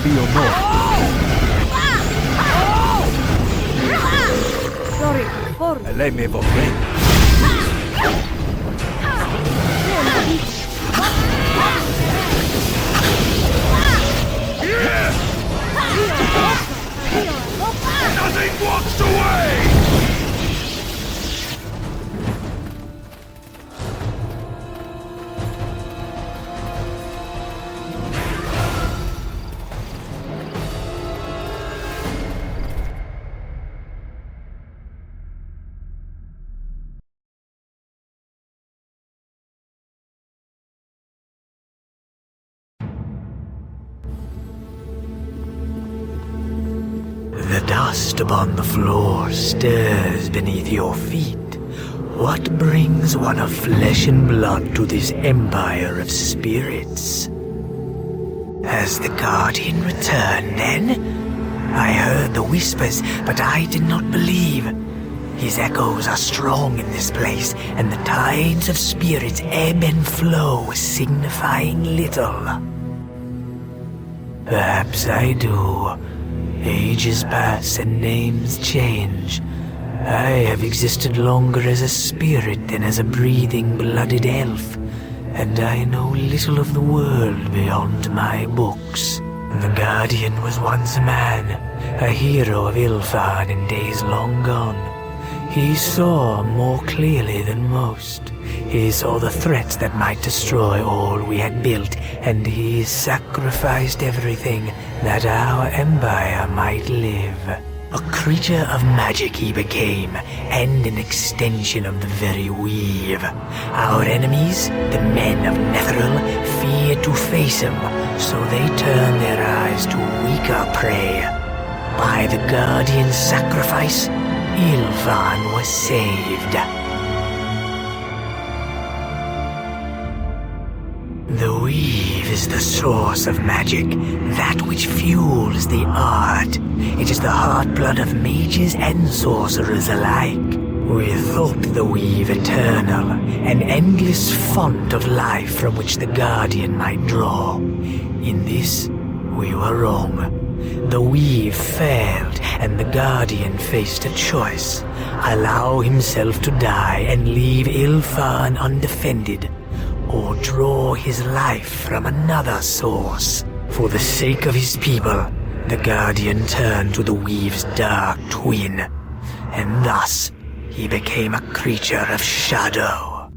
Fear not. Sorry, forward. Elle me vorrei. Nothing walks away! The dust upon the floor stirs beneath your feet. What brings one of flesh and blood to this empire of spirits? Has the Guardian returned, then? I heard the whispers, but I did not believe. His echoes are strong in this place, and the tides of spirits ebb and flow, signifying little. Perhaps I do. Ages pass and names change. I have existed longer as a spirit than as a breathing, blooded elf, and I know little of the world beyond my books. The Guardian was once a man, a hero of Ilfan in days long gone. He saw more clearly than most. He saw the threats that might destroy all we had built, and he sacrificed everything that our empire might live. A creature of magic he became, and an extension of the very weave. Our enemies, the men of Netheril, feared to face him, so they turned their eyes to weaker prey. By the Guardian's sacrifice, Ilfan was saved. The weave is the source of magic, that which fuels the art. It is the heartblood of mages and sorcerers alike. We thought the weave eternal, an endless font of life from which the Guardian might draw. In this, we were wrong. The weave failed, and the Guardian faced a choice. Allow himself to die and leave Ilfan undefended, or draw his life from another source. For the sake of his people, the Guardian turned to the weave's dark twin, and thus he became a creature of shadow.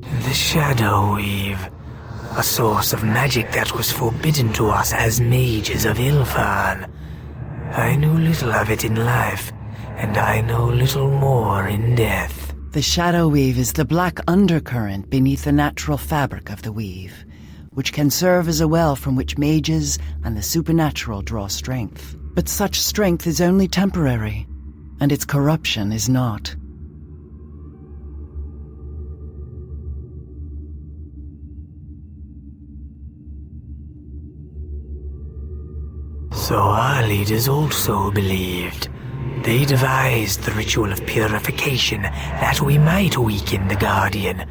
The Shadow Weave, a source of magic that was forbidden to us as mages of Ilfan. I knew little of it in life, and I know little more in death. The shadow weave is the black undercurrent beneath the natural fabric of the weave, which can serve as a well from which mages and the supernatural draw strength. But such strength is only temporary, and its corruption is not. So our leaders also believed. They devised the ritual of purification that we might weaken the Guardian.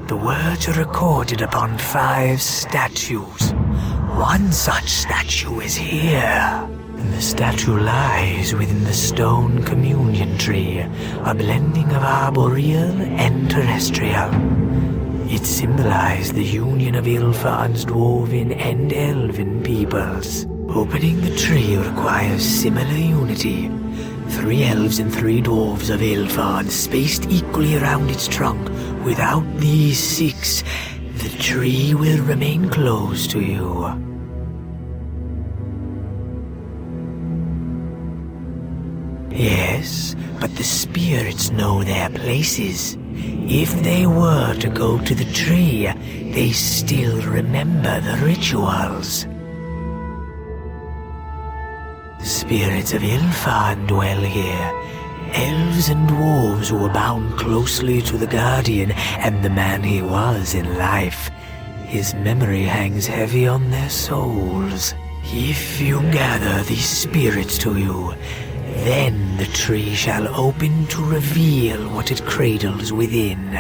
The words are recorded upon 5 statues. One such statue is here. And the statue lies within the stone communion tree, a blending of arboreal and terrestrial. It symbolized the union of Ilfan's dwarven and elven peoples. Opening the tree requires similar unity. 3 elves and 3 dwarves of Ilfan spaced equally around its trunk. Without these 6, the tree will remain close to you. Yes, but the spirits know their places. If they were to go to the tree, they still remember the rituals. The spirits of Ilfan dwell here, elves and dwarves who were bound closely to the Guardian and the man he was in life. His memory hangs heavy on their souls. If you gather these spirits to you, then the tree shall open to reveal what it cradles within.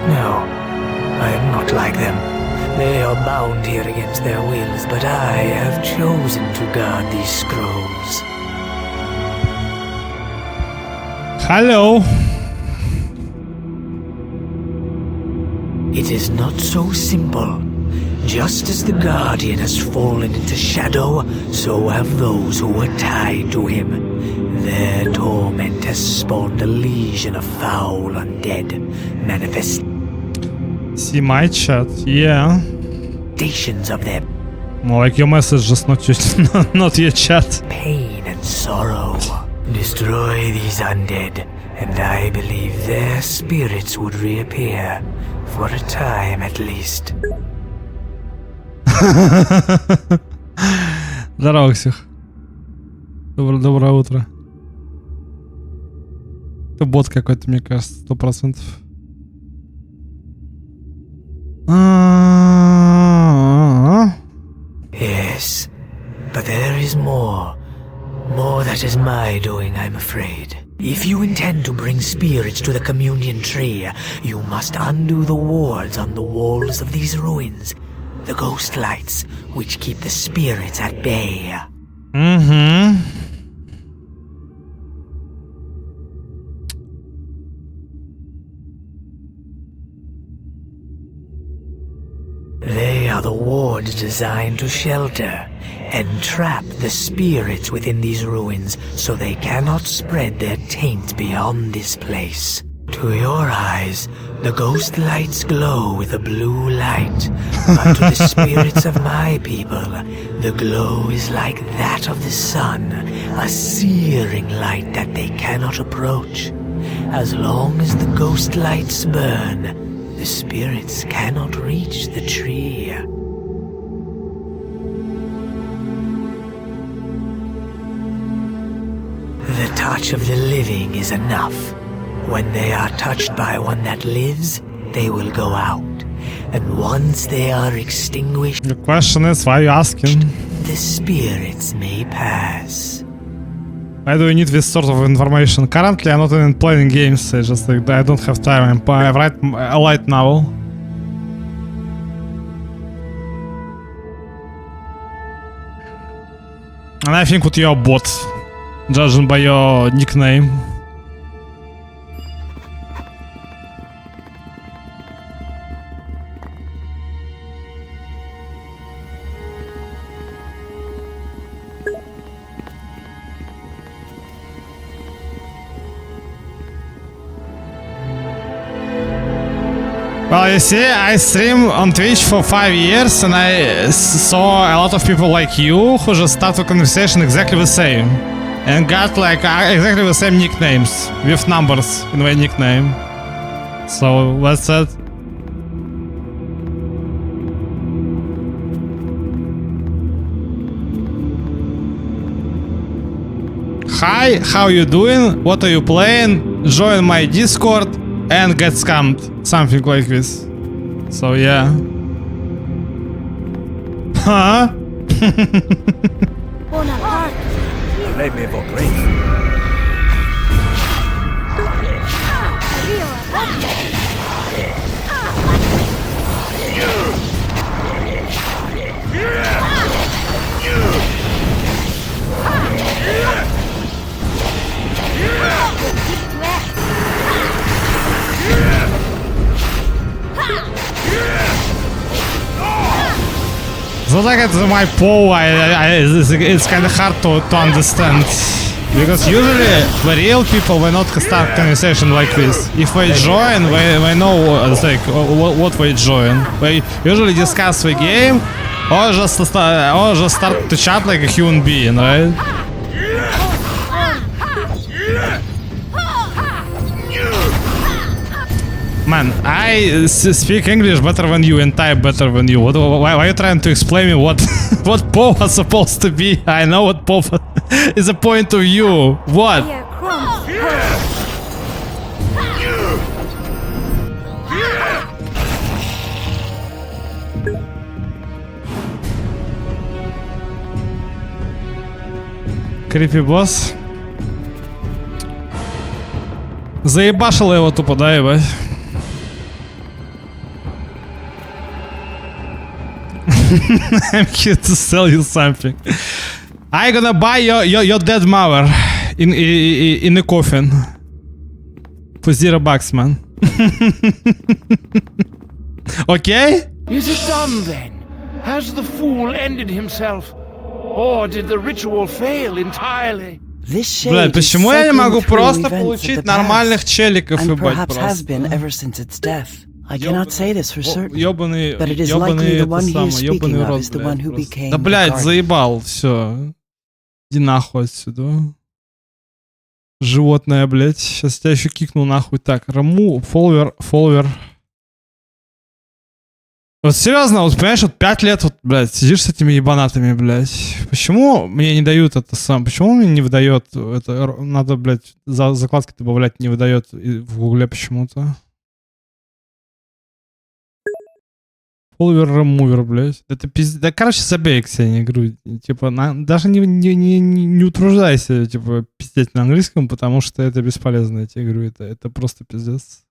No, I am not like them. They are bound here against their wills, but I have chosen to guard these scrolls. Hello. It is not so simple. Just as the Guardian has fallen into shadow, so have those who were tied to him. Their torment has spawned a legion of foul undead See my chat, yeah. manifestations of their More like your message, just not your chat. pain and sorrow. Destroy these undead, and I believe their spirits would reappear, for a time at least. Здорово, Ксюх. Доброе утро. Это бот какой-то, мне кажется, 100%. Yes, but there is more. More that is my doing, I'm afraid. If you intend to bring spirits to the communion tree, you must undo the wards on the walls of these ruins. The ghost lights, which keep the spirits at bay. They are the wards designed to shelter and trap the spirits within these ruins so they cannot spread their taint beyond this place. To your eyes, the ghost lights glow with a blue light, but to the spirits of my people, the glow is like that of the sun, a searing light that they cannot approach. As long as the ghost lights burn, the spirits cannot reach the tree. The touch of the living is enough. When they are touched by one that lives, they will go out. And once they are extinguished, The question is, why are you asking? the spirits may pass. Why do you need this sort of information? Currently, I'm not even playing games. I just like I don't have time. I write a light novel. And I think with your bot, judging by your nickname. Well, you see, I stream on Twitch for 5 years and I saw a lot of people like you who just start a conversation exactly the same. And got like exactly the same nicknames with numbers in their nickname. So that's it. Hi, how you doing? What are you playing? Join my Discord and get scammed. Something like this. So yeah. Huh? Let me for grace. So like it's my poll, it's kind of hard to understand. Because usually the real people will not start conversation like this. If they join, they know like what they join. They usually discuss the game or just start to chat like a human being, right? Man, I speak English better than you and type better than you. Why are you trying to explain me what what POV was supposed to be? I know what POV is a point of view. What? Creepy boss. Заебашило его тупо, да, ебать? I'm here to sell you something. I'm gonna buy your dead mother in a coffin. For $0, man. Okay? Is it done then? Has the fool ended himself? Or did the ritual fail entirely? This shade Блядь, is почему я не cycling могу through просто events of получить the нормальных past, челиков, and ебать, perhaps has просто? been ever since its death. I cannot say this for certain, Ёбаный, but it is likely the one he is speaking ёбаный of рот, is the блядь, one who просто. became Да, the блядь, guardian. заебал, все. Иди нахуй отсюда. Животное, блядь. Сейчас тебя еще кикну нахуй. Так, фолловер. Вот серьезно, вот понимаешь, вот 5 лет, вот, блядь, сидишь с этими ебанатами, блядь. Почему мне не дают это сам? Почему мне не выдает это? Надо, блядь, закладки добавлять, не выдает в гугле почему-то. Фолловер ремувер, блядь. Это пиздец. Да, короче, забей, Ксения, игру. Типа, даже не утруждайся, типа, пиздеть на английском, потому что это бесполезно, эти игры. Это просто пиздец.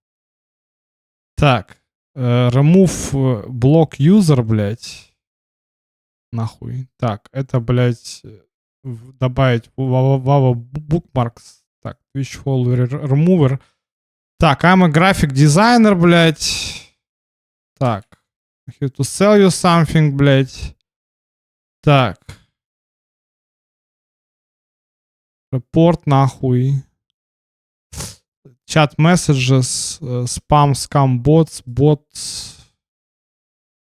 Так. Remove block user, блядь. Нахуй. Так, это, блядь, добавить Vava bookmarks. Так, Twitch follower remover. Так, I'm a graphic designer, блядь. Так. Here to sell you something, блядь. Так. Report, нахуй. Chat messages, spam, scam, bots.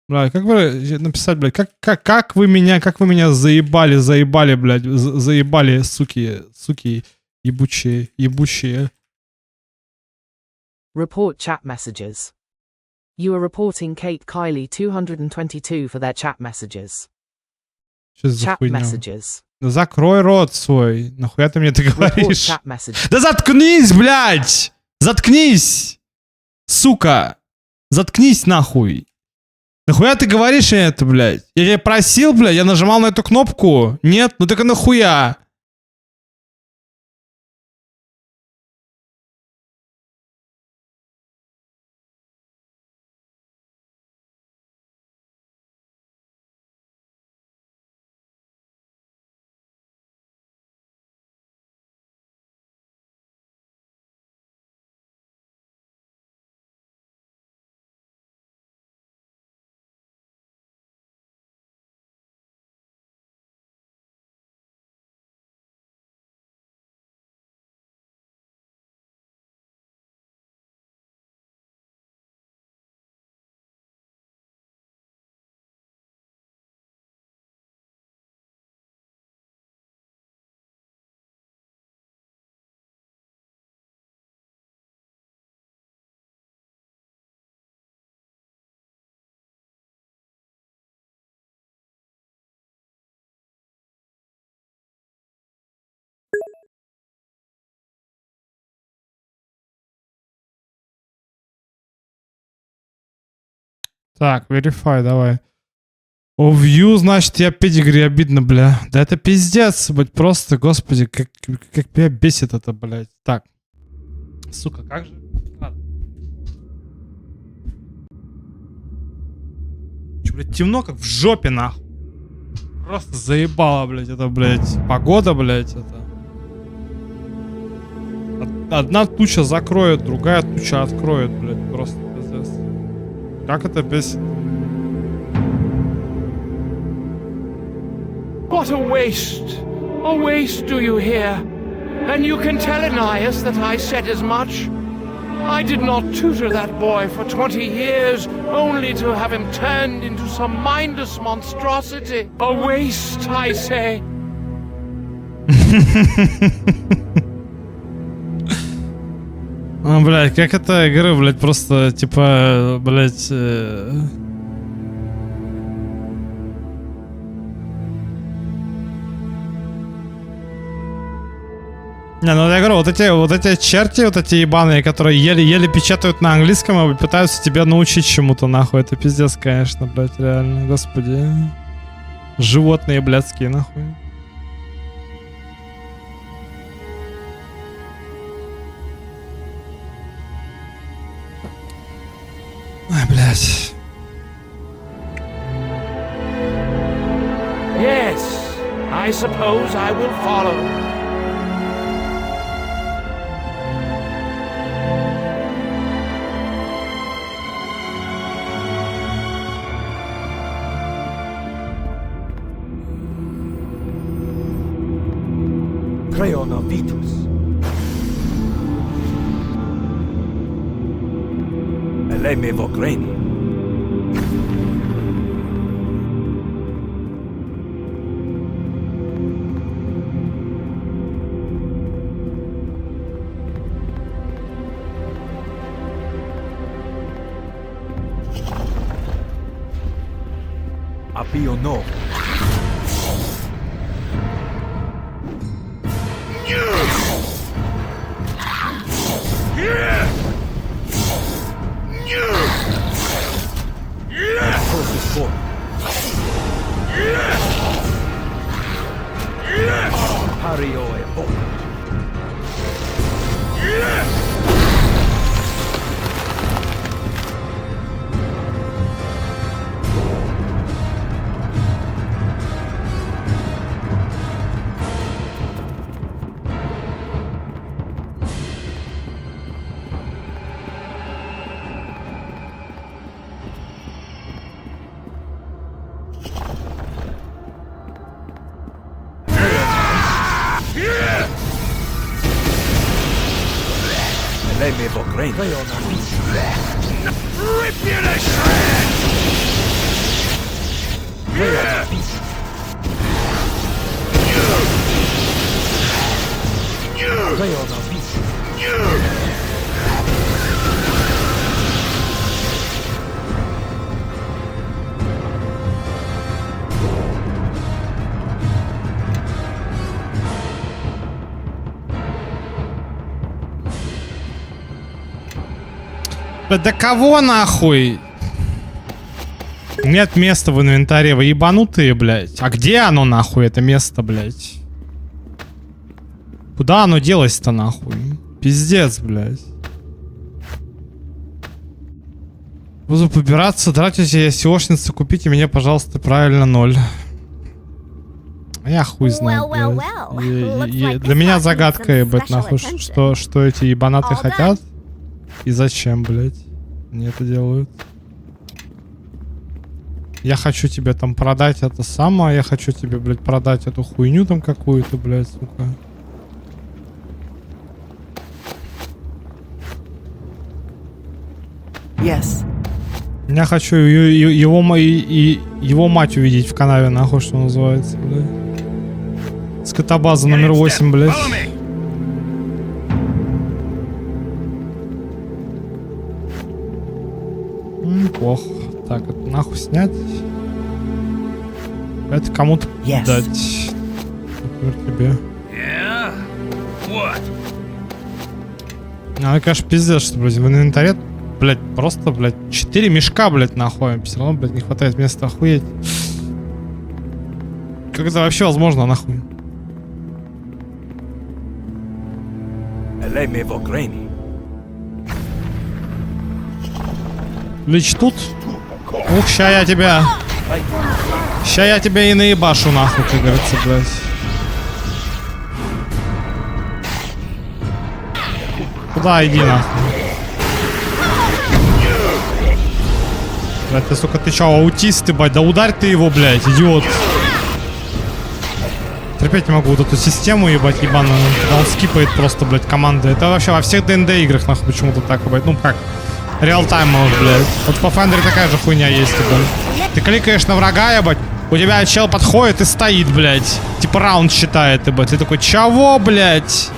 Бля, как вы написать, блядь, как вы меня заебали, блядь, заебали, суки, ебучие. Report chat messages. You are reporting Kate Kylie 222 for their chat messages. Что за Chat хуйня? messages. Да закрой рот свой. Нахуя ты мне это Report говоришь? chat messages. Да заткнись, блядь! Заткнись! Сука! Заткнись нахуй! Нахуя ты говоришь это, блядь? Я тебя просил, блядь, я нажимал на эту кнопку? Нет? Ну так и нахуя? Так, verify, давай. О, view, значит, я педигри обидно, бля. Да это пиздец, быть просто, господи, как меня бесит это, блядь. Так. Сука, как же... Ладно. Чё, блядь, темно, как в жопе, нахуй. Просто заебало, блядь, это, блядь, погода, блядь, это. Одна туча закроет, другая туча откроет, блядь, просто пиздец. Как это бесит? What a waste! A waste, do you hear? And you can tell Ananias that I said as much. I did not tutor that boy for 20 years, only to have him turned into some mindless monstrosity. A waste, I say. Блядь, как это игры, блядь, просто, типа, блядь... Не, ну я говорю, вот эти черти, вот эти ебаные, которые еле-еле печатают на английском и пытаются тебя научить чему-то, нахуй. Это пиздец, конечно, блядь, реально, господи. Животные блядские, нахуй. Ой, блядь. I suppose I will follow. Creona Vitus. Eleme Vogreni. Apio no. Hario e Bo. Eleme Vogreni. Creona Vitus. Rip you to shreds! Creona Vitus. Creona Vitus. Да кого нахуй? Нет места в инвентаре, вы ебанутые, блядь. А где оно нахуй, это место, блядь? Куда оно делось-то нахуй? Пиздец, блядь. Буду побираться, тратите SEOшницы, купите мне, пожалуйста, правильно 0. Я хуй знаю, блядь. Для меня загадка, ебать, нахуй, что эти ебанаты хотят. И зачем, блядь, они это делают? Я хочу тебе там продать это самое, я хочу тебе, блядь, продать эту хуйню там какую-то, блядь, сука. Yes. Я хочу его мать увидеть в канаве, нахуй, что называется, блядь. Скотобаза номер 8, блядь. Неплохо. Так, это нахуй снять. Это кому-то дать. Например, тебе. Ну, конечно, пиздец, что, блядь, в инвентаре, блядь, просто, блядь, 4 мешка, блядь, нахуй. Все равно, блядь, не хватает места, охуеть. Как это вообще возможно, нахуй? Eleme Vogreni. Лечь тут? Ух, ща я тебя и наебашу, нахуй, как говорится, блядь. Куда иди, нахуй? Блядь, ты, сука, ты чё, аутист, ты, блядь? Да ударь ты его, блядь, идиот. Терпеть не могу вот эту систему, ебать, ебаную. Когда он скипает просто, блядь, команды. Это вообще во всех ДНД играх, нахуй, почему-то так, блядь. Ну как? Реал-тайм, блядь. Вот в Pathfinder такая же хуйня есть, блядь. Ты кликаешь на врага, ебать. У тебя чел подходит и стоит, блядь. Типа раунд считает, ебать. Ты такой, чего, блядь?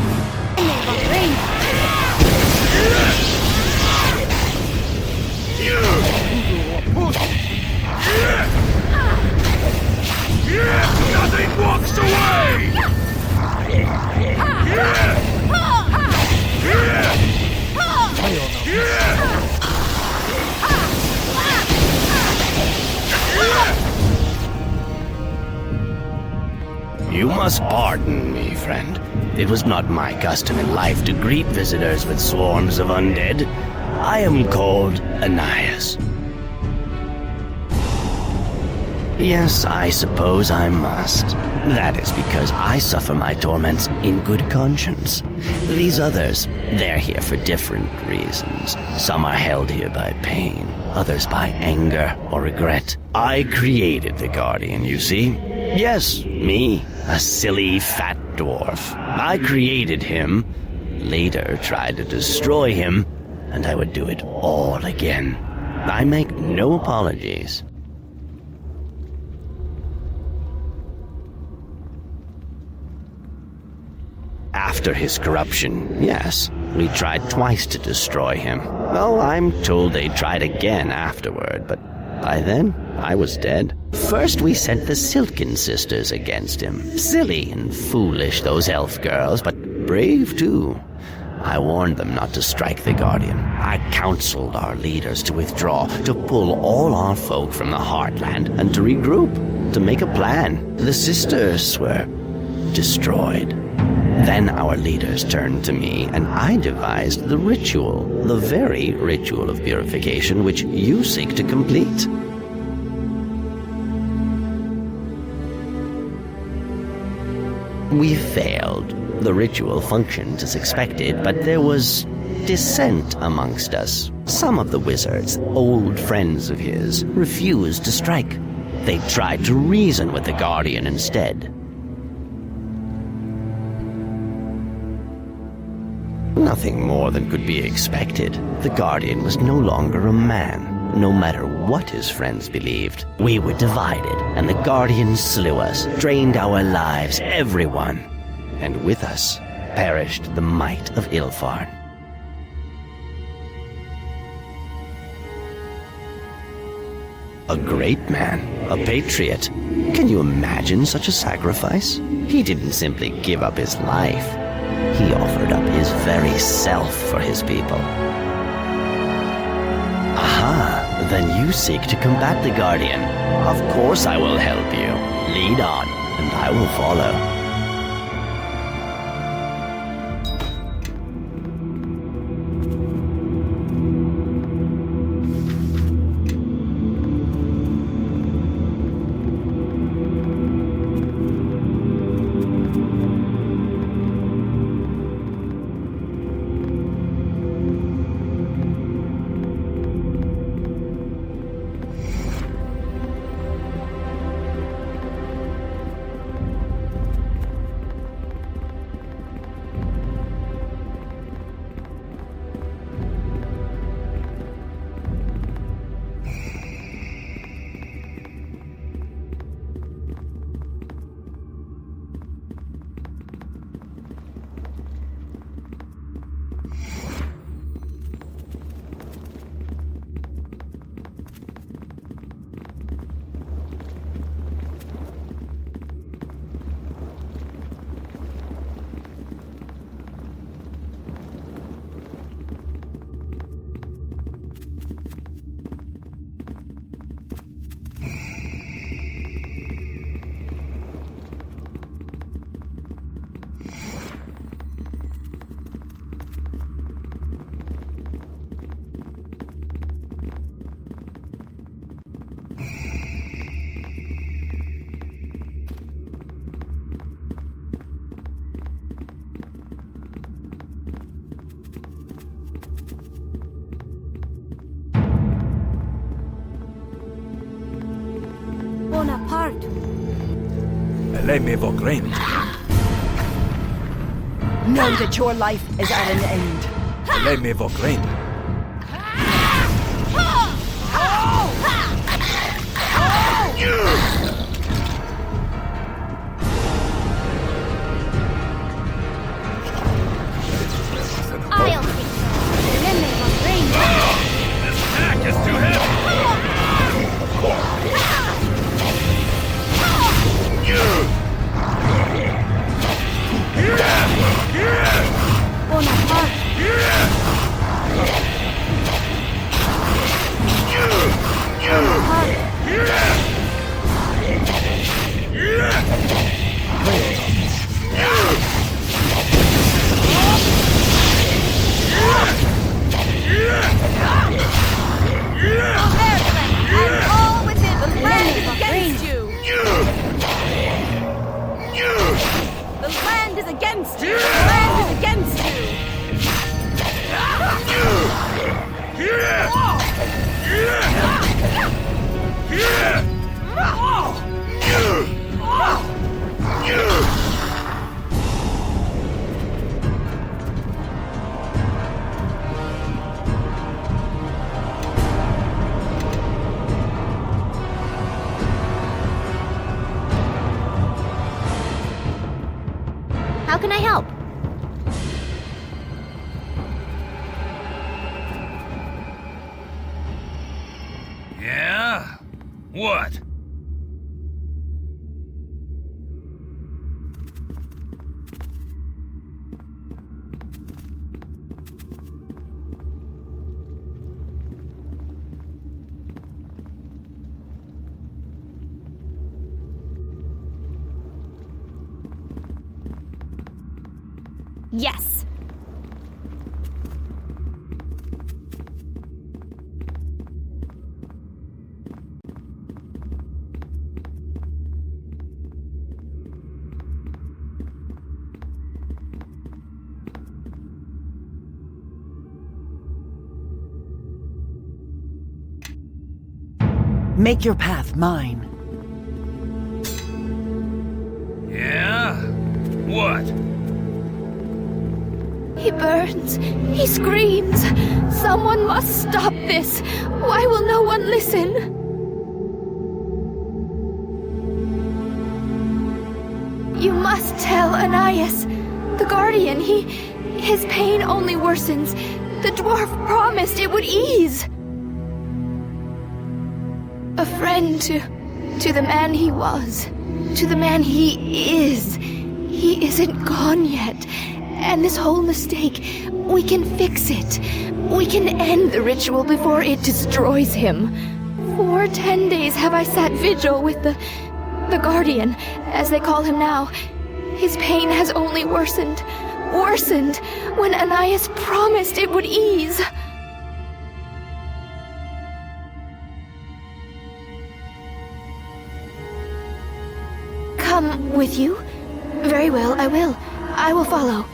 You must pardon me, friend. It was not my custom in life to greet visitors with swarms of undead. I am called Ananias. Yes, I suppose I must. That is because I suffer my torments in good conscience. These others, they're here for different reasons. Some are held here by pain, others by anger or regret. I created the Guardian, you see. Yes, me, a silly fat dwarf. I created him, later tried to destroy him, and I would do it all again. I make no apologies. After his corruption, yes, we tried twice to destroy him. Well, I'm told they tried again afterward, but by then, I was dead. First, we sent the Silken Sisters against him. Silly and foolish, those elf girls, but brave too. I warned them not to strike the Guardian. I counseled our leaders to withdraw, to pull all our folk from the Heartland, and to regroup, to make a plan. The sisters were destroyed. Then our leaders turned to me, and I devised the ritual, the very ritual of purification which you seek to complete. We failed. The ritual functioned as expected, but there was dissent amongst us. Some of the wizards, old friends of his, refused to strike. They tried to reason with the Guardian instead. Nothing more than could be expected. The Guardian was no longer a man, no matter what his friends believed. We were divided, and the Guardian slew us, drained our lives, everyone. And with us perished the might of Ilfarn. A great man, a patriot. Can you imagine such a sacrifice? He didn't simply give up his life. He offered up his very self for his people. Aha, then you seek to combat the Guardian. Of course I will help you. Lead on, and I will follow. Bonaparte. Lei me vogrein. Know that your life is at an end. Lei me vogrein. I'll fix it. Let me vogrein. This pack is too heavy. Bonaparte. Bonaparte. land is against you! The land is against you! How can I help? Yeah? What? Yes. Make your path mine. Yeah? What? He burns. He screams. Someone must stop this. Why will no one listen? You must tell Ananias. The Guardian, his pain only worsens. The dwarf promised it would ease. A friend to the man he was. To the man he is. He isn't gone yet. And this whole mistake, we can fix it. We can end the ritual before it destroys him. For 10 days have I sat vigil with the Guardian, as they call him now. His pain has only worsened. Worsened when Ananias promised it would ease. Come with you? Very well, I will. I will follow.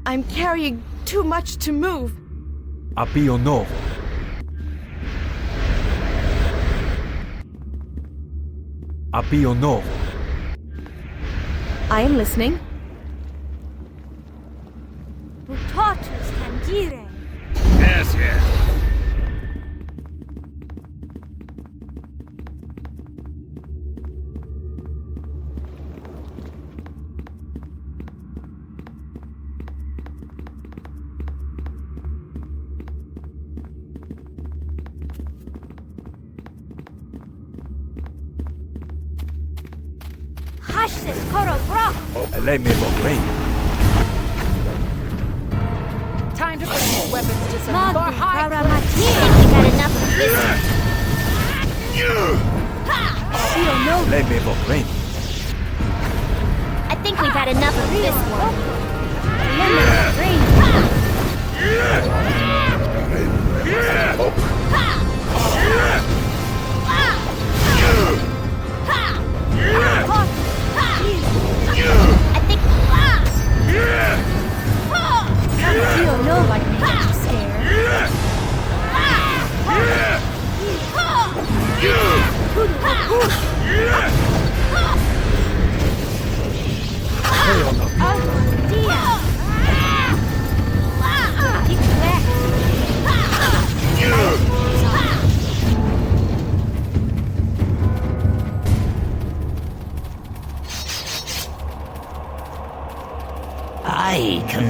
I'm carrying too much to move. Appio novo. Appio novo. I am listening. Mutatus tangere. Yes, yes. Hashis koro bro. Lei me vo brain. Time to put these weapons to some Madu more high para class. mati. I think we've had enough of this. Lei me vo brain. I think we've had enough of this one. I think. You don't know what made you scared.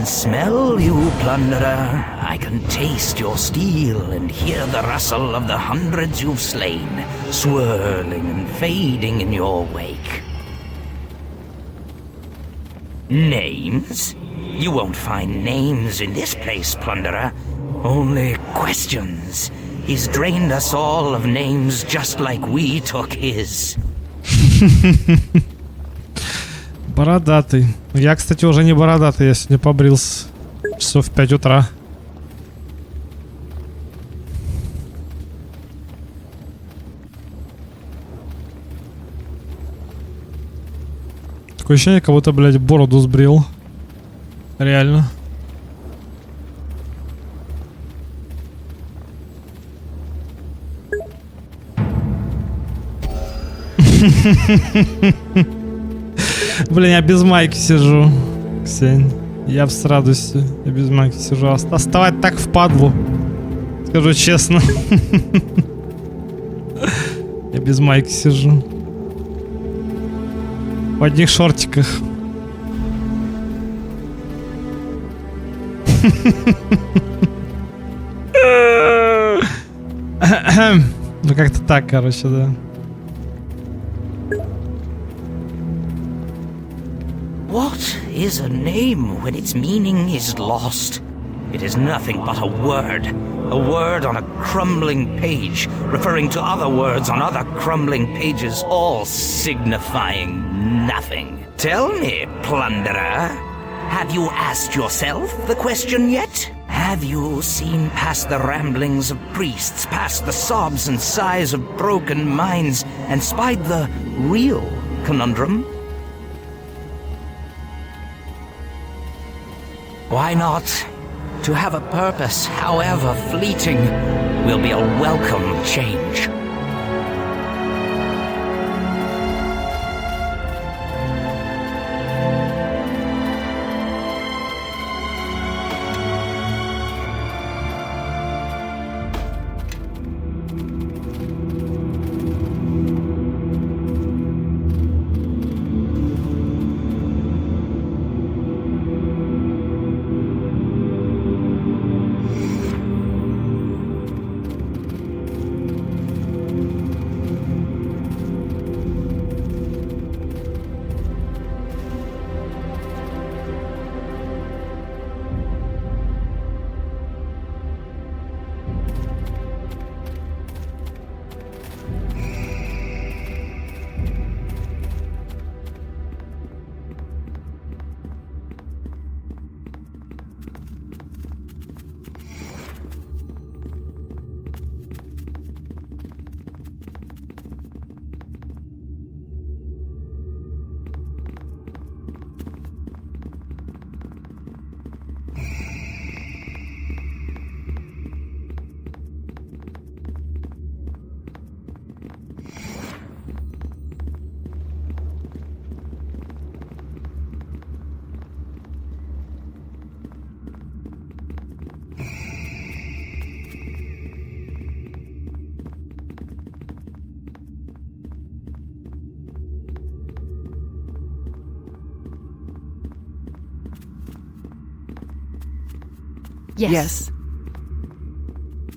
can smell you, plunderer. I can taste your steel and hear the rustle of the hundreds you've slain, swirling and fading in your wake. Names? You won't find names in this place, plunderer. Only questions. He's drained us all of names just like we took his. Бородатый. Я, кстати, уже не бородатый, я сегодня побрился. Часов в 5 утра. Такое ощущение, кого-то, блядь, бороду сбрил. Реально. Блин, я без майки сижу, Ксень. Я с радостью. Я без майки сижу. Оставать так впадлу. Скажу честно. Я без майки сижу. В одних шортиках. Ну как-то так, короче, да. What is a name when its meaning is lost? It is nothing but a word on a crumbling page, referring to other words on other crumbling pages, all signifying nothing. Tell me, plunderer, have you asked yourself the question yet? Have you seen past the ramblings of priests, past the sobs and sighs of broken minds, and spied the real conundrum? Why not? To have a purpose, however fleeting, will be a welcome change. Yes.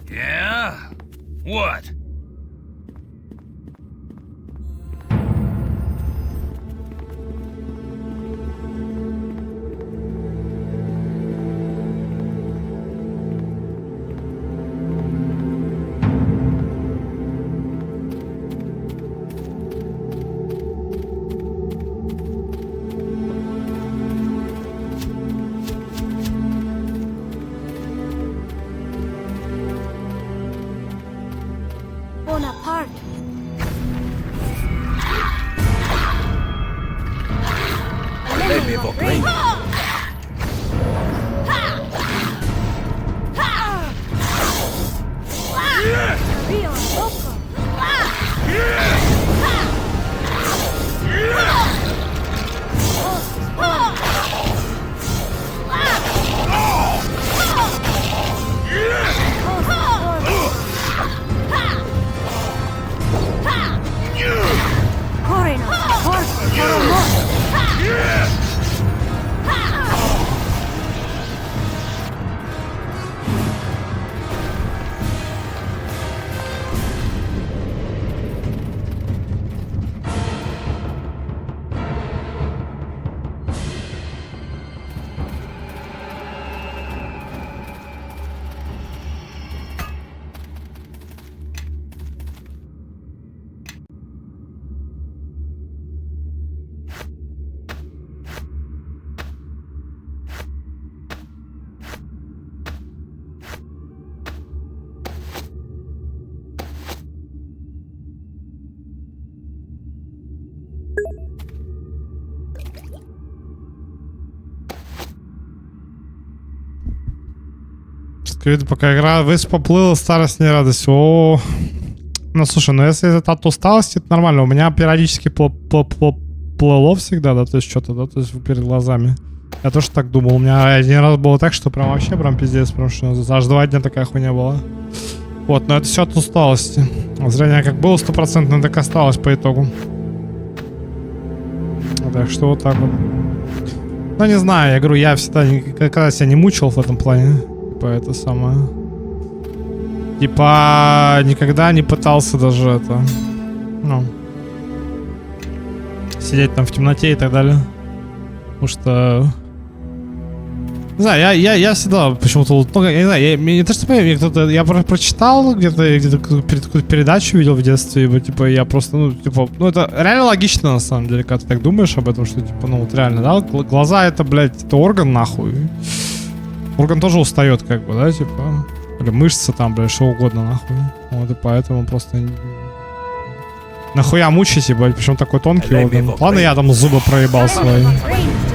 Yeah? What? Скажите, пока игра весь поплыла, старость не радость. О, ну слушай, ну если это от усталости, это нормально. У меня периодически плыло всегда, да, то есть что-то, да, то есть перед глазами. Я тоже так думал. У меня один раз было так, что прям вообще прям пиздец, прям что аж 2 дня такая хуйня была. Вот, но это все от усталости. Зрение как было 100%, так осталось по итогу. Так что вот так вот. Ну не знаю, я говорю, я всегда никогда себя не мучил в этом плане. Типа это самое. Типа никогда не пытался даже это. Ну. Сидеть там в темноте и так далее. Потому что... Не знаю, я всегда почему-то... Ну, я не знаю, не то, что я прочитал где-то какую-то передачу видел в детстве, и, типа, я просто, ну, типа... Ну, это реально логично, на самом деле, когда ты так думаешь об этом, что, типа, ну, вот реально, да? Глаза — это, блядь, это орган, нахуй. Орган тоже устает, как бы, да, типа... Или мышцы там, блядь, что угодно, нахуй. Вот, и поэтому просто... Нахуя мучить, ебать, причем такой тонкий орган. Ладно, я там зубы проебал свои.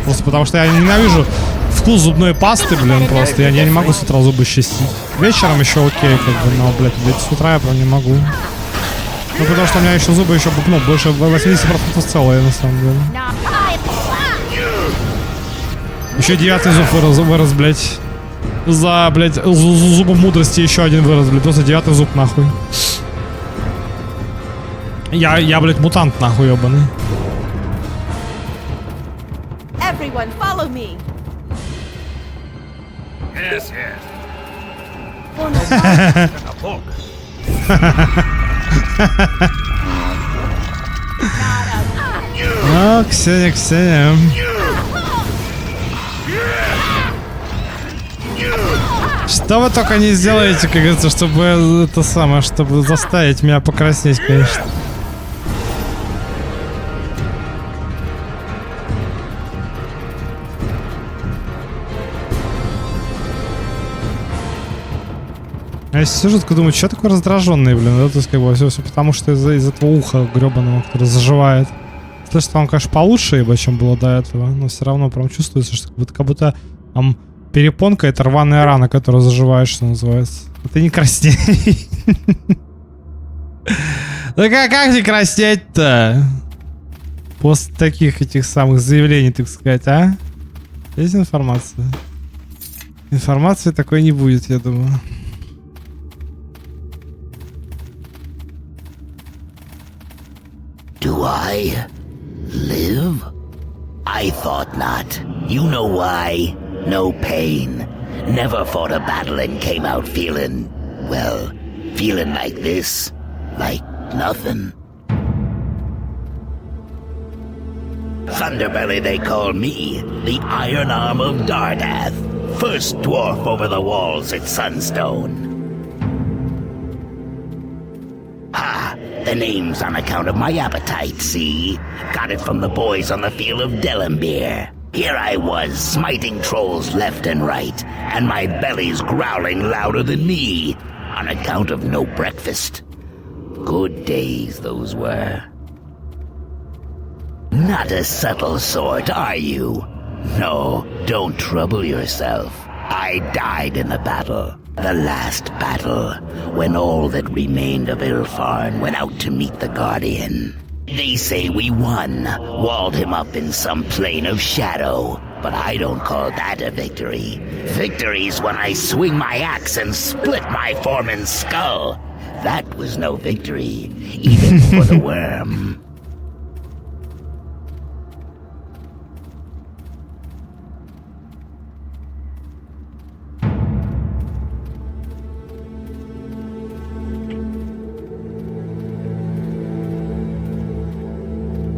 Просто потому что я ненавижу вкус зубной пасты, блин, просто. Я не могу с утра зубы чистить. Вечером еще окей, как бы, но, блядь, с утра я прям не могу. Ну, потому что у меня еще зубы еще, ну, больше 80% целые, на самом деле. Еще 9-й зуб вырос, блядь. За, блядь, зубом мудрости еще один вырос, блядь. Просто 9-й зуб, нахуй. Я, блядь, мутант, нахуй, ебаный. Everyone, follow me. Yes, yes. A book. Ну, Ксения. Что вы только не сделаете, как говорится, чтобы это самое, чтобы заставить меня покраснеть, конечно. Я сижу, такой думаю, что такой раздраженный, блин, да, то есть как бы все потому, что из этого уха гребаного, который заживает. То, что он, конечно, получше, ибо, чем было до этого, но все равно прям чувствуется, что как будто там перепонка — это рваная рана, которая заживает, что называется. Это не красней. Да как не краснеть-то? После таких этих самых заявлений, так сказать, а? Есть информация? Информации такой не будет, я думаю. Do I live? I thought not. You know why? No pain. Never fought a battle and came out feeling like this. Like nothing. Thunderbelly they call me, the Iron Arm of Dardath, first dwarf over the walls at Sunstone. The name's on account of my appetite, see? Got it from the boys on the field of Delambir. Here I was, smiting trolls left and right, and my belly's growling louder than me, on account of no breakfast. Good days those were. Not a subtle sort, are you? No, don't trouble yourself. I died in the battle. The last battle, when all that remained of Ilfarn went out to meet the Guardian. They say we won, walled him up in some plane of shadow, but I don't call that a victory. Victory's when I swing my axe and split my foreman's skull. That was no victory, even for the worm.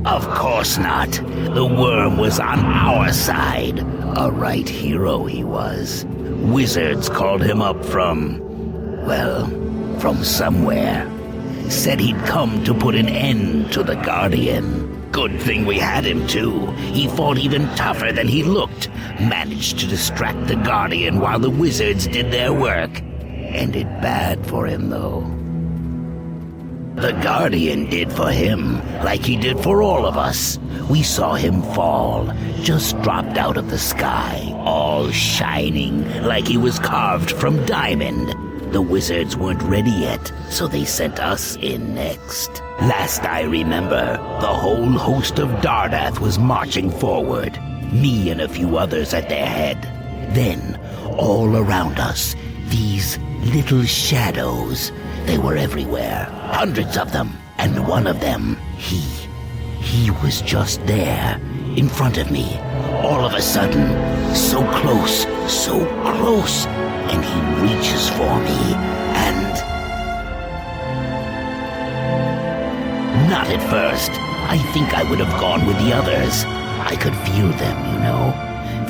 Of course not. The worm was on our side. A right hero he was. Wizards called him up from somewhere. Said he'd come to put an end to the Guardian. Good thing we had him too. He fought even tougher than he looked. Managed to distract the Guardian while the wizards did their work. Ended bad for him though. The Guardian did for him, like he did for all of us. We saw him fall, just dropped out of the sky, all shining like he was carved from diamond. The wizards weren't ready yet, so they sent us in next. Last I remember, the whole host of Dardath was marching forward, me and a few others at their head. Then, all around us, these little shadows. They were everywhere, hundreds of them, and one of them, he was just there, in front of me, all of a sudden, so close, and he reaches for me, and... Not at first. I think I would have gone with the others. I could feel them, you know,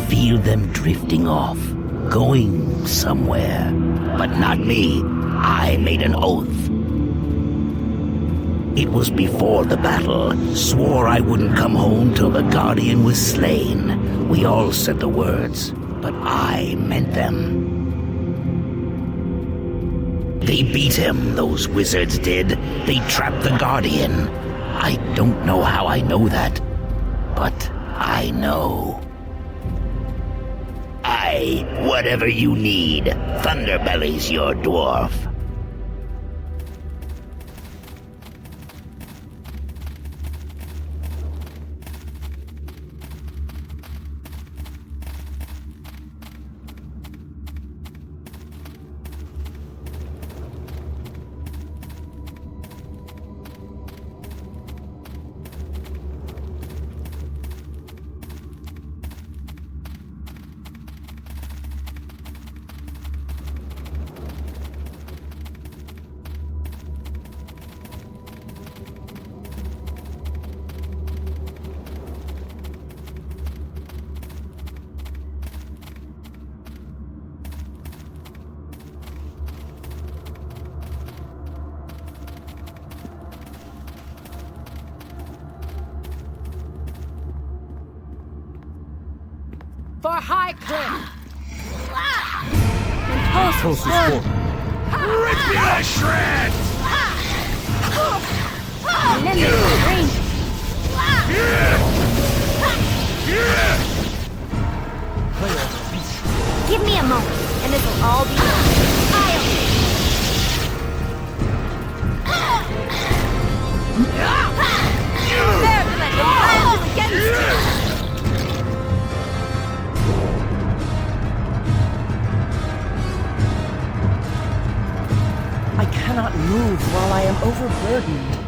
feel them drifting off, going somewhere, but not me. I made an oath. It was before the battle. Swore I wouldn't come home till the Guardian was slain. We all said the words, but I meant them. They beat him, those wizards did. They trapped the Guardian. I don't know how I know that, but I know. Whatever you need, Thunderbelly's your dwarf. For high cliff! Rip you to shreds! Give me a moment, and this will all be I cannot move while I am overburdened.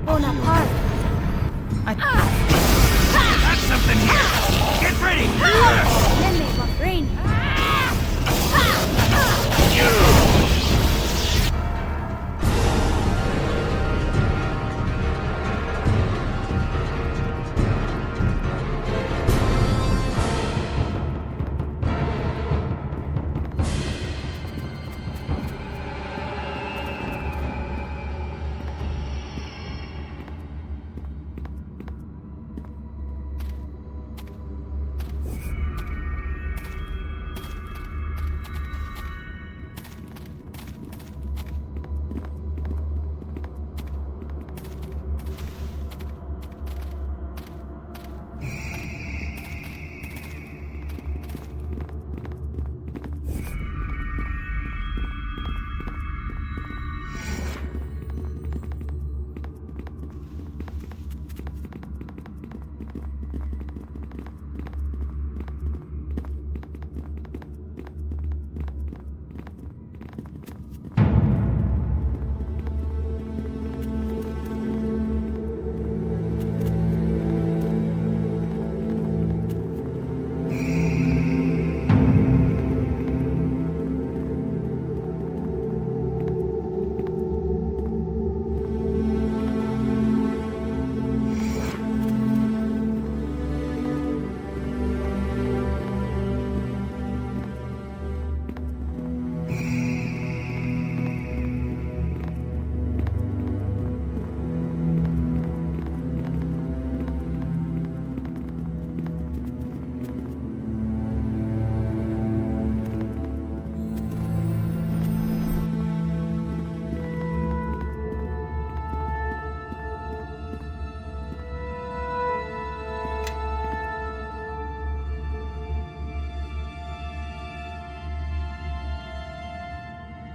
Bonaparte. Got something here! Get ready! Then make my brain. You!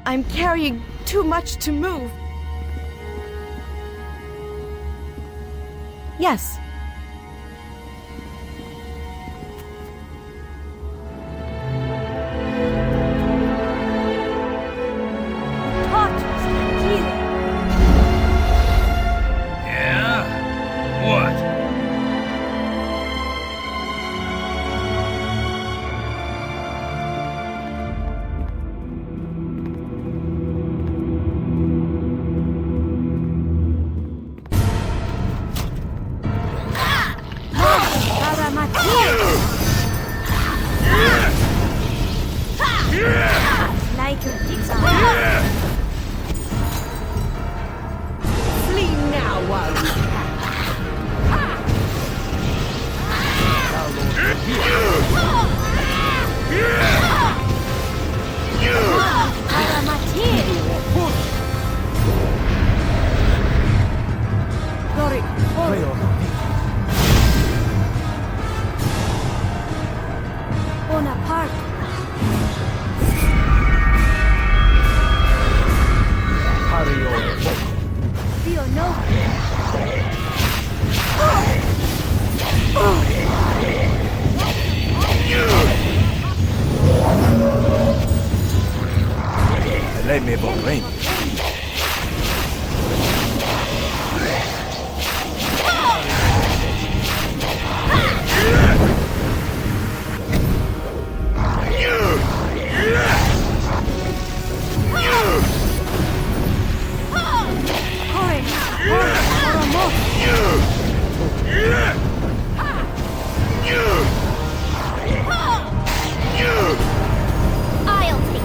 I'm carrying too much to move. Yes. Yeah? What? Like your dicks on. Flee now while you Bonaparte. Feel no. Lei me vorrei. I'll take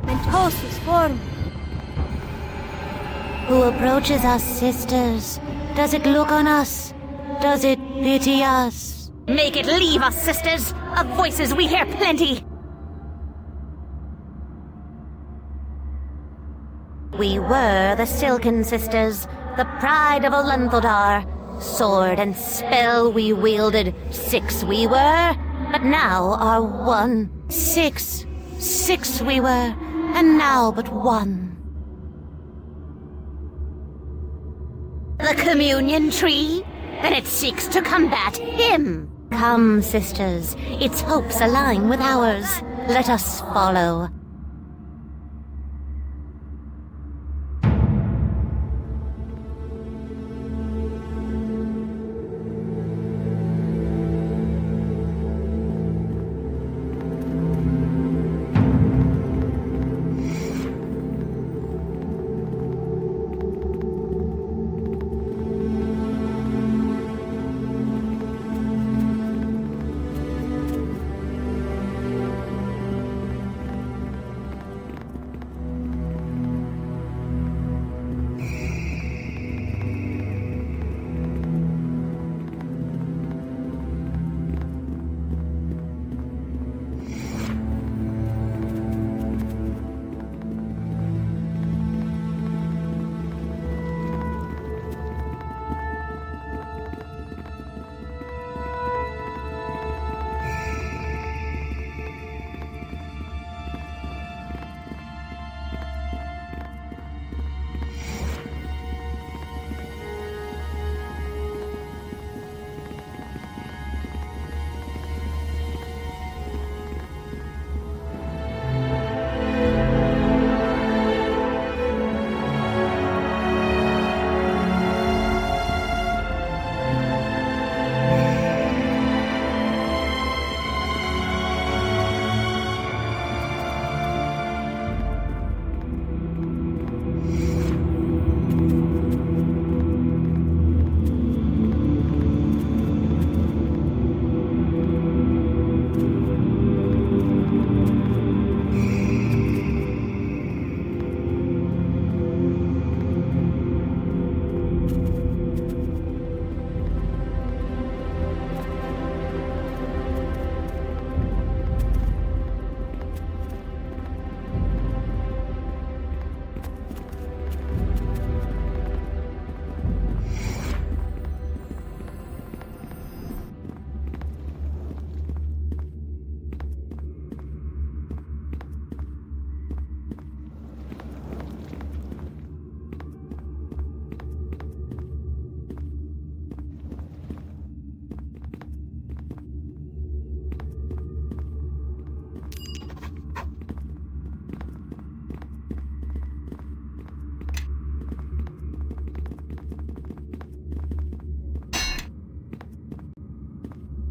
Mentosus form. Who approaches us, sisters? Does it look on us? Does it pity us? Make it leave us, sisters. Of voices we hear plenty. We were the Silken Sisters, the pride of Olenthodar. Sword and spell we wielded, 6 we were, but now are 1. 6 we were, and now but 1. The communion tree? Then it seeks to combat him. Come, sisters, its hopes align with ours. Let us follow.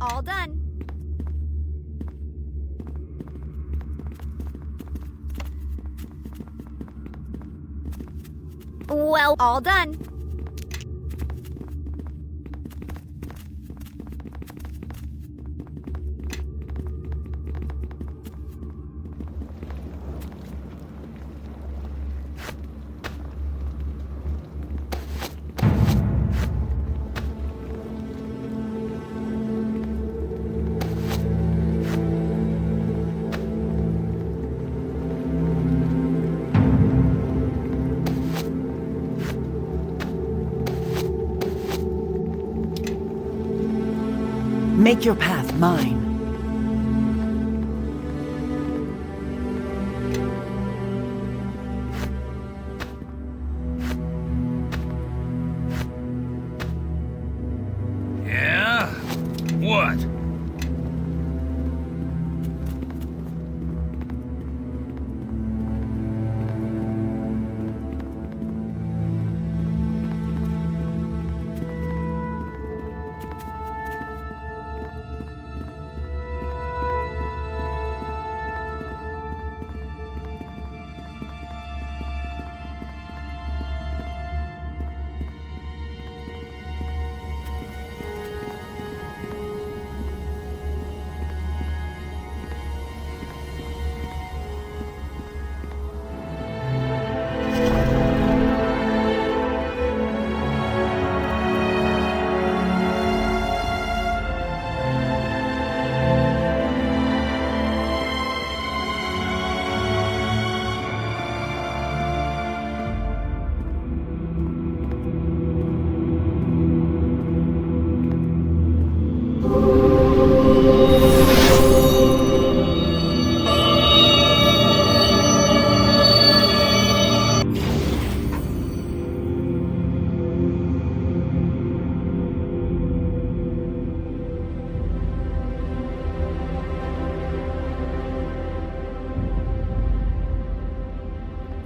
all done. Well, All done. Make your path mine. Yeah? What?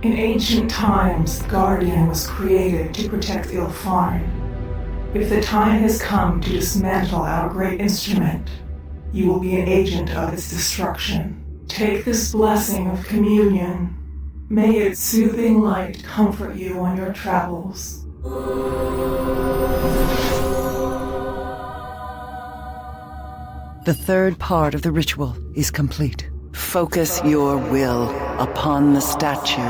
In ancient times, the Guardian was created to protect Ilfarn. If the time has come to dismantle our great instrument, you will be an agent of its destruction. Take this blessing of communion. May its soothing light comfort you on your travels. The third part of the ritual is complete. Focus your will upon the statue.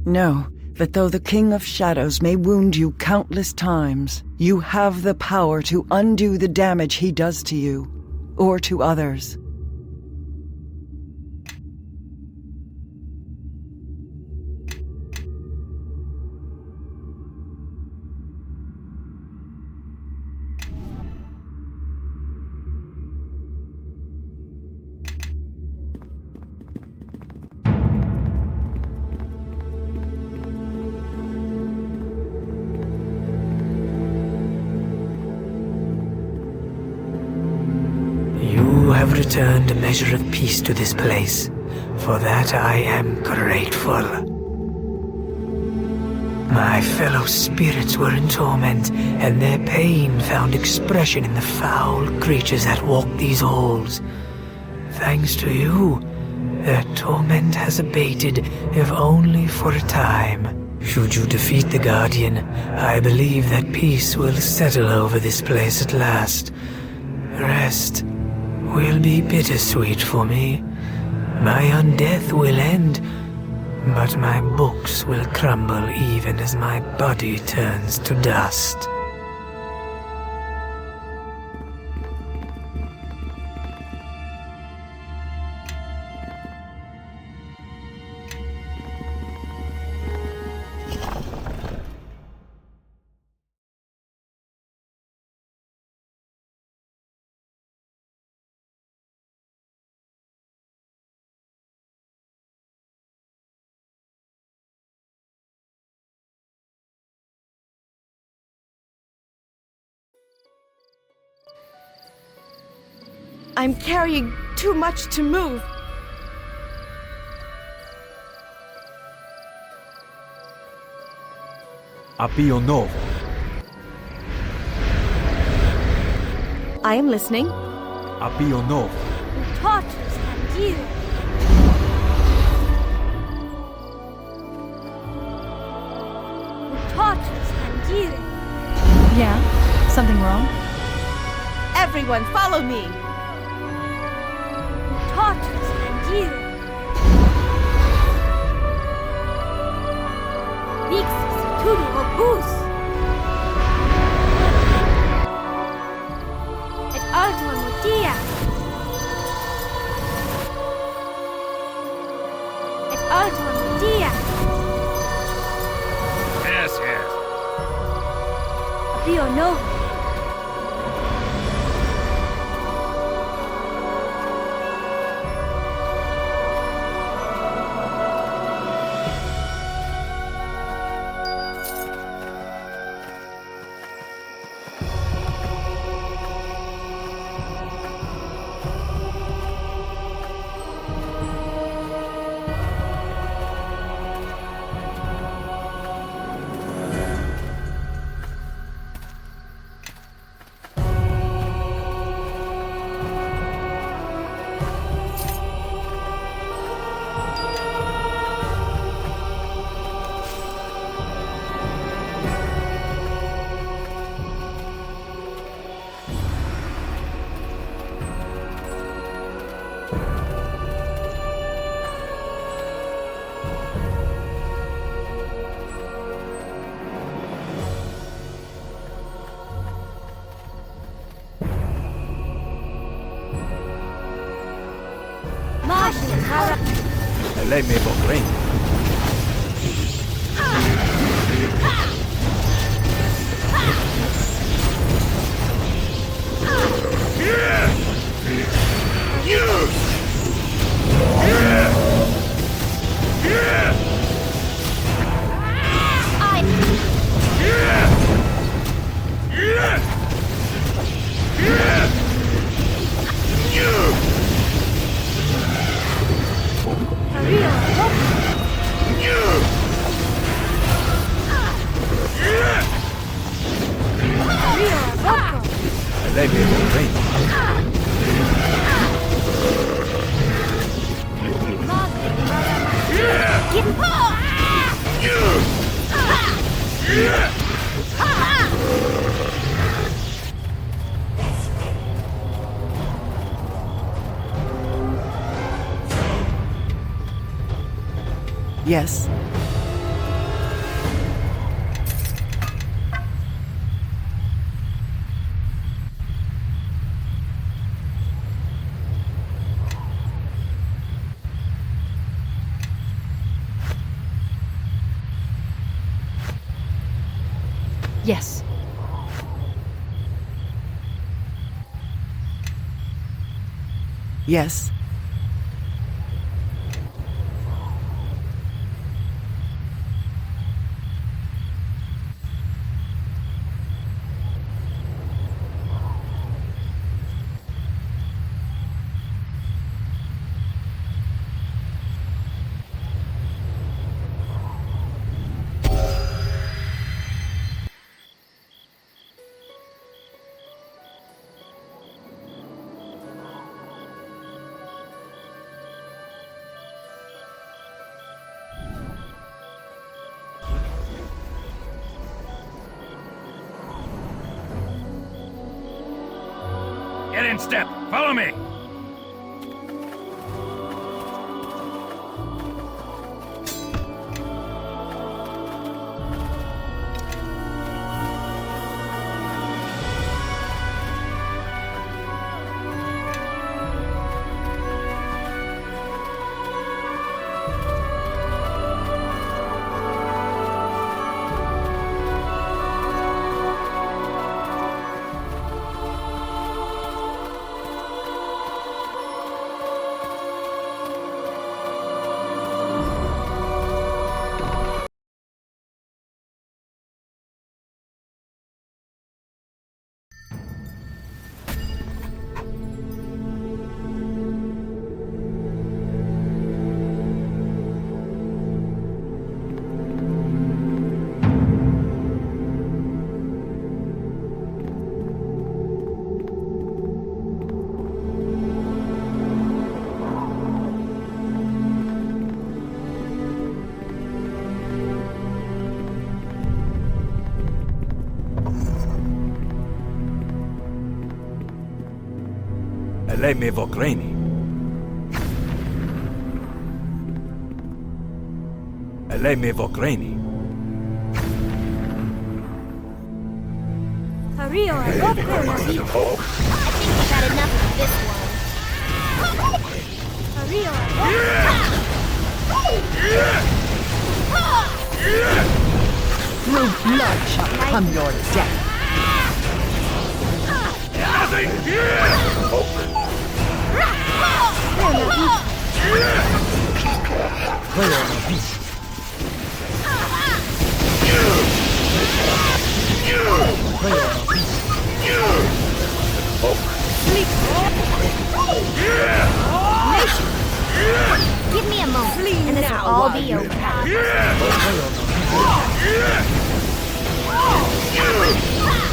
Know that though the King of Shadows may wound you countless times, you have the power to undo the damage he does to you, or to others. You have returned a measure of peace to this place. For that I am grateful. My fellow spirits were in torment, and their pain found expression in the foul creatures that walk these halls. Thanks to you, their torment has abated, if only for a time. Should you defeat the Guardian, I believe that peace will settle over this place at last. Rest will be bittersweet for me. My undeath will end, but my books will crumble even as my body turns to dust. I'm carrying too much to move. Appio novo. I am listening. Appio novo. Tortus and Tortus and Yeah? Something wrong? Everyone, follow me! Tortus and Vixis tudo obus. Et alto mutia. Et alto mutia. Yes, yes. Appio novo. Lei me bocrin. Lei me bocrin. Yes. Yes. Yes. Get in step. Follow me. Eleme Vogreni. Eleme Vogreni. Rio, I think we've had enough of this one. Rio, Through blood shall come your death. Give me a moment, and this will all be over.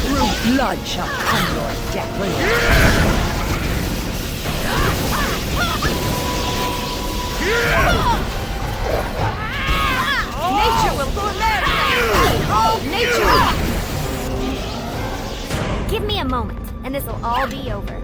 Through blood shall come your death. Nature will Nature will... Give me a moment, and this will all be over.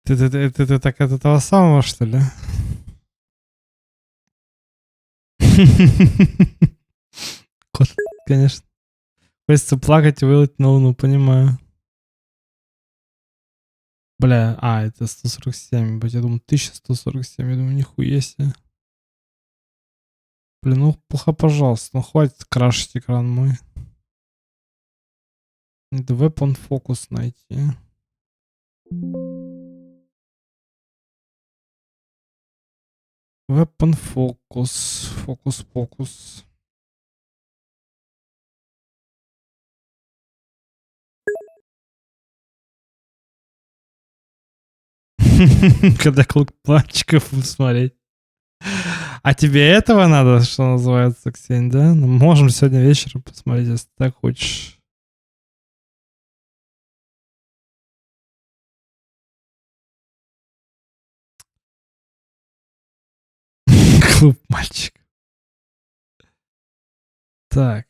Ты так от этого самого, что ли? Кот, конечно. Хочется плакать и вылить на луну, понимаю. Бля, это 147, я думаю, 1147, я думаю, нихуя себе. Блин, ну плохо, пожалуйста, ну хватит крашить экран мой. Надо weapon focus найти. Weapon focus, фокус. Когда клуб планчиков смотреть. А тебе этого надо, что называется, Ксень, да? Ну, можем сегодня вечером посмотреть, если ты так хочешь. Клуб мальчик. Так.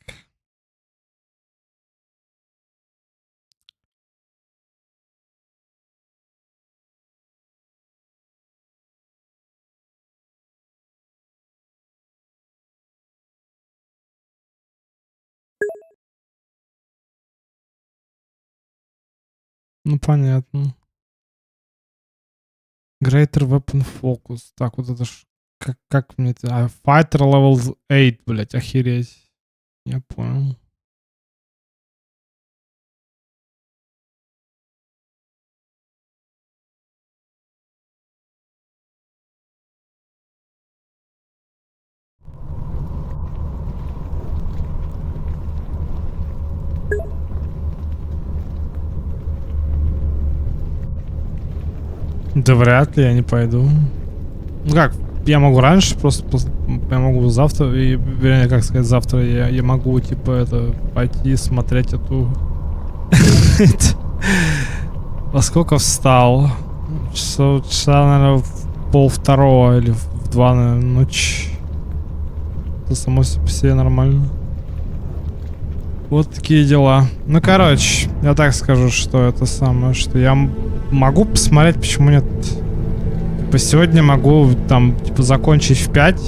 Ну, понятно. Greater Weapon Focus. Так, вот это ж... Как мне это... Fighter Level 8, блять, охереть. Я понял. Да вряд ли, я не пойду. Ну как, я могу раньше, просто я могу завтра, вернее, как сказать, завтра я могу, типа, пойти смотреть эту... Во сколько встал? Часа, наверное, в 1:30 или в 2, наверное, ночи. Это само по себе нормально. Вот такие дела. Ну, короче, я так скажу, что это самое, что я могу посмотреть, почему нет. Типа, сегодня могу, там, типа, закончить в 5.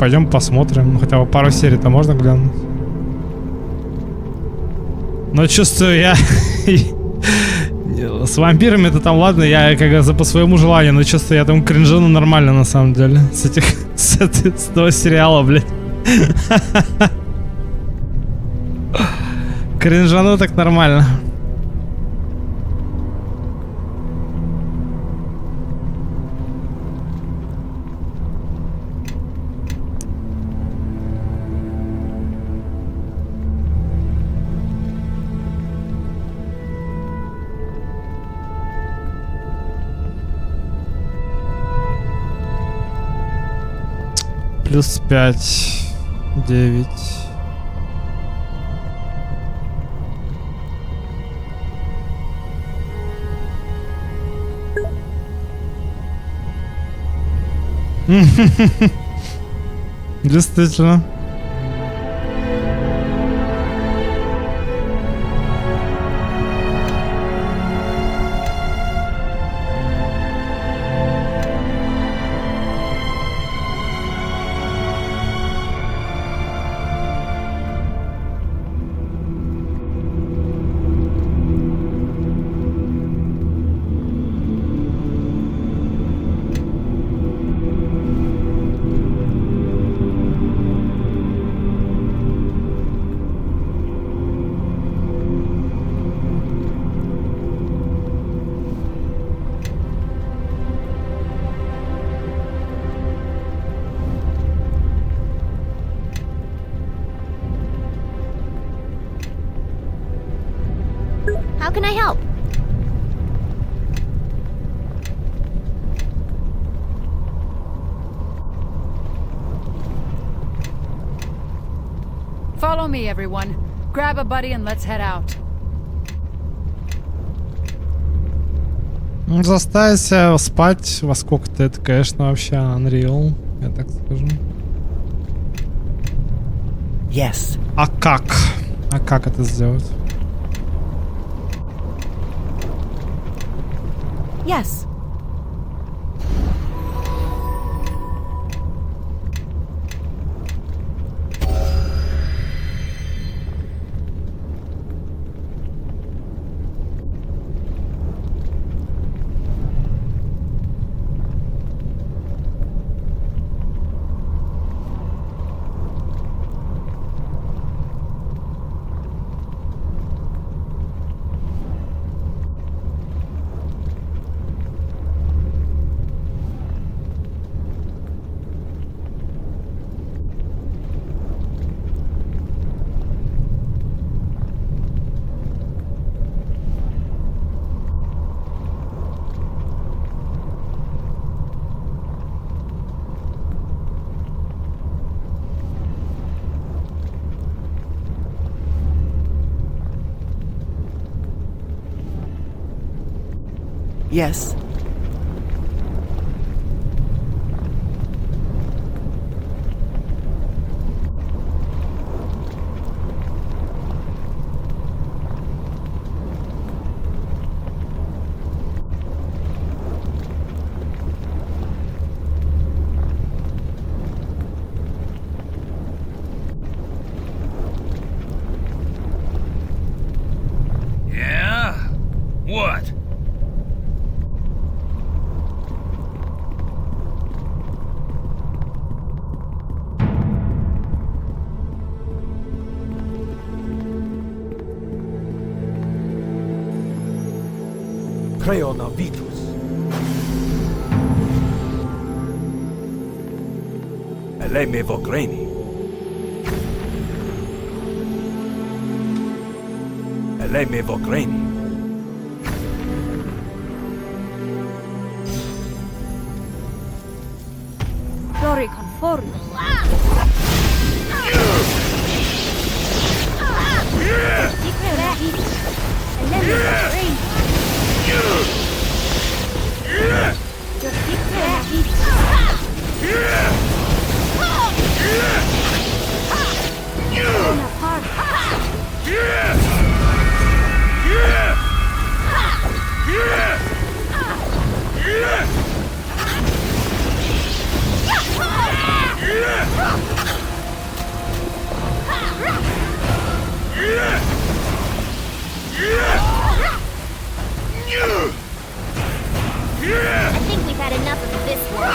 Пойдем посмотрим. Ну, хотя бы пару серий-то можно глянуть. Но чувствую, я... С вампирами-то там, ладно, я как по своему желанию, но чувствую, я там кринжину нормально, на самом деле. С того сериала, блядь. Кринжану так нормально. Плюс 5, 9. Действительно. How can I help? Follow me, everyone. Grab a buddy and let's head out. Заставить себя спать во сколько-то, это, конечно, вообще unreal, я так скажу. Yes. А как? А как это сделать? Yes. Yes. Yeah? What? Creonavitus. Eleme Vogreni. Eleme Vogreni. Glory Confortus. I think we've had enough of this one.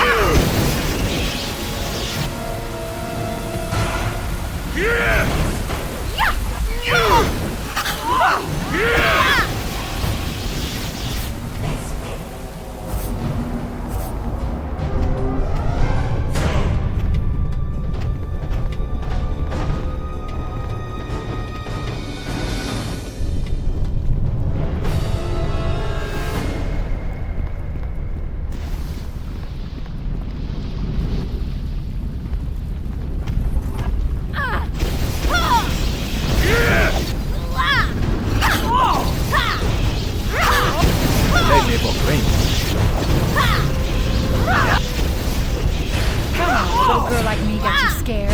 Come on, little girl like me got you scared.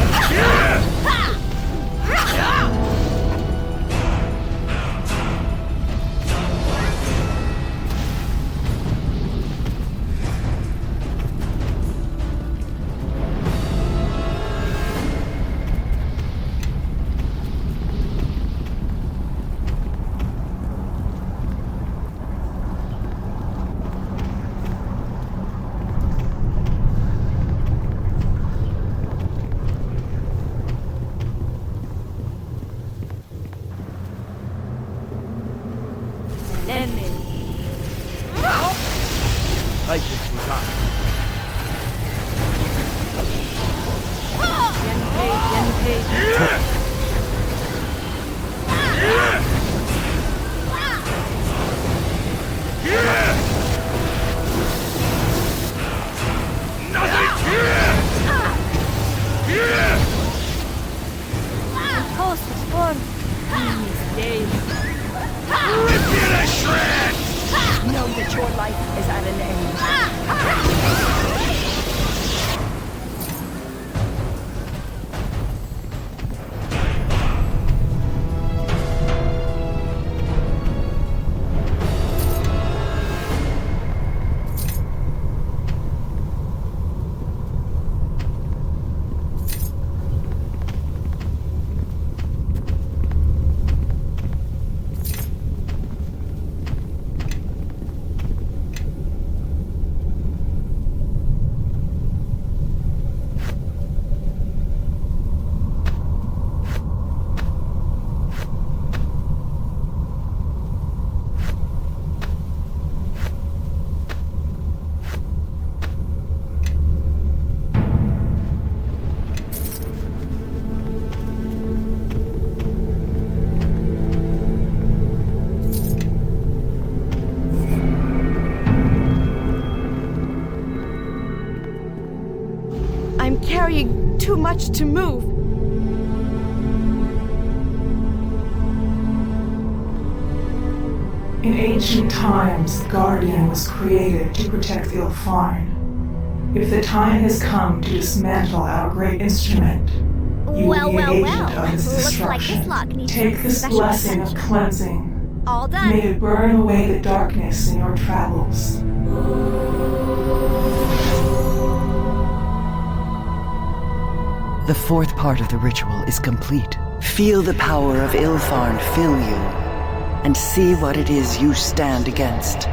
Know that your life is at an end. carrying too much to move. In ancient times, the Guardian was created to protect Ilfarn. If the time has come to dismantle our great instrument, you will be an agent of its destruction. Looks like this lock needs Take some this special blessing attention. of cleansing. All done. May it burn away the darkness in your travels. The fourth part of the ritual is complete. Feel the power of Ilfarn fill you, and see what it is you stand against.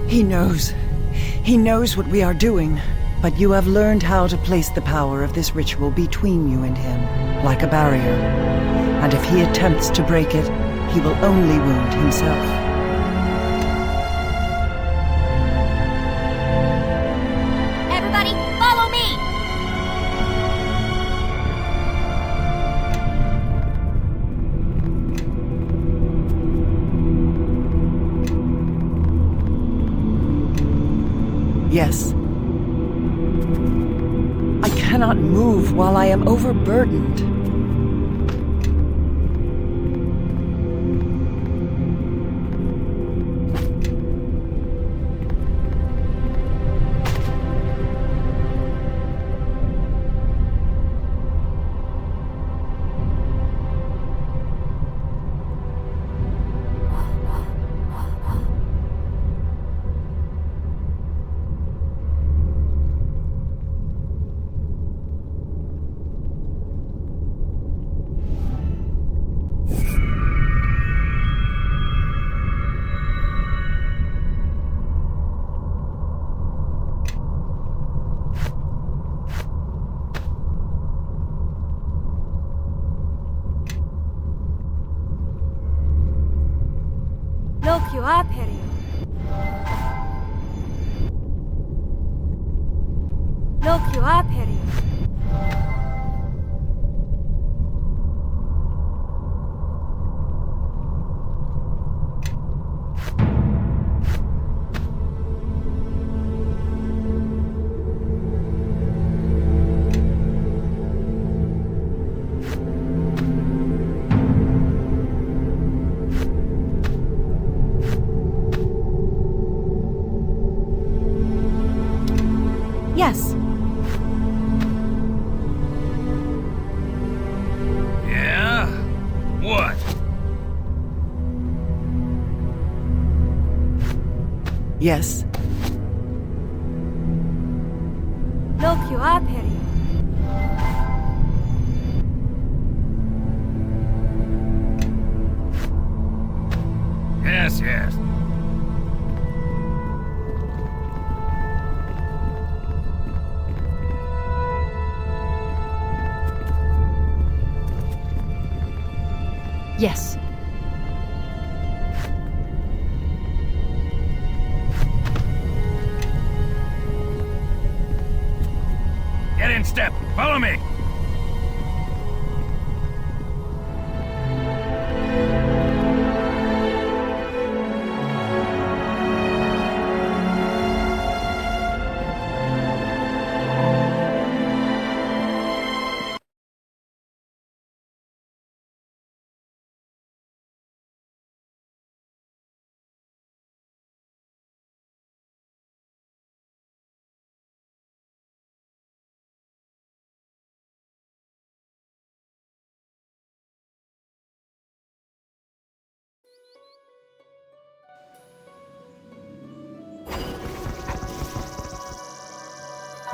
He knows. He knows what we are doing. But you have learned how to place the power of this ritual between you and him, like a barrier. And if he attempts to break it, he will only wound himself. Everybody, follow me! Yes. I cannot move while I am overburdened. Look you up, Harry. Look you up, Harry. Yes. Yeah? What? Yes. Look you up, Harry. Yes, yes. Yes. Get in step. Follow me.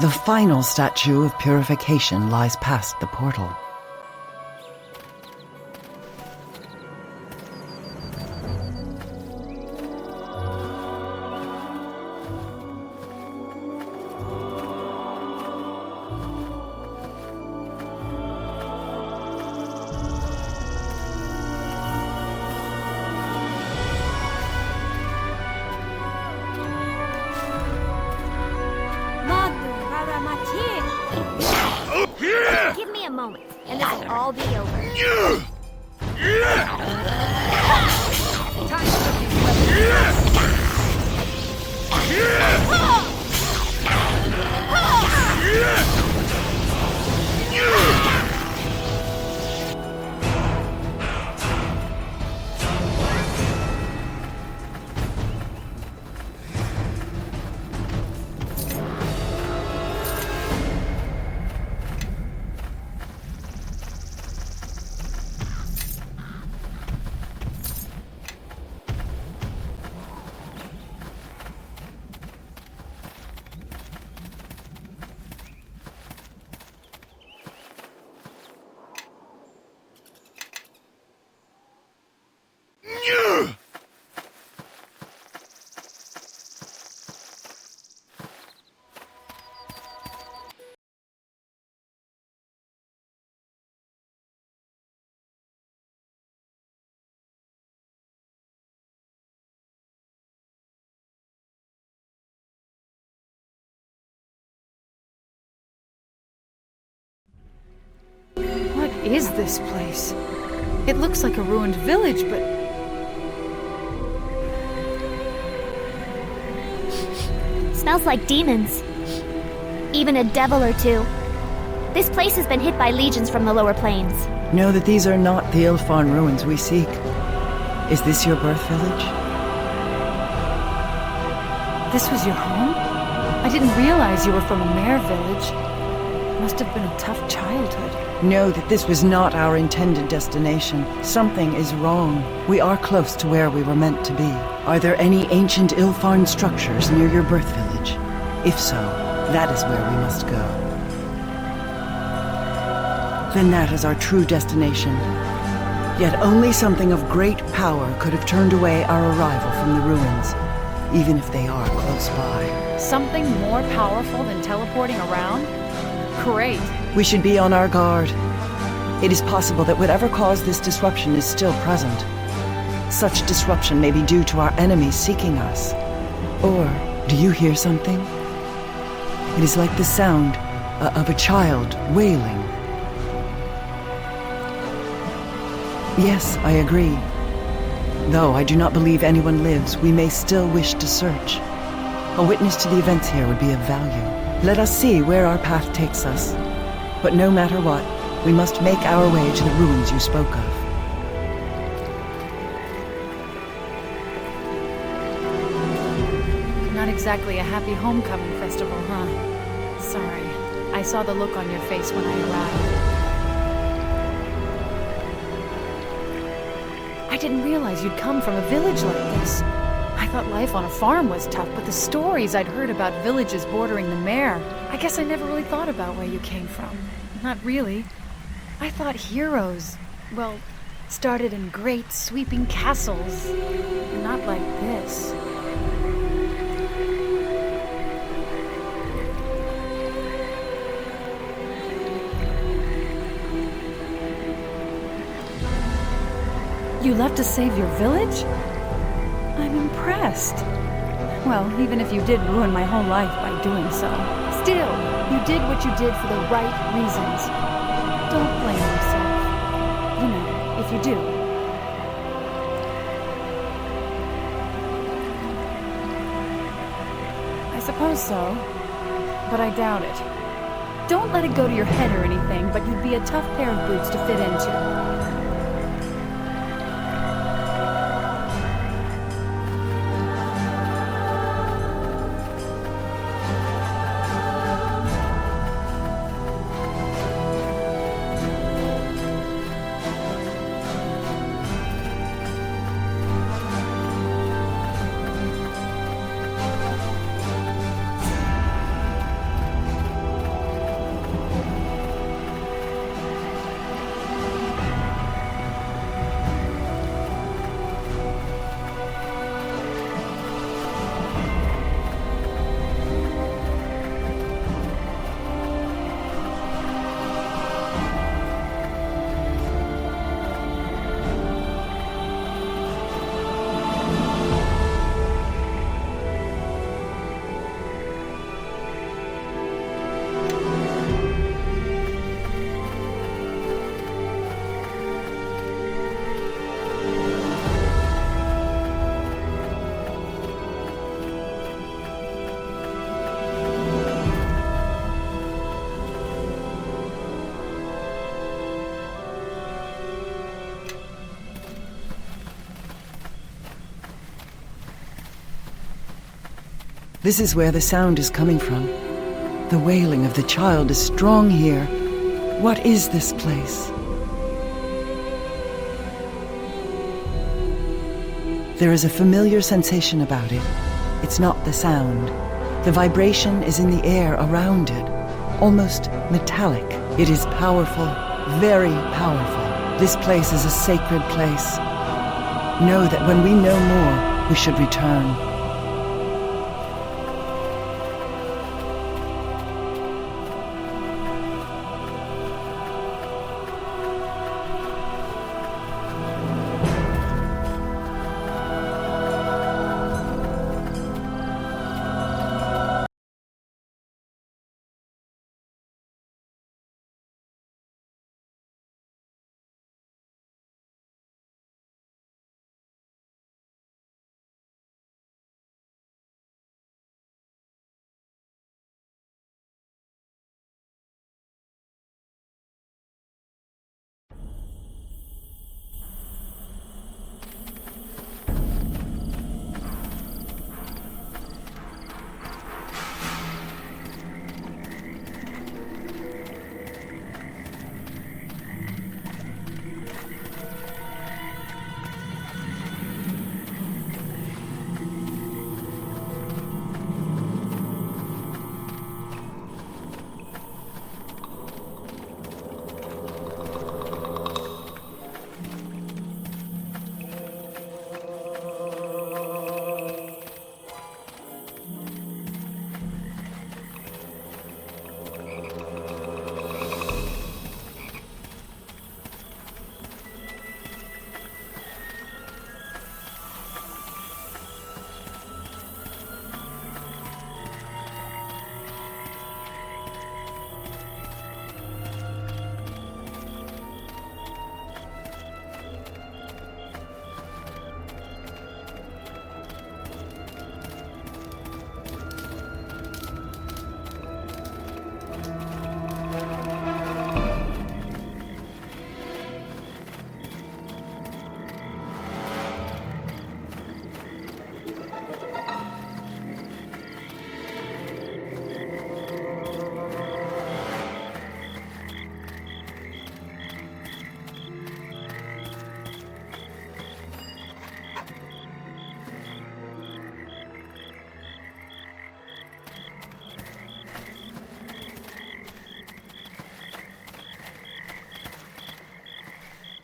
The final statue of purification lies past the portal. Give me a moment, and this will all be over. Time to put these weapons. What is this place? It looks like a ruined village, but... Smells like demons. Even a devil or two. This place has been hit by legions from the lower plains. Know that these are not the Ilfarn ruins we seek. Is this your birth village? This was your home? I didn't realize you were from a mare village. Must have been a tough childhood. Know that this was not our intended destination. Something is wrong. We are close to where we were meant to be. Are there any ancient Ilfarn structures near your birth village? If so, that is where we must go. Then that is our true destination. Yet only something of great power could have turned away our arrival from the ruins, even if they are close by. Something more powerful than teleporting around? Great. We should be on our guard. It is possible that whatever caused this disruption is still present. Such disruption may be due to our enemies seeking us. Or, do you hear something? It is like the sound of a child wailing. Yes, I agree. Though I do not believe anyone lives, we may still wish to search. A witness to the events here would be of value. Let us see where our path takes us. But no matter what, we must make our way to the ruins you spoke of. Not exactly a happy homecoming festival, huh? Sorry. I saw the look on your face when I arrived. I didn't realize you'd come from a village like this. I thought life on a farm was tough, but the stories I'd heard about villages bordering the mare, I guess I never really thought about where you came from. Not really. I thought heroes, well, started in great sweeping castles. Not like this. You left to save your village? I'm impressed. Well, even if you did ruin my whole life by doing so, still, you did what you did for the right reasons. Don't blame yourself. You know, if you do. I suppose so, but I doubt it. Don't let it go to your head or anything, but you'd be a tough pair of boots to fit into. This is where the sound is coming from. The wailing of the child is strong here. What is this place? There is a familiar sensation about it. It's not the sound. The vibration is in the air around it, almost metallic. It is powerful, very powerful. This place is a sacred place. Know that when we know more, we should return.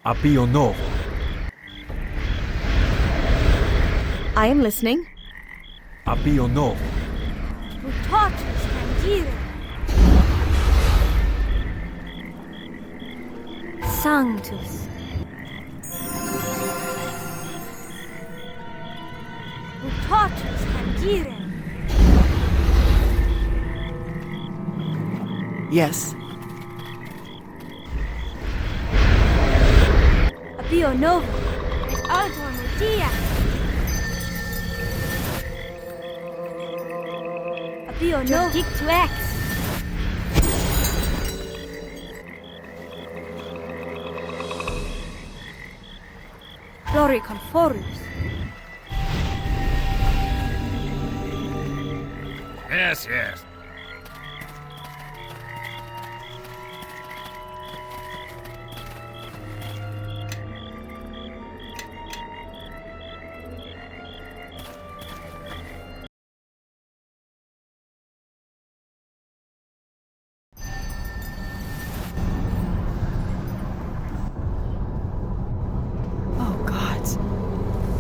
Appio novo. I am listening. Appio novo. Mutatus tangere. Sanctus. Mutatus tangere. Yes. Appio novo. Et altor mutia. Appio novo. Dictu ex. Flori conforus. Yes, yes.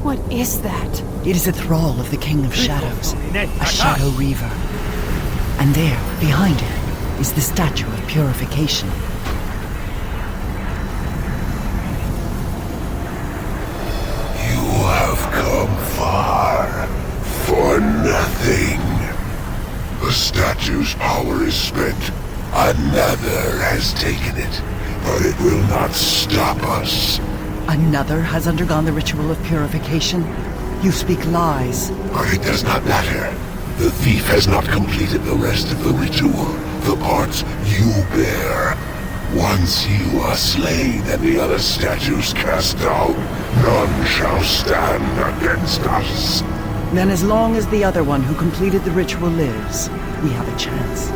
What is that? It is a thrall of the King of Shadows, a Shadow Reaver. And there, behind it, is the statue of purification. You have come far for nothing. The statue's power is spent. Another has taken it, but it will not stop us. Another has undergone the ritual of purification? You speak lies. But it does not matter. The thief has not completed the rest of the ritual. The parts you bear. Once you are slain and the other statues cast down, none shall stand against us. Then as long as the other one who completed the ritual lives, we have a chance.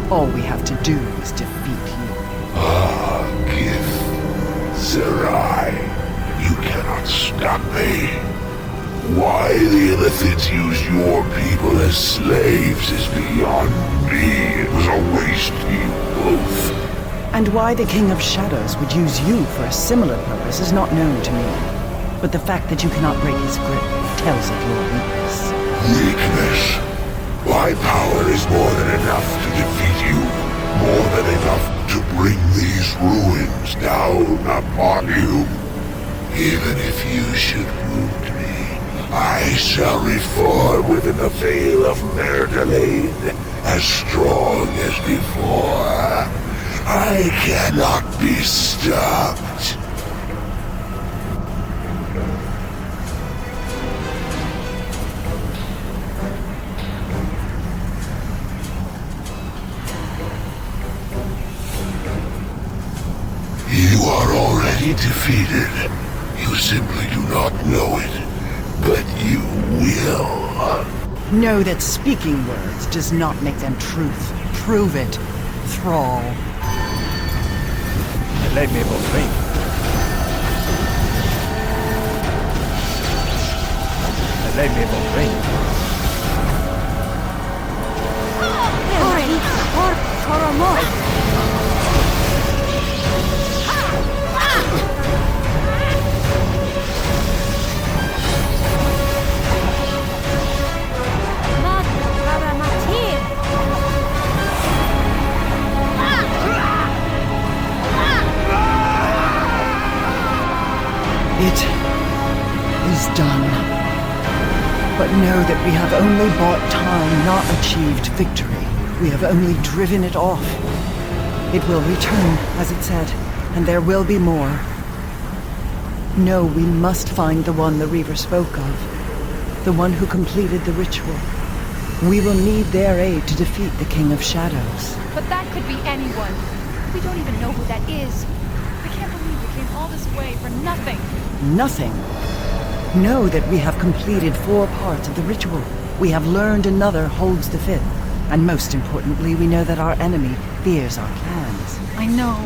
All we have to do is defeat you. Gith. Sarai. You cannot stop me. Why the Illithids use your people as slaves is beyond me. It was a waste to you both. And why the King of Shadows would use you for a similar purpose is not known to me. But the fact that you cannot break his grip tells of your weakness. Weakness? My power is more than enough to defeat you. More than enough to bring these ruins down upon you. Even if you should wound me, I shall reform within the veil of Merdelaine, as strong as before. I cannot be stopped. You are already defeated. You simply do not know it, but you will. Know that speaking words does not make them truth. Prove it, thrall. Let me believe. Let me believe. It is done. But know that we have only bought time, not achieved victory. We have only driven it off. It will return, as it said, and there will be more. No, we must find the one the Reaver spoke of. The one who completed the ritual. We will need their aid to defeat the King of Shadows. But that could be anyone. We don't even know who that is. I can't believe we came all this way for nothing. Nothing. Know that we have completed 4 parts of the ritual. We have learned another holds the 5th. And most importantly, we know that our enemy fears our plans. I know.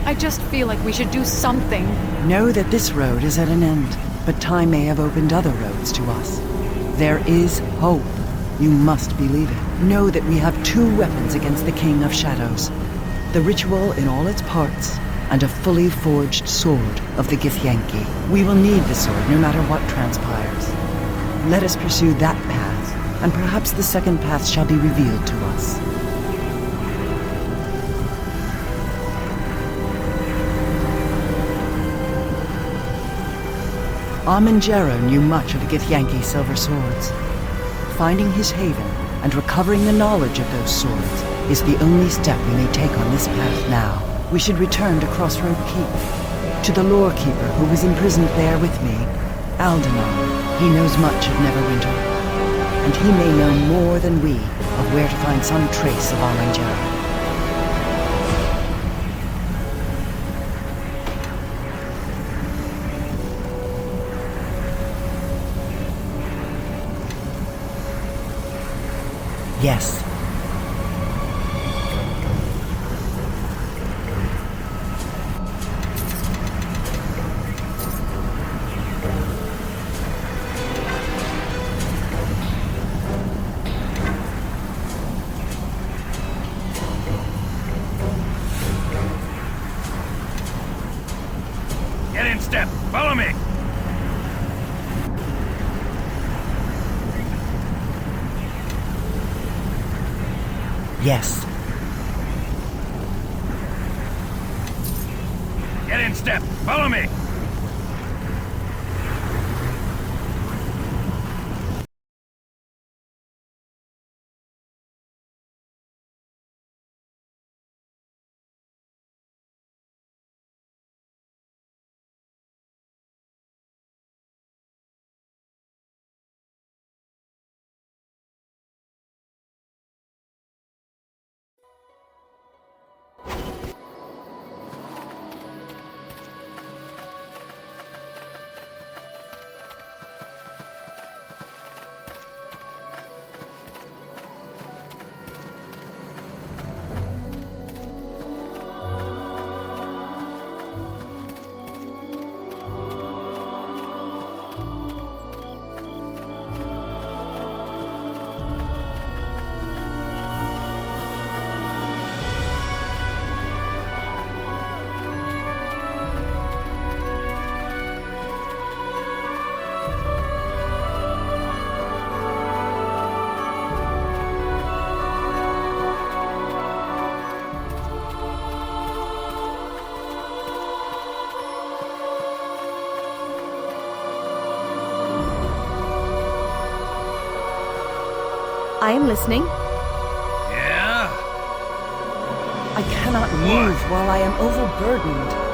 I just feel like we should do something. Know that this road is at an end, but time may have opened other roads to us. There is hope. You must believe it. Know that we have 2 weapons against the King of Shadows. The ritual in all its parts, and a fully forged sword of the Githyanki. We will need the sword no matter what transpires. Let us pursue that path, and perhaps the second path shall be revealed to us. Amanjaro knew much of the Githyanki silver swords. Finding his haven and recovering the knowledge of those swords is the only step we may take on this path now. We should return to Crossroad Keep, to the Lore Keeper who was imprisoned there with me, Aldenon. He knows much of Neverwinter, and he may know more than we of where to find some trace of Amanjaro. Yes. Get in step. Follow me. Yes. Get in step. Follow me. I am listening. Yeah? I cannot move while I am overburdened.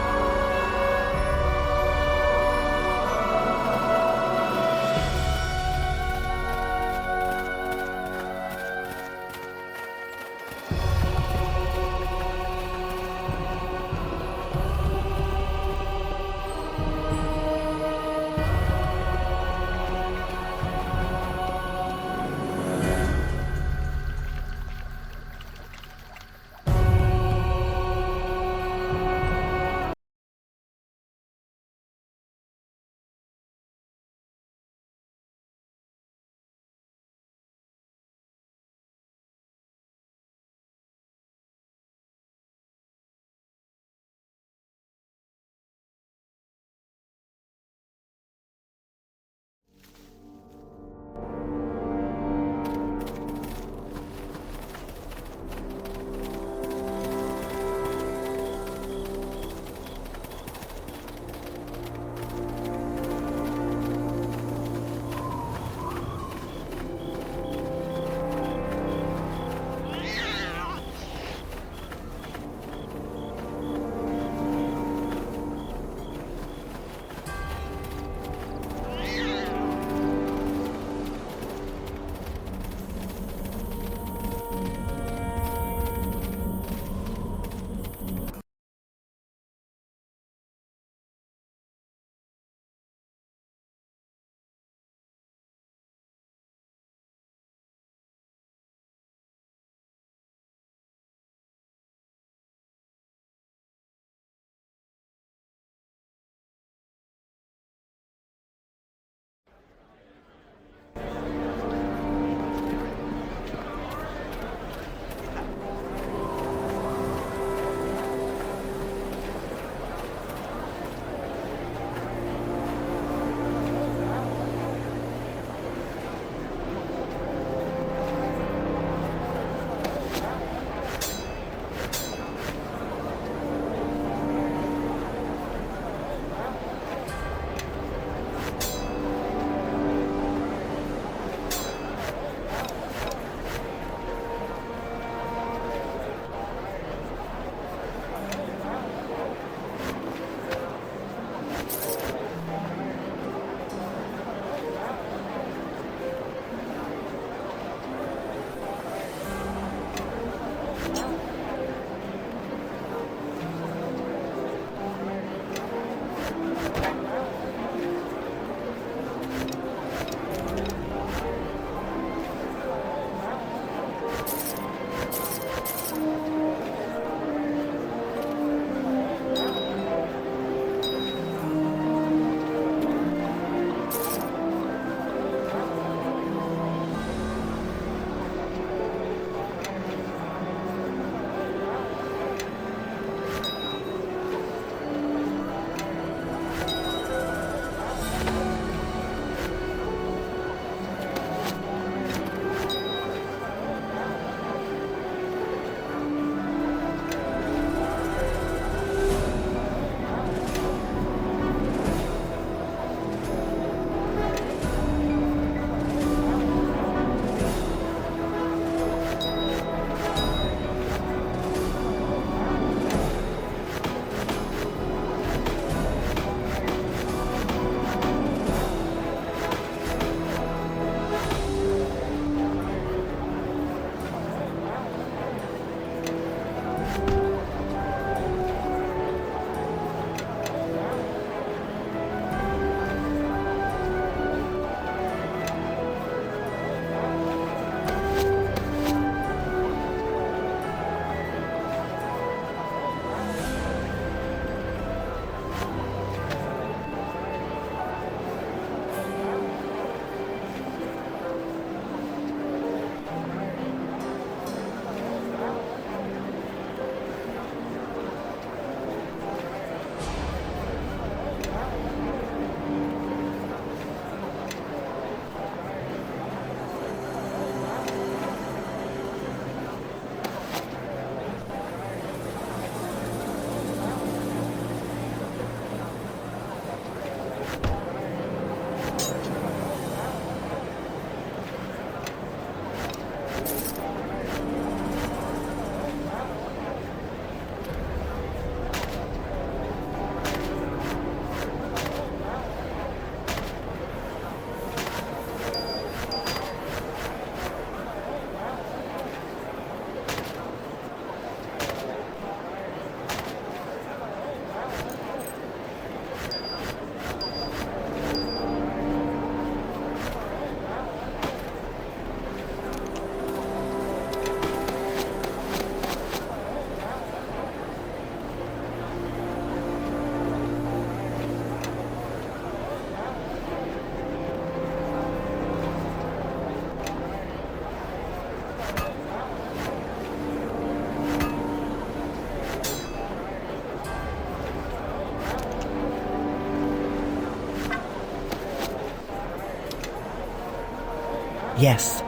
Yes.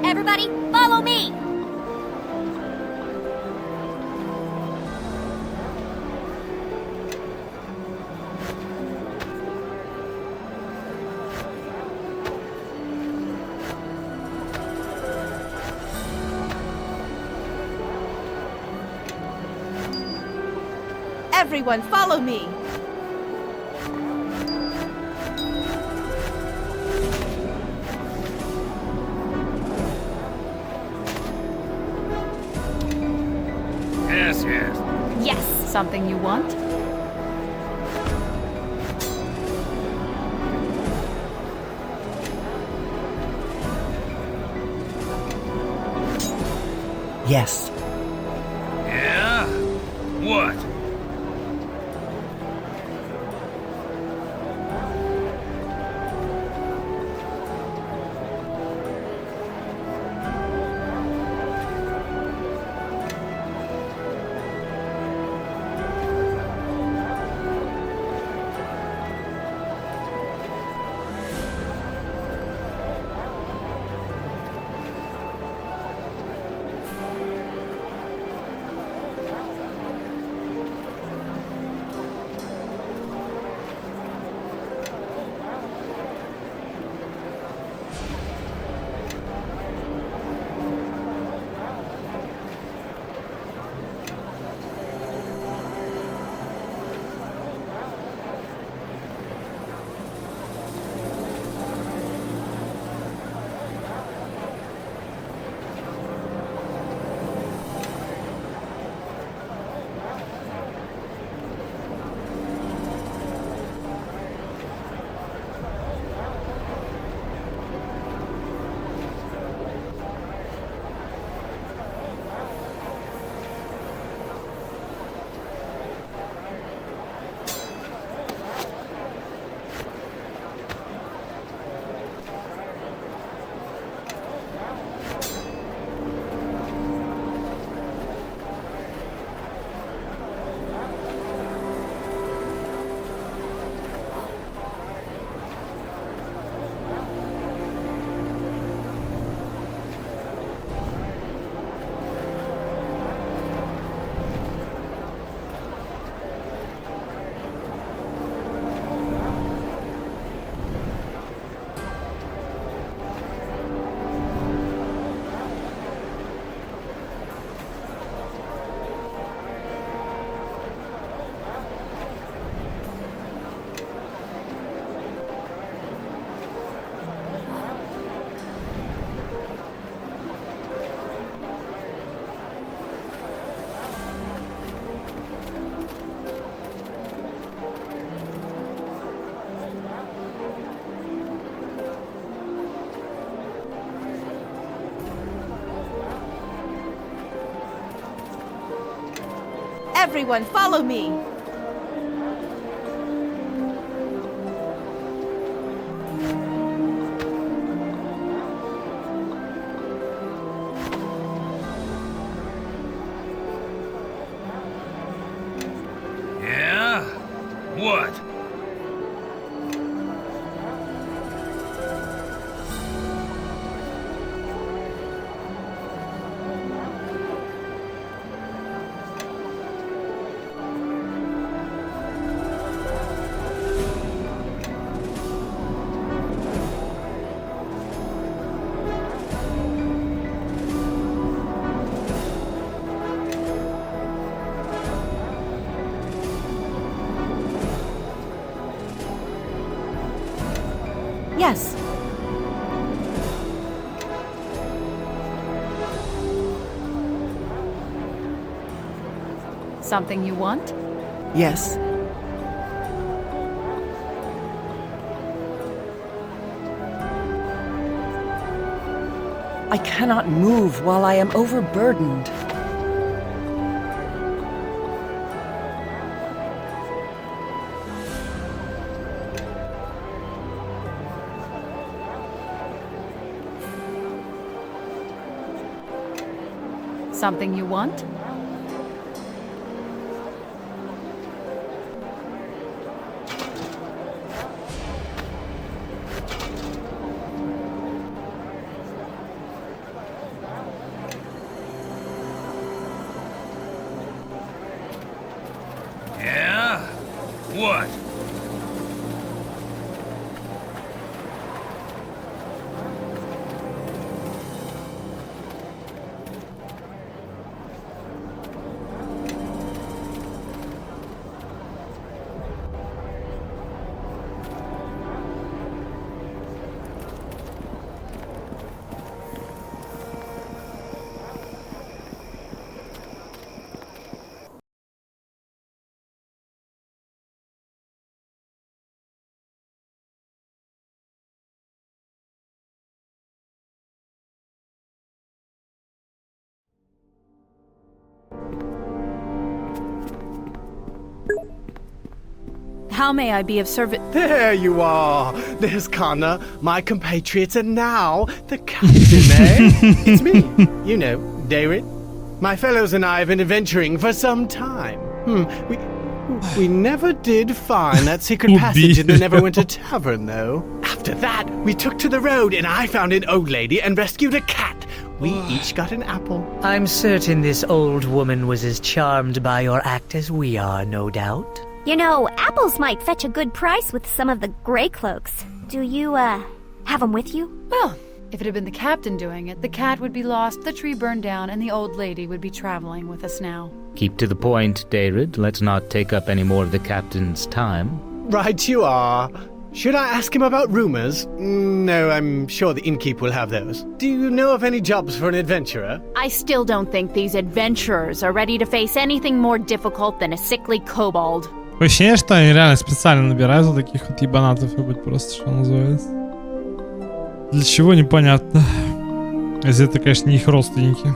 Everybody, follow me! Everyone, follow me! Yes, yes. Yes! Something you want? Yes. Yeah? What? Everyone, follow me! Yeah? What? Yes. Something you want? Yes. I cannot move while I am overburdened. Something you want? Yeah? What? How may I be of service? There you are! There's Connor, my compatriot, and now the captain, eh? It's me. You know, David. My fellows and I have been adventuring for some time. We never did find that secret passage in the Neverwinter Tavern, though. After that, we took to the road, and I found an old lady and rescued a cat. We each got an apple. I'm certain this old woman was as charmed by your act as we are, no doubt. You know, apples might fetch a good price with some of the gray cloaks. Do you, have them with you? Well, if it had been the captain doing it, the cat would be lost, the tree burned down, and the old lady would be traveling with us now. Keep to the point, David. Let's not take up any more of the captain's time. Right you are. Should I ask him about rumors? No, I'm sure the innkeep will have those. Do you know of any jobs for an adventurer? I still don't think these adventurers are ready to face anything more difficult than a sickly kobold. Ощущение, что они реально специально набирают вот таких вот ебанатов и быть просто, что называется. Для чего, непонятно. Если это, конечно, не их родственники.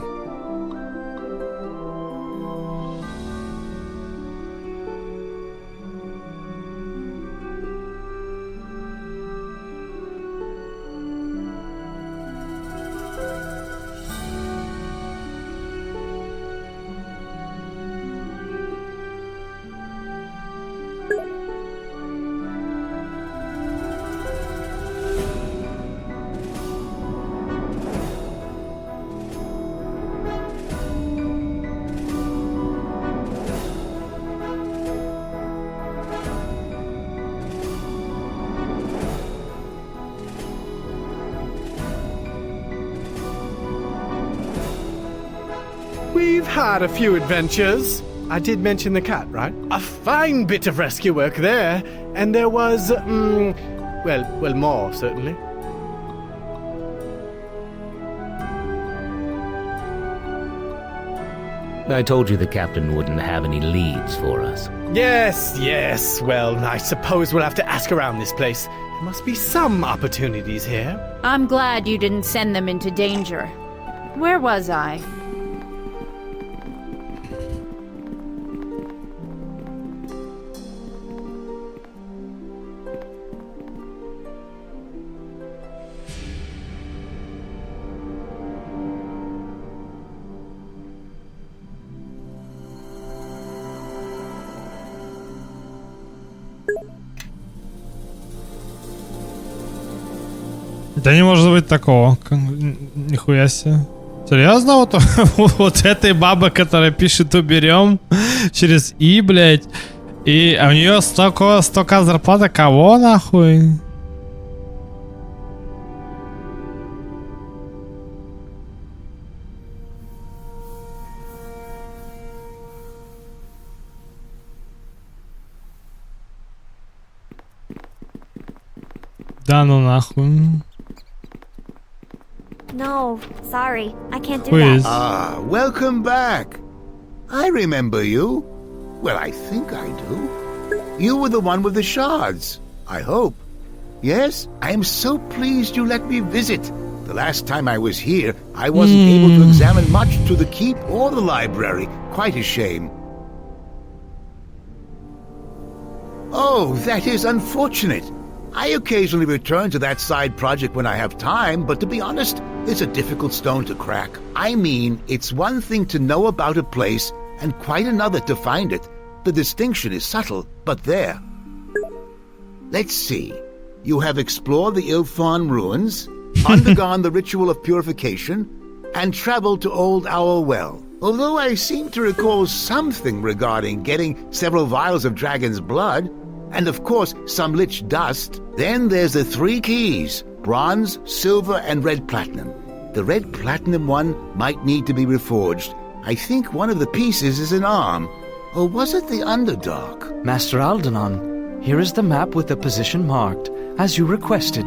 We've had a few adventures. I did mention the cat, right? A fine bit of rescue work there. And there was, well, more, certainly. I told you the captain wouldn't have any leads for us. Yes. Well, I suppose we'll have to ask around this place. There must be some opportunities here. I'm glad you didn't send them into danger. Where was I? Да не может быть такого. Нихуя себе. Серьезно? Вот этой бабы, которая пишет уберем через И, блядь. И у нее столько зарплата. Кого нахуй? Да ну нахуй. No, sorry. I can't do Please. that. Ah, welcome back. I remember you. Well, I think I do. You were the one with the shards, I hope. Yes, I am so pleased you let me visit. The last time I was here, I wasn't able to examine much to the keep or the library. Quite a shame. Oh, that is unfortunate. I occasionally return to that side project when I have time, but to be honest, it's a difficult stone to crack. I mean, it's one thing to know about a place, and quite another to find it. The distinction is subtle, but there. Let's see. You have explored the Ilfon ruins, undergone the ritual of purification, and traveled to Old Owl Well. Although I seem to recall something regarding getting several vials of dragon's blood, and of course some lich dust, then there's the 3 keys: bronze, silver, and red platinum. The red platinum one might need to be reforged. I think one of the pieces is an arm. Or was it the Underdark? Master Aldenon, here is the map with the position marked, as you requested.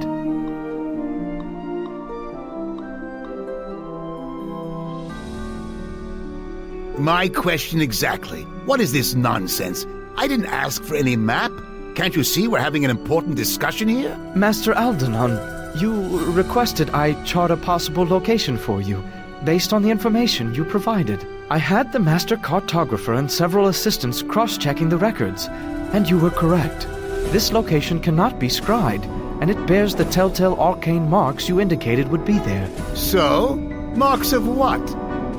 My question exactly. What is this nonsense? I didn't ask for any map. Can't you see we're having an important discussion here? Master Aldenon, you requested I chart a possible location for you, based on the information you provided. I had the Master Cartographer and several assistants cross-checking the records, and you were correct. This location cannot be scryed, and it bears the telltale arcane marks you indicated would be there. So? Marks of what?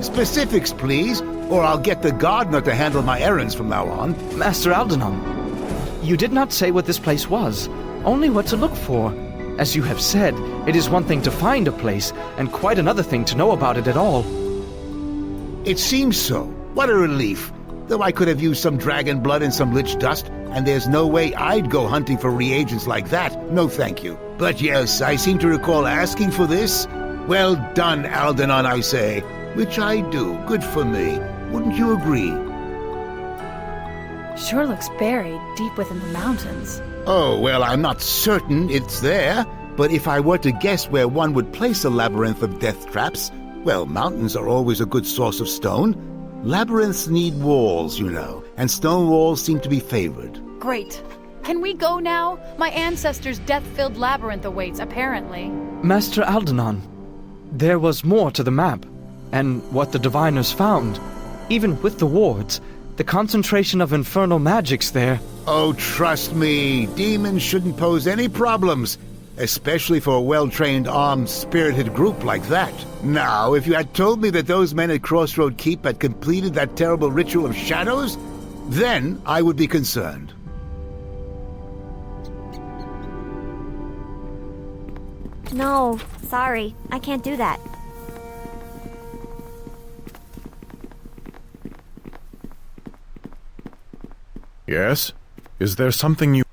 Specifics, please, or I'll get the gardener to handle my errands from now on. Master Aldenon, you did not say what this place was, only what to look for. As you have said, it is one thing to find a place, and quite another thing to know about it at all. It seems so. What a relief. Though I could have used some dragon blood and some lich dust, and there's no way I'd go hunting for reagents like that. No thank you. But yes, I seem to recall asking for this. Well done, Aldenon, I say. Which I do. Good for me. Wouldn't you agree? Sure looks buried deep within the mountains. Oh, well, I'm not certain it's there, but if I were to guess where one would place a labyrinth of death traps, well, mountains are always a good source of stone. Labyrinths need walls, you know, and stone walls seem to be favored. Great. Can we go now? My ancestors' death-filled labyrinth awaits, apparently. Master Aldenon, there was more to the map, and what the diviners found. Even with the wards, the concentration of infernal magics there. Oh, trust me, demons shouldn't pose any problems, especially for a well-trained, armed, spirited group like that. Now, if you had told me that those men at Crossroad Keep had completed that terrible ritual of shadows, then I would be concerned. No, sorry. I can't do that. Yes? Is there something you...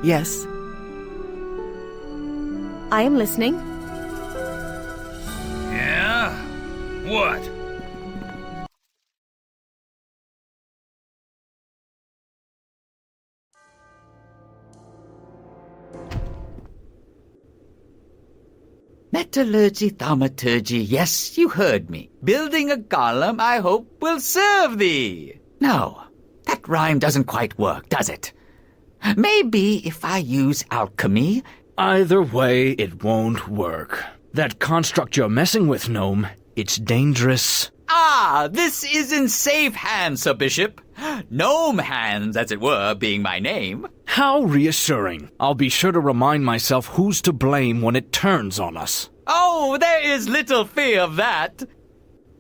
Yes. I am listening. Yeah? What? Metallurgy, thaumaturgy, yes, you heard me. Building a golem, I hope, will serve thee. No, that rhyme doesn't quite work, does it? Maybe if I use alchemy... Either way, it won't work. That construct you're messing with, Gnome, it's dangerous. Ah, this is in safe hands, Sir Bishop. Gnome hands, as it were, being my name. How reassuring. I'll be sure to remind myself who's to blame when it turns on us. Oh, there is little fear of that.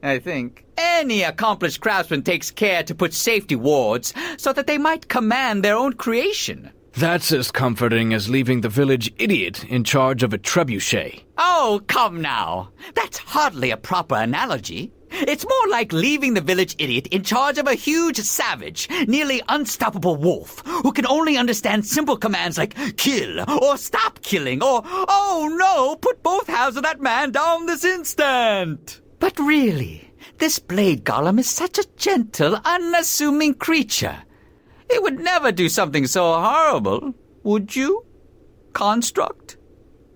I think. Any accomplished craftsman takes care to put safety wards so that they might command their own creation. That's as comforting as leaving the village idiot in charge of a trebuchet. Oh, come now. That's hardly a proper analogy. It's more like leaving the village idiot in charge of a huge savage, nearly unstoppable wolf, who can only understand simple commands like kill, or stop killing, or, oh no, put both halves of that man down this instant. But really, this blade golem is such a gentle, unassuming creature. It would never do something so horrible, would you? Construct?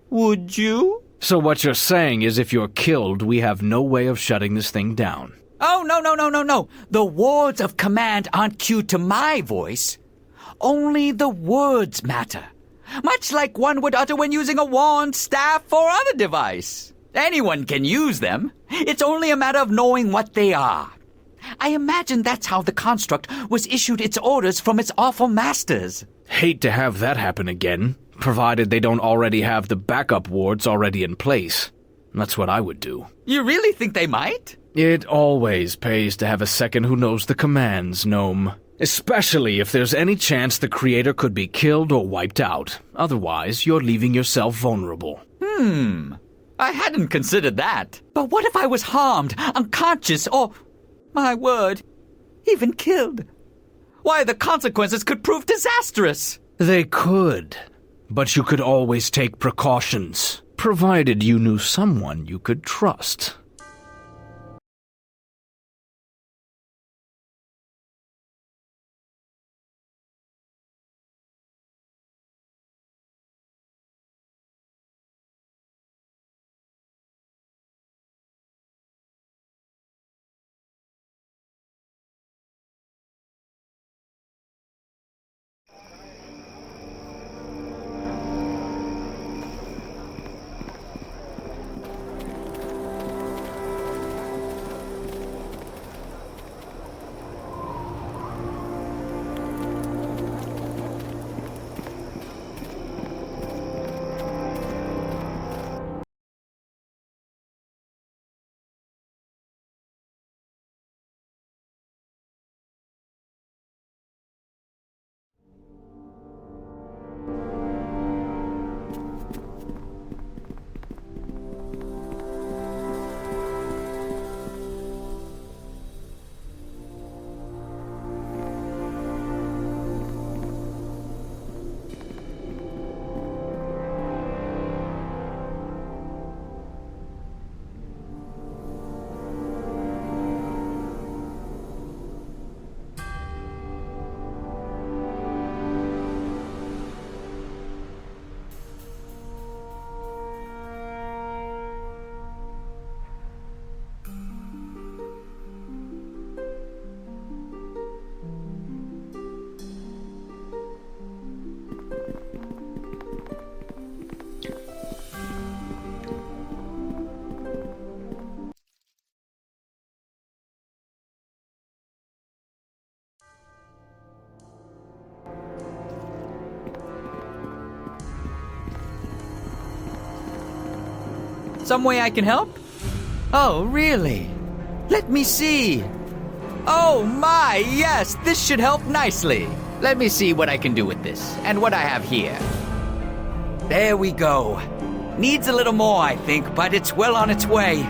Would you? So what you're saying is if you're killed, we have no way of shutting this thing down. Oh, no. The wards of command aren't cued to my voice. Only the words matter. Much like one would utter when using a wand, staff, or other device. Anyone can use them. It's only a matter of knowing what they are. I imagine that's how the construct was issued its orders from its awful masters. Hate to have that happen again, provided they don't already have the backup wards already in place. That's what I would do. You really think they might? It always pays to have a second who knows the commands, Gnome. Especially if there's any chance the creator could be killed or wiped out. Otherwise, you're leaving yourself vulnerable. I hadn't considered that. But what if I was harmed, unconscious, or, my word, even killed? Why, the consequences could prove disastrous. They could. But you could always take precautions, provided you knew someone you could trust. Some way I can help? Oh, really? Let me see. Oh my, yes, this should help nicely. Let me see what I can do with this, and what I have here. There we go. Needs a little more, I think, but it's well on its way.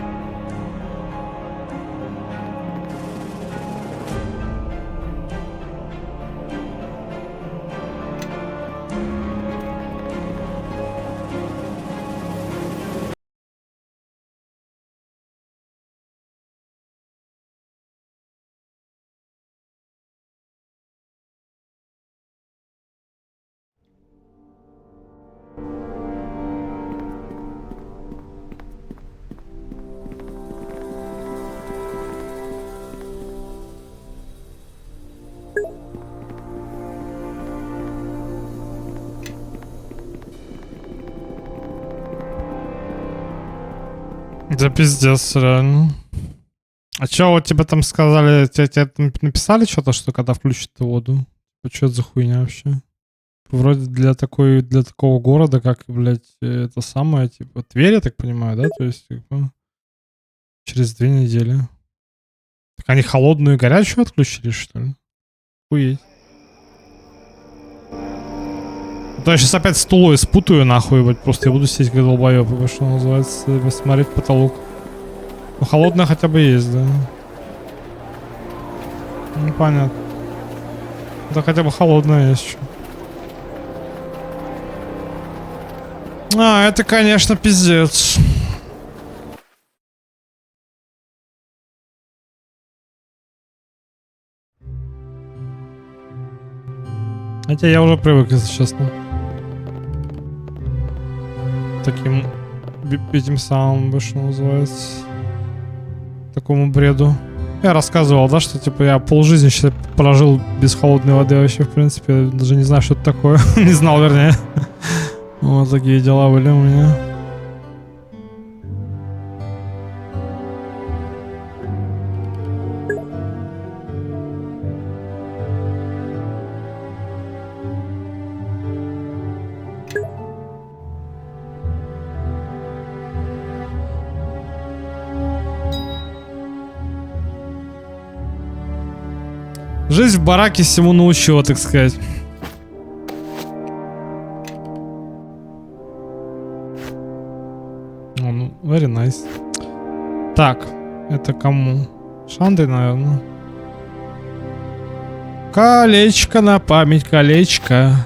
Это пиздец, реально. А чё, вот тебе там сказали, тебе там написали что-то, что когда включат воду? Что это за хуйня вообще? Вроде для такого города, как, блядь, это самое, типа, Тверь, я так понимаю, да? То есть, типа, через 2 недели. Так они холодную и горячую отключили, что ли? Хуеть. То я сейчас опять стулой спутаю, нахуй, блядь, просто я буду сидеть как долбоёб, что называется, смотреть в потолок. Ну, холодная хотя бы есть, да. Ну, понятно. Да хотя бы холодная есть что. А, это, конечно, пиздец. Хотя я уже привык, если честно. Таким этим самым, что называется, такому бреду. Я рассказывал, да, что типа я полжизни сейчас прожил без холодной воды вообще, в принципе, я даже не знаю, что это такое. Не знал, вернее. Вот такие дела были у меня. Жизнь в бараке всему научила, так сказать. О, ну, very nice. Так, это кому? Шанды, наверное. Колечко на память, колечко.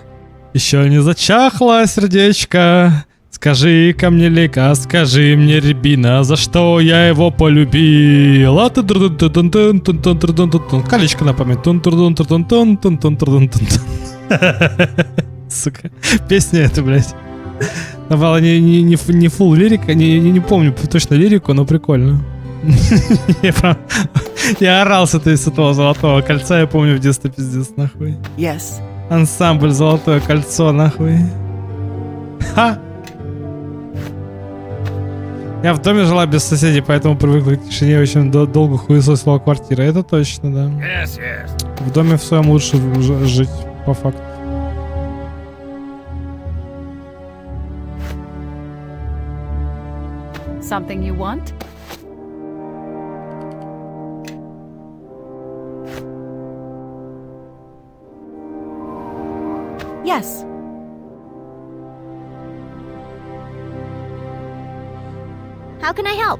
Еще не зачахло сердечко. Скажи-ка мне, Лика, скажи мне, Рябина, за что я его полюбил? Колечко на память. Сука, песня эта, блядь. Давала не фулл лирика, не помню точно лирику, но прикольно. Я орал с этого золотого кольца, я помню в детстве, пиздец, нахуй. Yes. Ансамбль «Золотое кольцо», нахуй. Ха! Я в доме жила без соседей, поэтому привыкла к тишине, очень долго хуесосила квартира. Это точно, да. Yes, yes. В доме в своем лучше жить, по факту. Something you want? Yes. How can I help?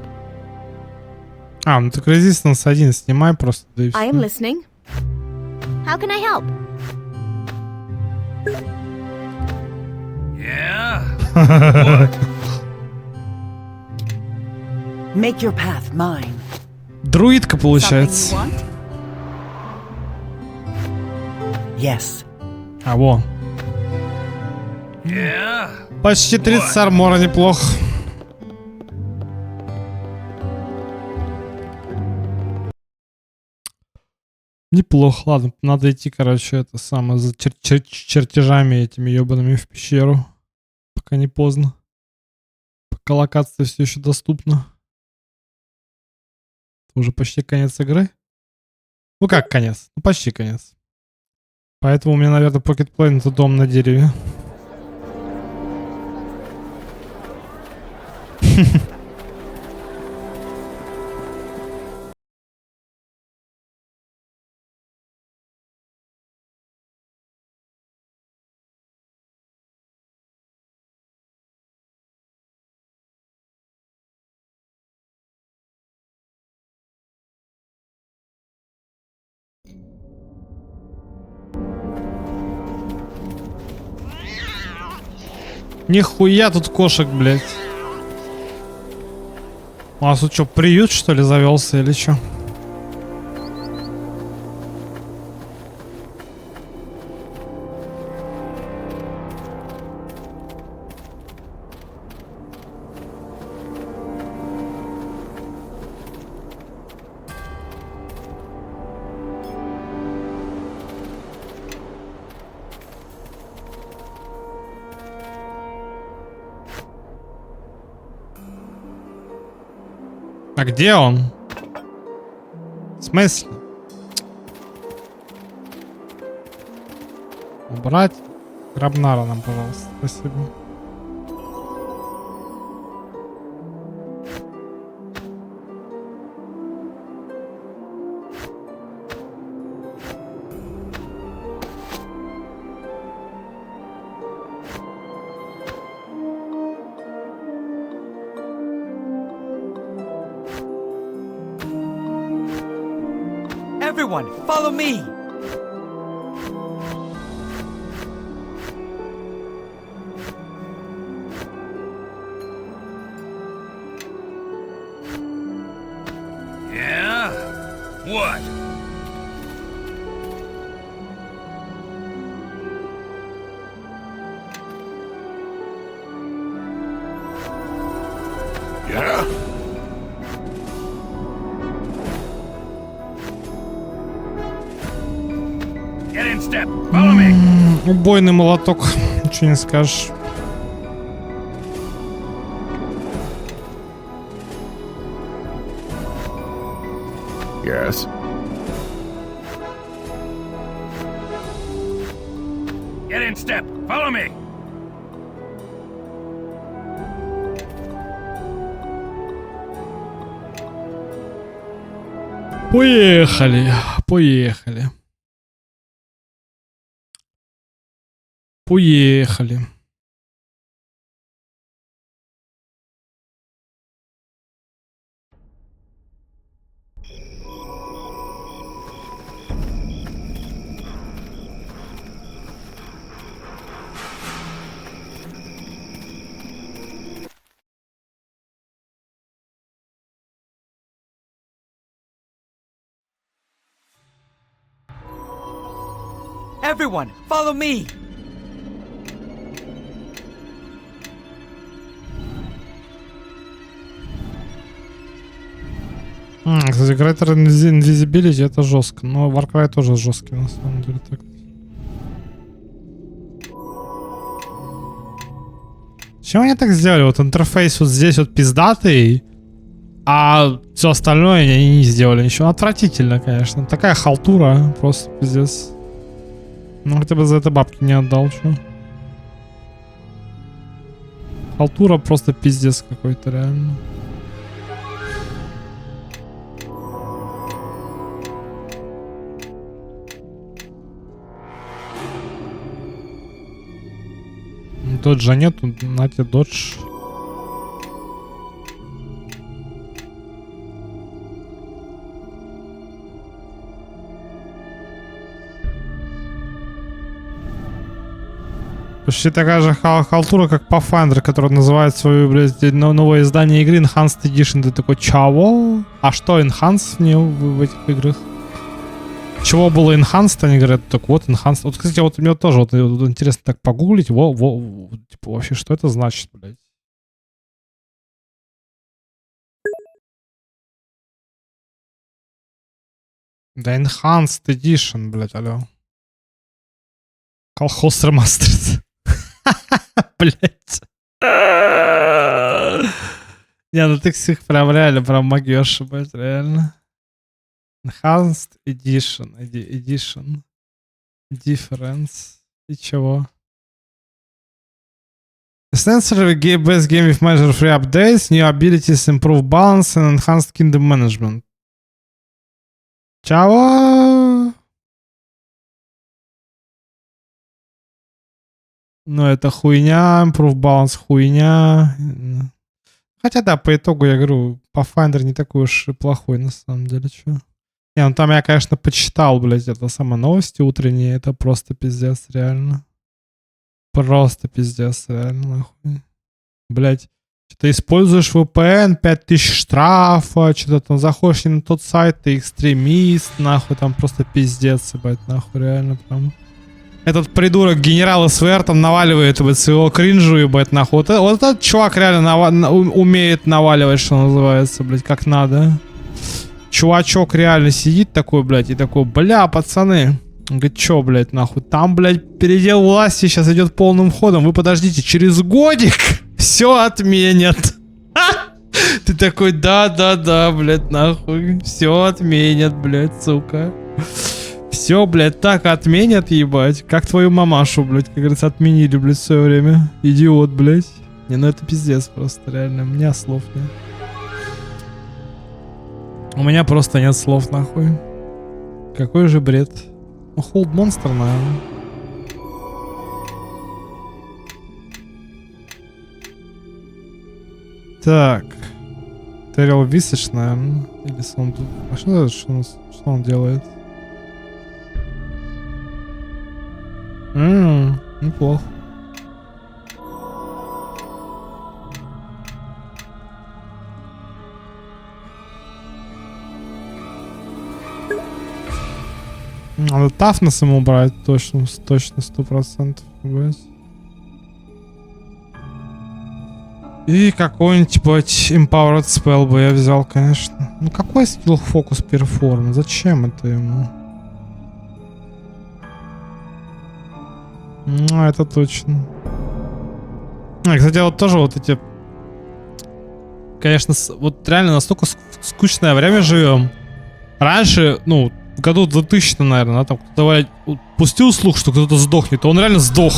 А, ну так Resistance 1 снимай просто, да и I am listening. How can I help? Yeah? Make your path mine. Друидка получается. Yes. А, во. Yeah? Почти 30 армора, неплохо. Неплохо, ладно, надо идти, короче, это самое, за чертежами этими ебаными в пещеру. Пока не поздно. Пока локация все еще доступна. Уже почти конец игры. Ну как конец? Ну почти конец. Поэтому у меня, наверное, Pocket Plane — это дом на дереве. Нихуя тут кошек, блядь. У нас тут что, приют, что ли, завелся или что? А где он? В смысле? Убрать Грабнара нам, пожалуйста. Спасибо. Everyone, follow me! Yeah? What? Yeah? Get in step. Follow me. Убойный молоток. Ничего не скажешь. Yes. Get in step. Follow me. Поехали. Поехали. Поехали. Everyone, follow me! Кстати, Greater Invisibility это жестко, но Warcry тоже жесткий на самом деле. Так. Почему они так сделали? Вот интерфейс вот здесь вот пиздатый, а все остальное они не сделали ничего. Отвратительно, конечно. Такая халтура, просто пиздец. Ну хотя бы за это бабки не отдал, чё. Халтура просто пиздец какой-то, реально. Доджа нету, на тебе додж. Почти такая же халтура, как Pathfinder, которая называет свое, блядь, новое издание игры Enhanced Edition. Ты такой, чего? А что Enhanced в нее в этих играх? Чего было Enhanced, они говорят, так вот Enhanced. Вот, кстати, вот мне тоже вот интересно так погуглить, типа, вообще, что это значит, блядь? Да Enhanced Edition, блядь, алло. Колхоз Remastered. Блядь. Не, ну ты всех прям реально прям могешь, блядь, реально. Enhanced Edition. Edition. Difference. И чего? Essentially best game with major free updates, new abilities, improved balance and enhanced kingdom management. Чего? Ну это хуйня, improve balance хуйня. Хотя да, по итогу я говорю, Pathfinder не такой уж и плохой на самом деле, чё. Не, ну там я, конечно, почитал, блядь, это самое новости утренние, это просто пиздец, реально. Просто пиздец, реально, нахуй. Блядь, что-то используешь VPN, 5000 штрафа, что-то там заходишь не на тот сайт, ты экстремист, нахуй, там просто пиздец, блядь, нахуй, реально, прям. Этот придурок генерал СВР там наваливает, блядь, своего кринжу, ебать, нахуй. Вот этот чувак реально умеет наваливать, что называется, блядь, как надо. Чувачок реально сидит такой, блядь, и такой, бля, пацаны. Он говорит, чё, блядь, нахуй? Там, блядь, передел власти сейчас идет полным ходом. Вы подождите, через годик все отменят. Ты такой, да, блядь, нахуй. Все отменят, блядь, сука. Все, блядь, так отменят, ебать. Как твою мамашу, блядь, как говорится, отменили, блядь, в свое время. Идиот, блядь. Не, ну это пиздец просто, реально. У меня слов нет. У меня просто нет слов, нахуй. Какой же бред. Ну, Hold Monster, наверное. Так. Террел Висыч, наверное. Или сон тут. А что он делает? Неплохо. Надо тафнес ему брать, точно 100%. Блять. И какой-нибудь, блять, Empowered Spell бы я взял, конечно. Ну какой скилл фокус перформ? Зачем это ему? Ну, это точно. Кстати, вот тоже вот эти... Конечно, вот реально настолько скучное время живем. Раньше, ну, в году 2000, наверное, да, там кто-то пустил слух, что кто-то сдохнет, то он реально сдох.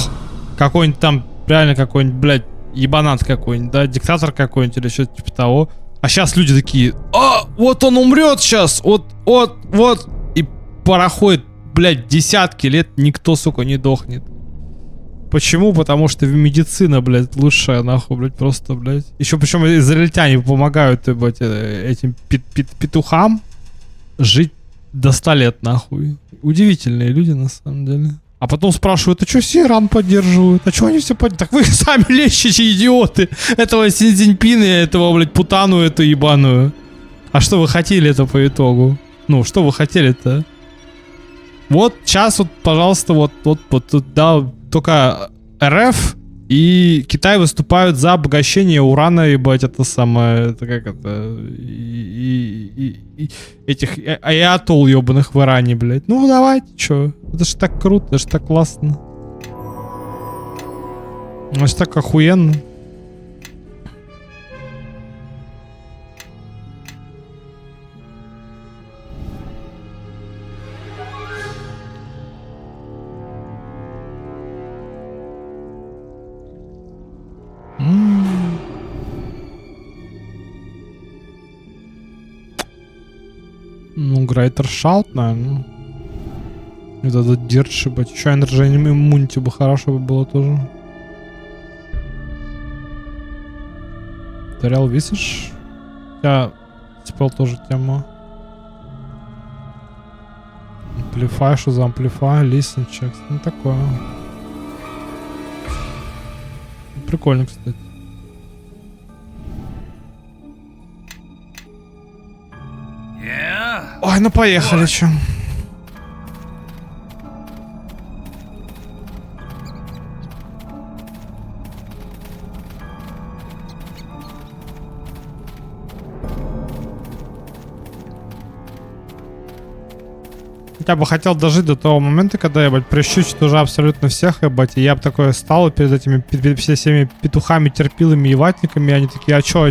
Какой-нибудь там, реально какой-нибудь, блядь, ебанат какой-нибудь, да, диктатор какой-нибудь или что-то типа того. А сейчас люди такие, вот он умрет сейчас, вот, и проходит, блядь, десятки лет, никто, сука, не дохнет. Почему? Потому что медицина, блядь, лучшая, нахуй, блядь, просто, блядь. Еще причем израильтяне помогают, блядь, этим петухам жить до 100 лет, нахуй. Удивительные люди, на самом деле. А потом спрашивают, а что все Иран поддерживают? А что они все поддерживают? Так вы сами лещите, идиоты. Этого Си Цзиньпина, этого, блядь, путану эту ебаную. А что вы хотели-то по итогу? Ну, что вы хотели-то? Вот сейчас вот, пожалуйста, вот тут, да, только РФ и Китай выступают за обогащение урана, ебать, это самое, это как это, и этих аятол ебаных в Иране, блядь. Ну давайте, чё, это ж так круто, это ж так классно. Это ж так охуенно. Ну, Грайтер Шаут, наверное. Это этот Дирч, ебать. Еще Энерджи Иммунити бы хорошо бы было тоже. Террел Висыч. Я спел тоже тема. Амплифай, что за амплифай? Listen checks. Ну, такое. Прикольно, кстати. Ой, ну поехали, чё. Я бы хотел дожить до того момента, когда я, блядь, прищучит уже абсолютно всех, ебать, и я бы такое стал перед этими, перед всеми петухами, терпилами и ватниками, и они такие, а чё,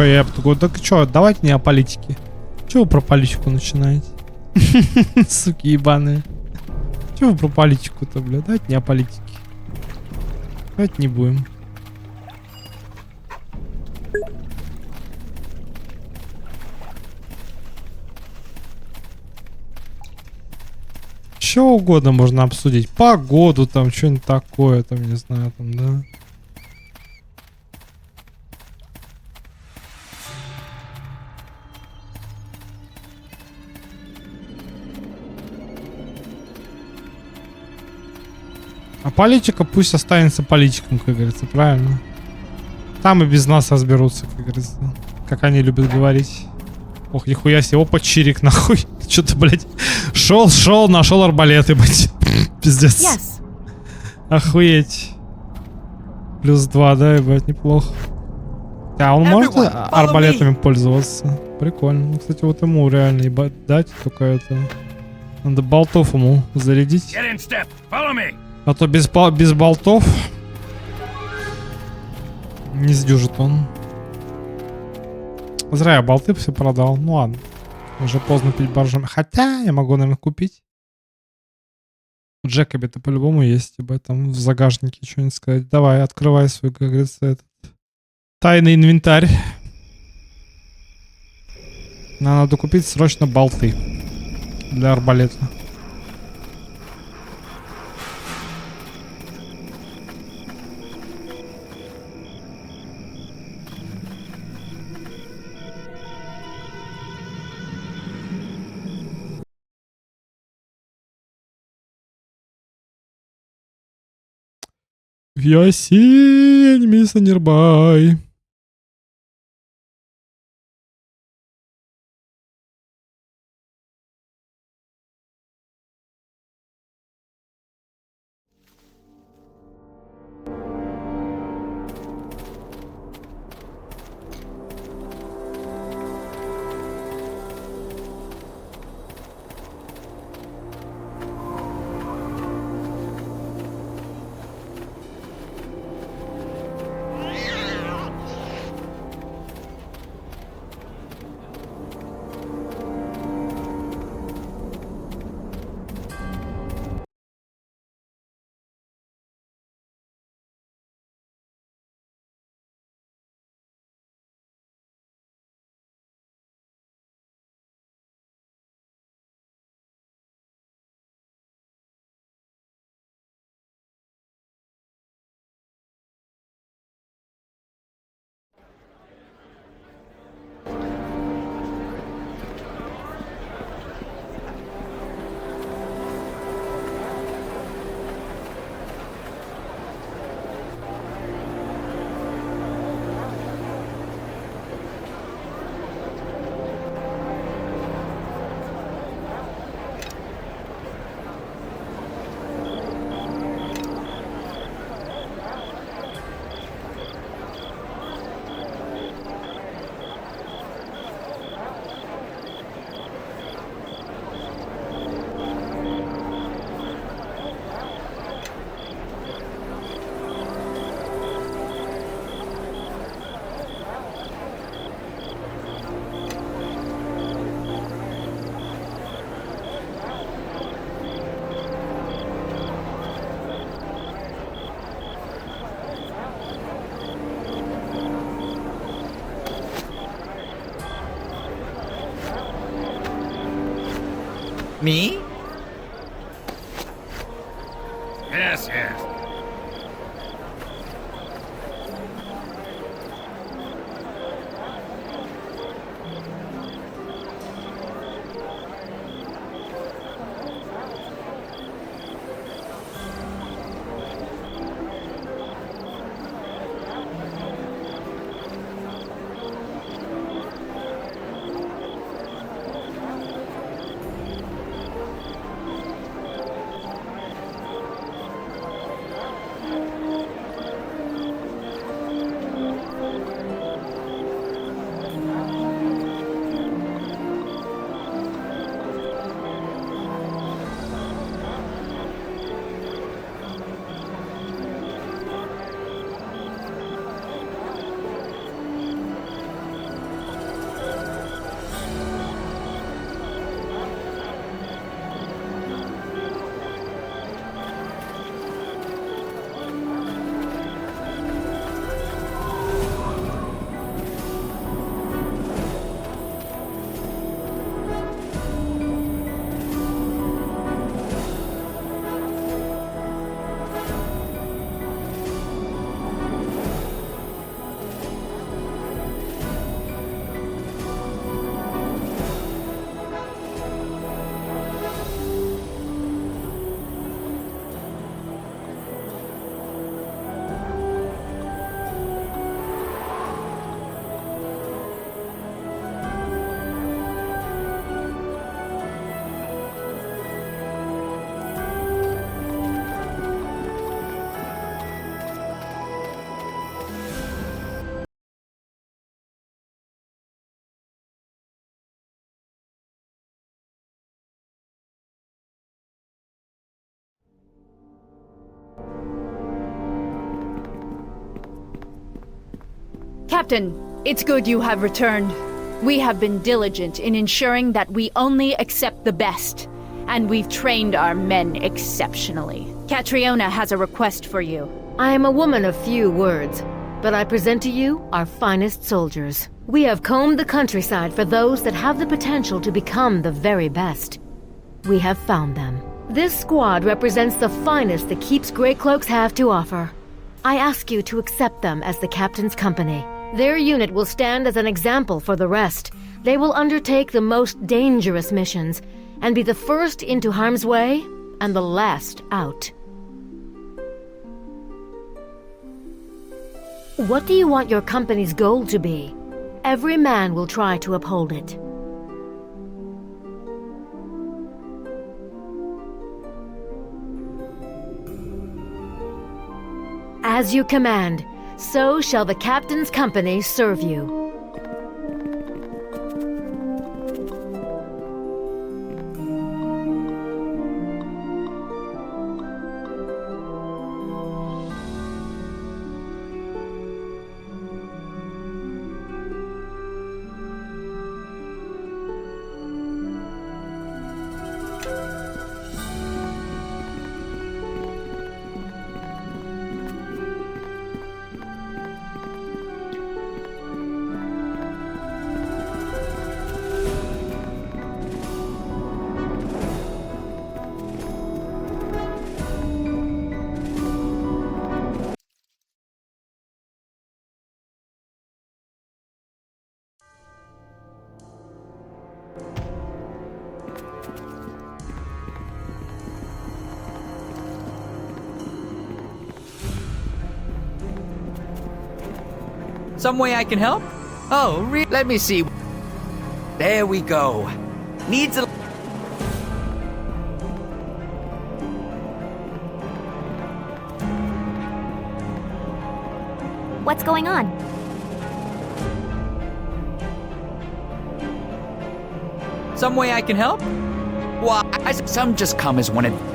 я бы такой, так чё, давайте не о политике. Чего вы про политику начинаете? Суки ебаные. Чего вы про политику-то, блядь? Давайте не о политике. Давайте не будем. Что угодно можно обсудить. Погоду там, что-нибудь такое, там, не знаю, там, да. А политика пусть останется политиком, как говорится, правильно? Там и без нас разберутся, как говорится. Как они любят говорить. Ох, нихуя себе, опа, чирик, нахуй. Что-то, блядь, шел, нашел арбалет, ебать. Пиздец. Yes. Охуеть. +2, да, ебать, неплохо. А он может арбалетами пользоваться? Прикольно. Ну, кстати, вот ему реально ебать дать, только это... Надо болтов ему зарядить. А то без болтов не сдюжит он. Зря я болты все продал. Ну ладно. Уже поздно пить боржоми. Хотя я могу, наверное, купить. У Джекоби-то по-любому есть, об этом в загашнике что-нибудь сказать. Давай, открывай свой, как говорится, этот тайный инвентарь. Нам надо купить срочно болты для арбалета. Ясень, мисс Нербай. Me? Yes, yes. Captain, it's good you have returned. We have been diligent in ensuring that we only accept the best, and we've trained our men exceptionally. Catriona has a request for you. I am a woman of few words, but I present to you our finest soldiers. We have combed the countryside for those that have the potential to become the very best. We have found them. This squad represents the finest the Keep's Grey Cloaks have to offer. I ask you to accept them as the captain's company. Their unit will stand as an example for the rest. They will undertake the most dangerous missions, and be the first into harm's way, and the last out. What do you want your company's goal to be? Every man will try to uphold it. As you command, so shall the captain's company serve you. Some way I can help? Oh, let me see. There we go. Needs a... What's going on? Some way I can help? Why, some just come as one of...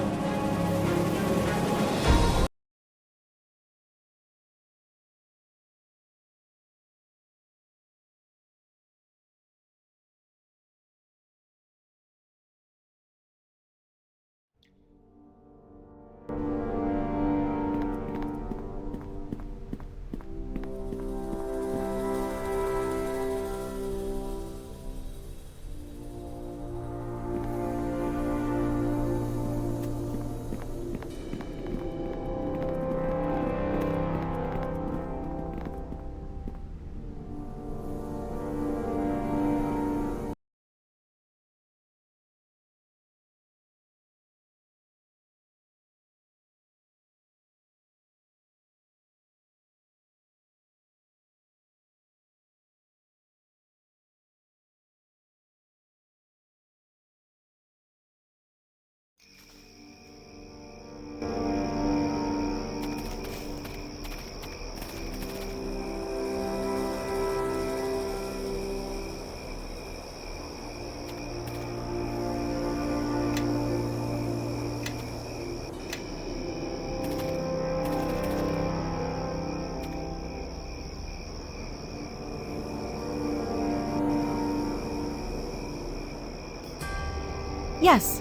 Yes.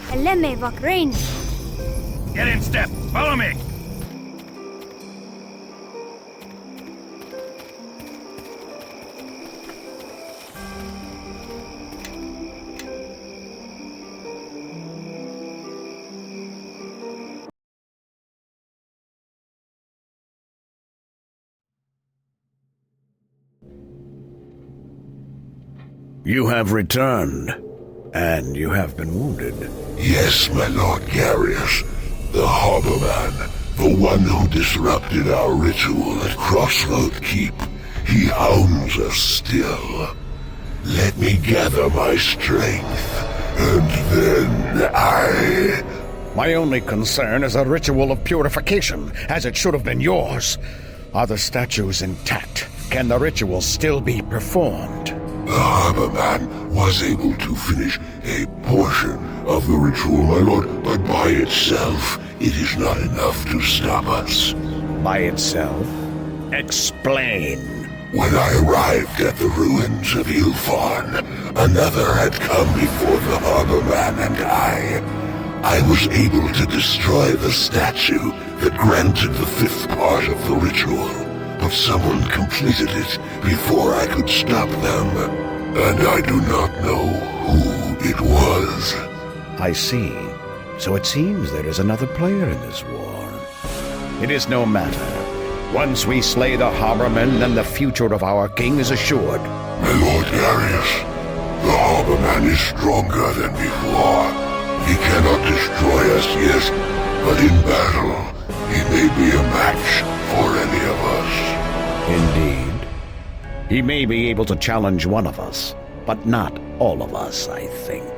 Eleme Vakrain. Get in step. Follow me. You have returned, and you have been wounded. Yes, my Lord Garius, the Harborman, the one who disrupted our ritual at Crossroad Keep. He hounds us still. Let me gather my strength, and then I... My only concern is a ritual of purification, as it should have been yours. Are the statues intact? Can the ritual still be performed? The Harborman was able to finish a portion, of the ritual, my lord, but by itself, it is not enough to stop us. By itself? Explain. When I arrived at the ruins of Ilfarn, another had come before the Harborman and I was able to destroy the statue that granted the 5th part of the ritual, but someone completed it before I could stop them, and I do not know who it was. I see. So it seems there is another player in this war. It is no matter. Once we slay the Harbormen, then the future of our king is assured. My lord Darius, the Harborman is stronger than before. He cannot destroy us, yes, but in battle, he may be a match for any of us. Indeed. He may be able to challenge one of us, but not all of us, I think.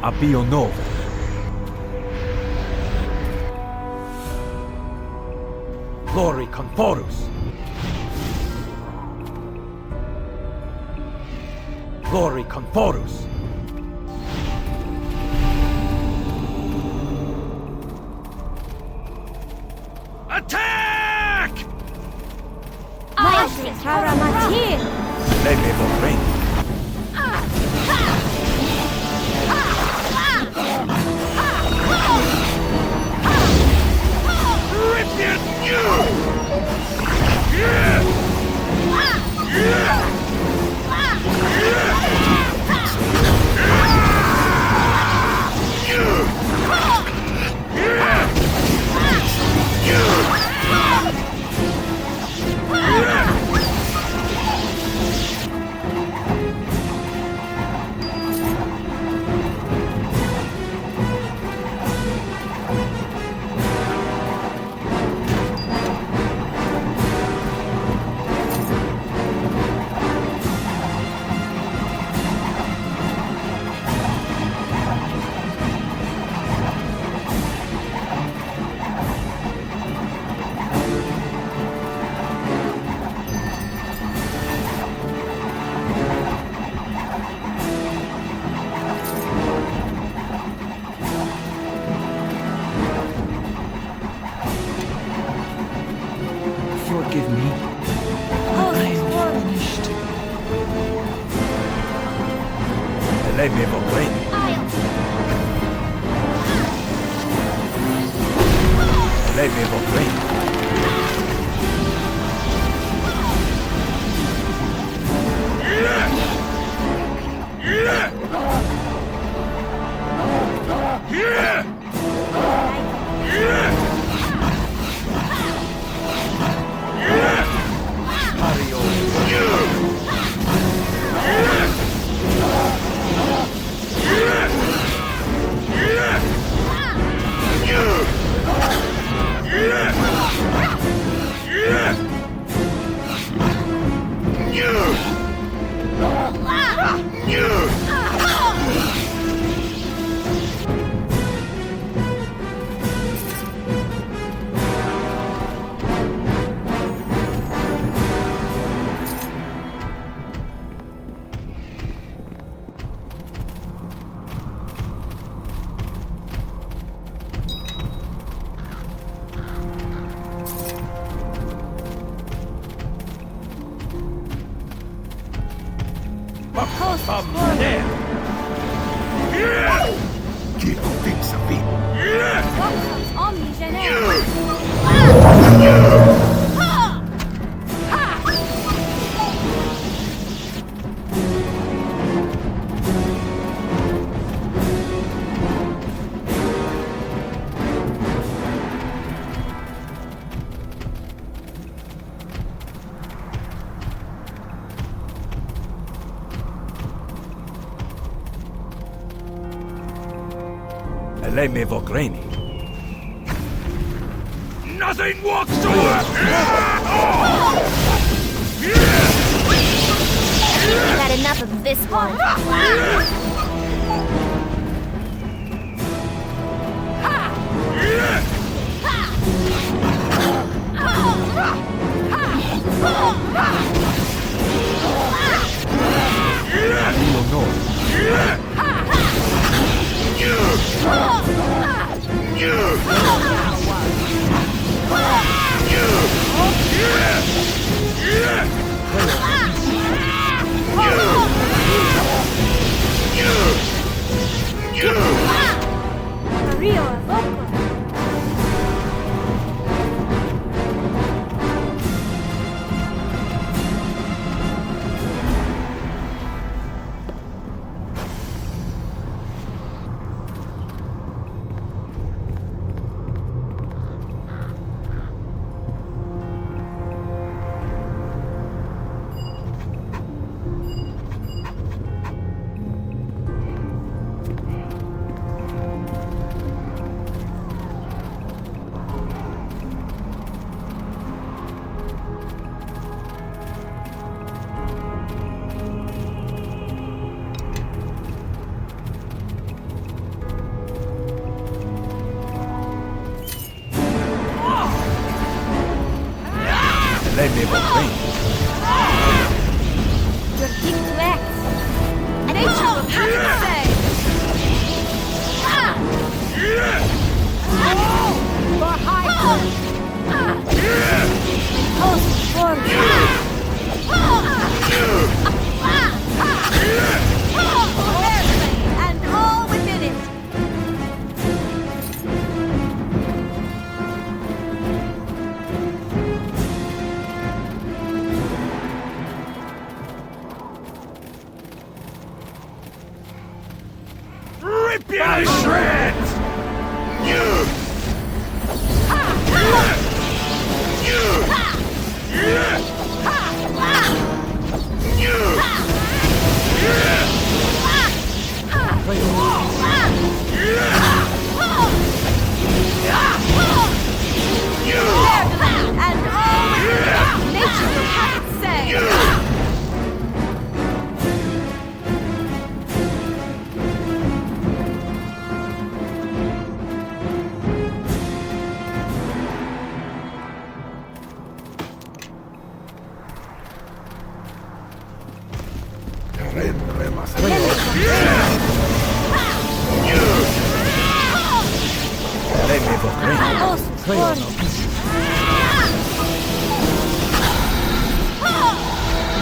Abio Novo. Glory Conforus. Glory Conforus. Attack! Maestri Taramatir! Levevo Ring. Ripid you! Yeah! Yeah! Forgive me. I am finished. Levevo Ring. Levevo Ring. Levevo Greni. Nothing whatsoever! We've had enough of this one. rip you to shreds! And all nature will have its say.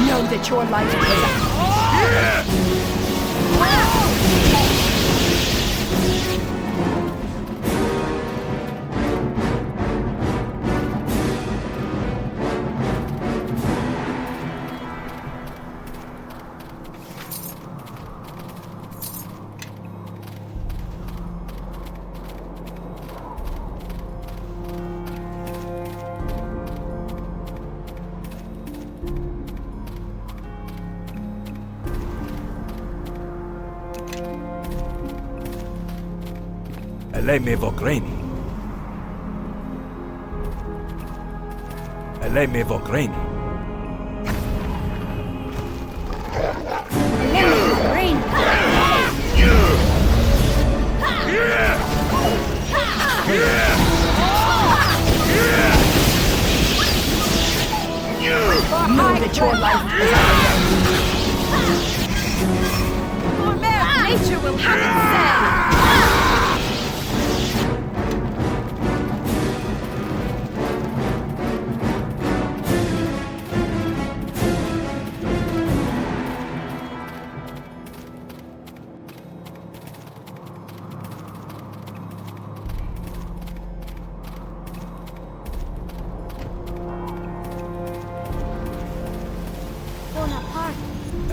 Know that your life Eleme Vogreni. Eleme Vogreni. know that your life is our own. Nature will have its say.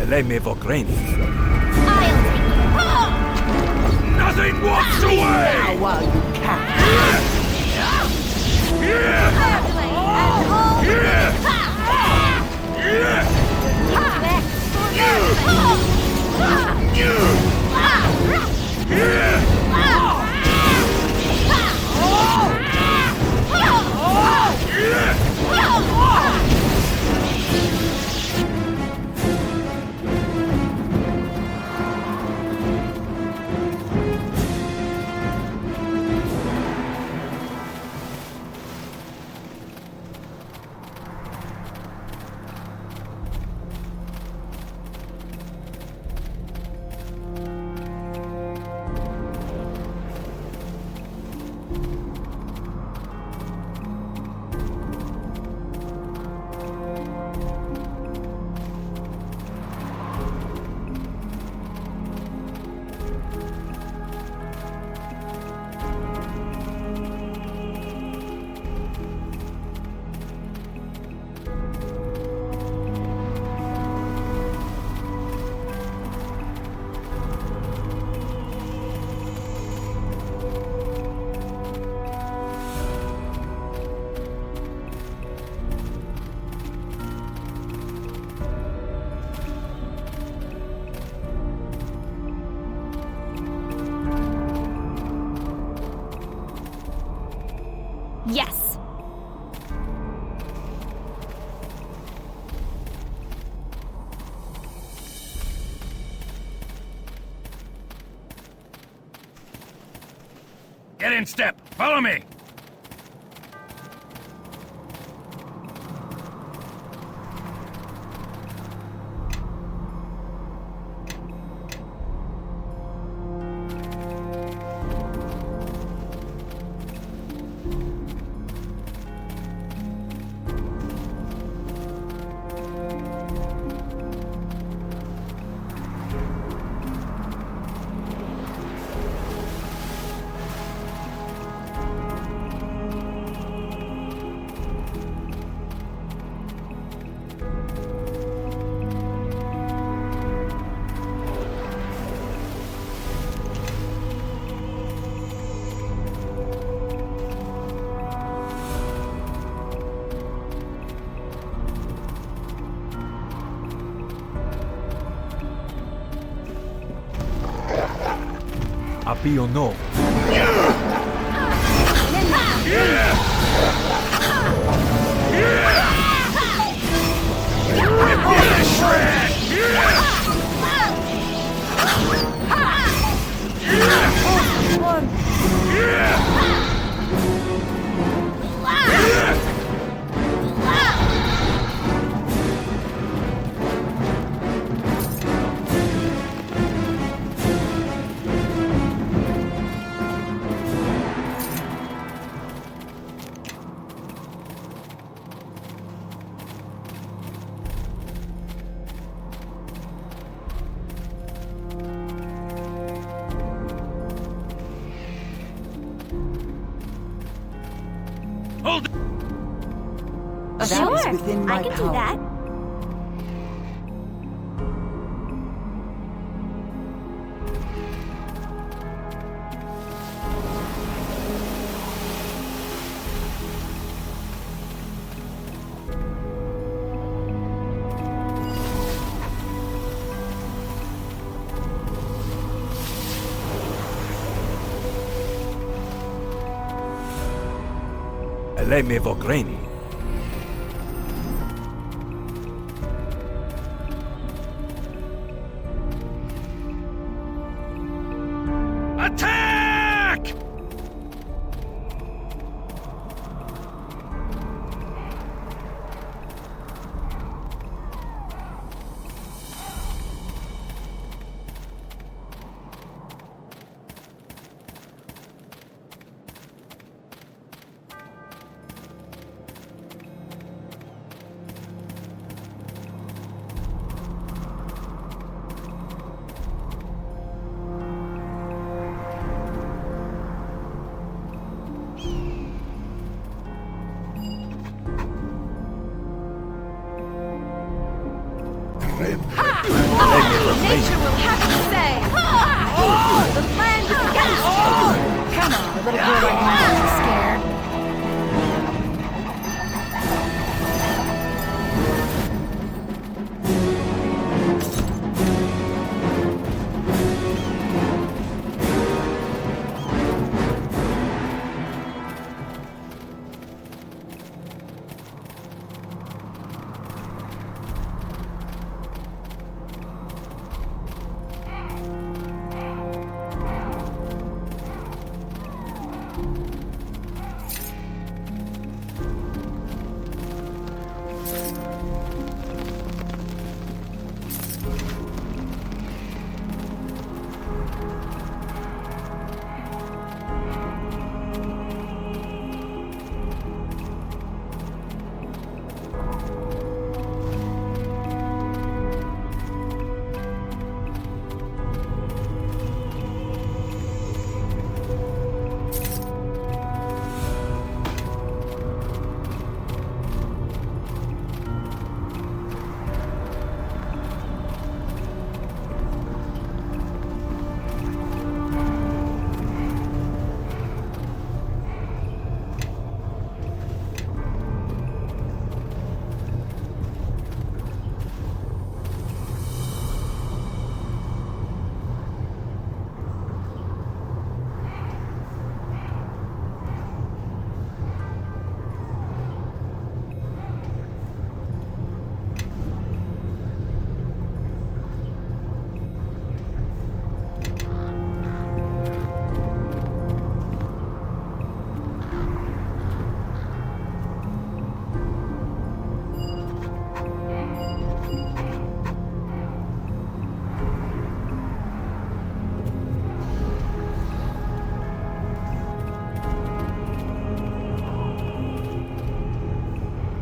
Eleme Vogreni. Nothing walks away! Now while you can. Yes. Get in step. Follow me. Apio no. That is within my I can power. do that. Ele me vogreni. Attack! Nature will have to say. The land is against you. Come on, a little girl like me is scared.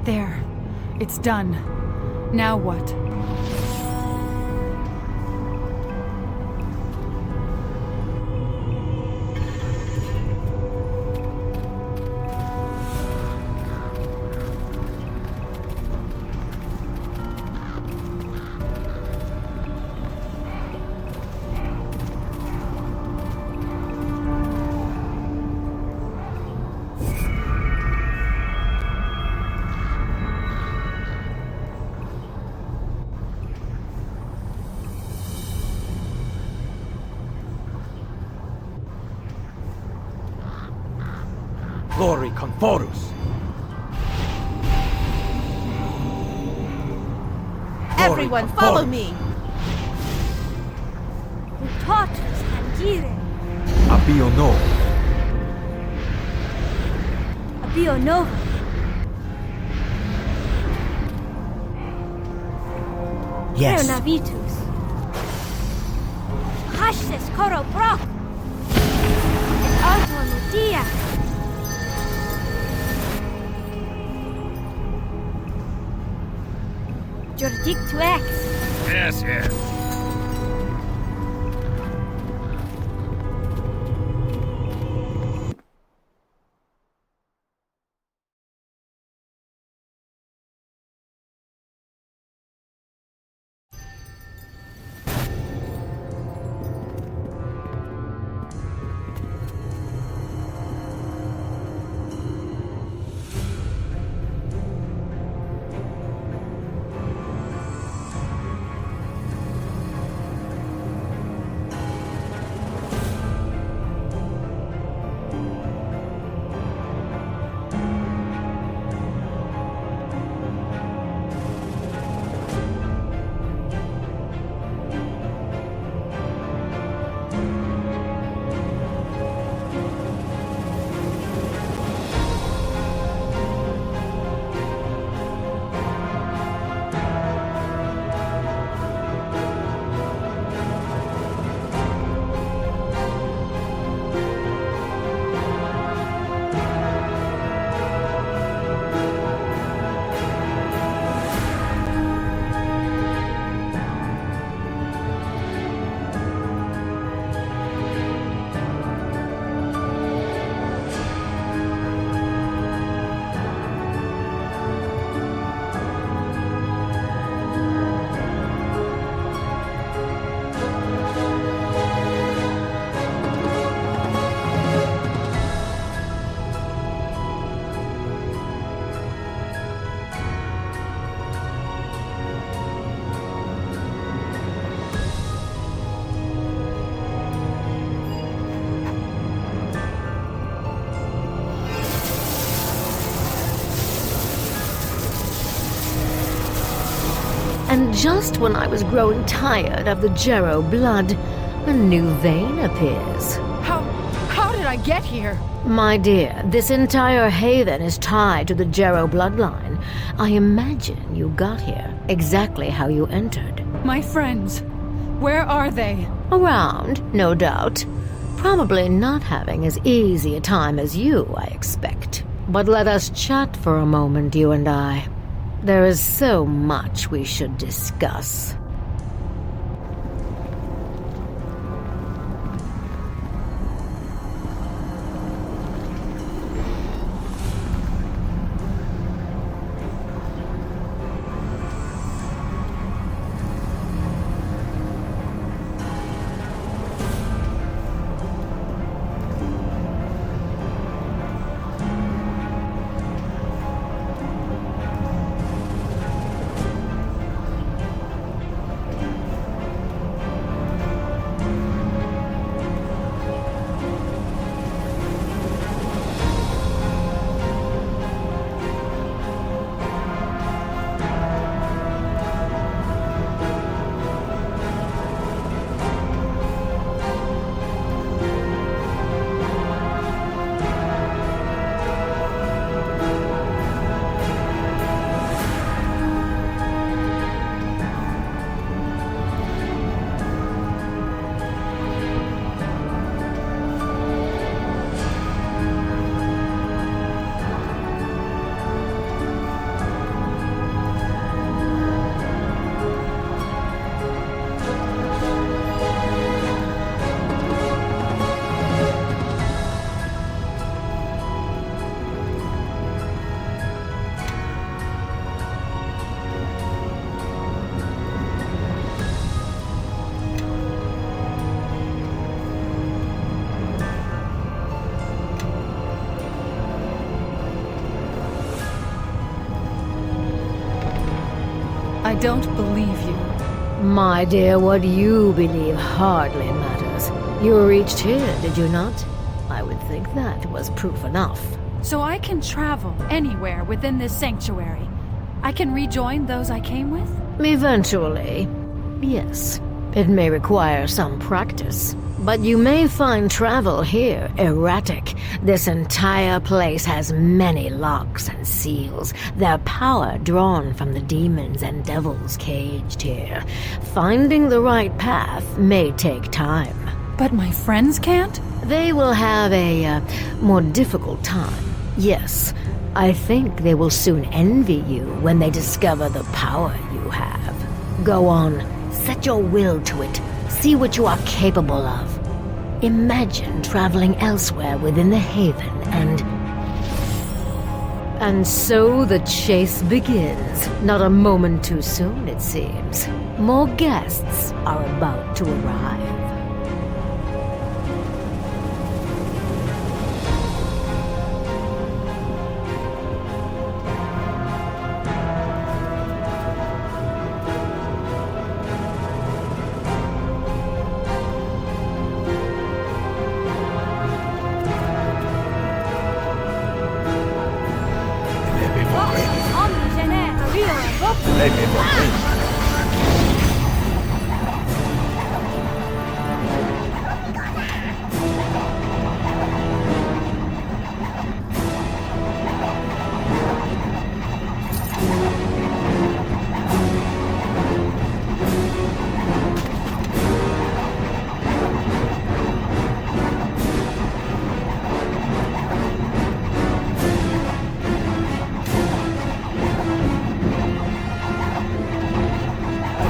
There. It's done. Now what? Glory Conforus. Everyone, follow me! Tortus Handire. Abio no. Abio Nova. Yes. Navitus. Hashis Coro Brock. Arto Nudia. Jordik to X. Yes, yes. And just when I was growing tired of the Jero blood, a new vein appears. How did I get here? My dear, this entire haven is tied to the Jero bloodline. I imagine you got here exactly how you entered. My friends, where are they? Around, no doubt. Probably not having as easy a time as you, I expect. But let us chat for a moment, you and I. There is so much we should discuss. I don't believe you. My dear, what you believe hardly matters. You reached here, did you not? I would think that was proof enough. So I can travel anywhere within this sanctuary. I can rejoin those I came with? Eventually, yes. It may require some practice, but you may find travel here erratic. This entire place has many locks and seals, their power drawn from the demons and devils caged here. Finding the right path may take time. But my friends can't? They will have a more difficult time. Yes, I think they will soon envy you when they discover the power you have. Go on, set your will to it. See what you are capable of. Imagine traveling elsewhere within the Haven and so the chase begins. Not a moment too soon, it seems. More guests are about to arrive. Let me bring.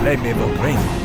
Let me bring.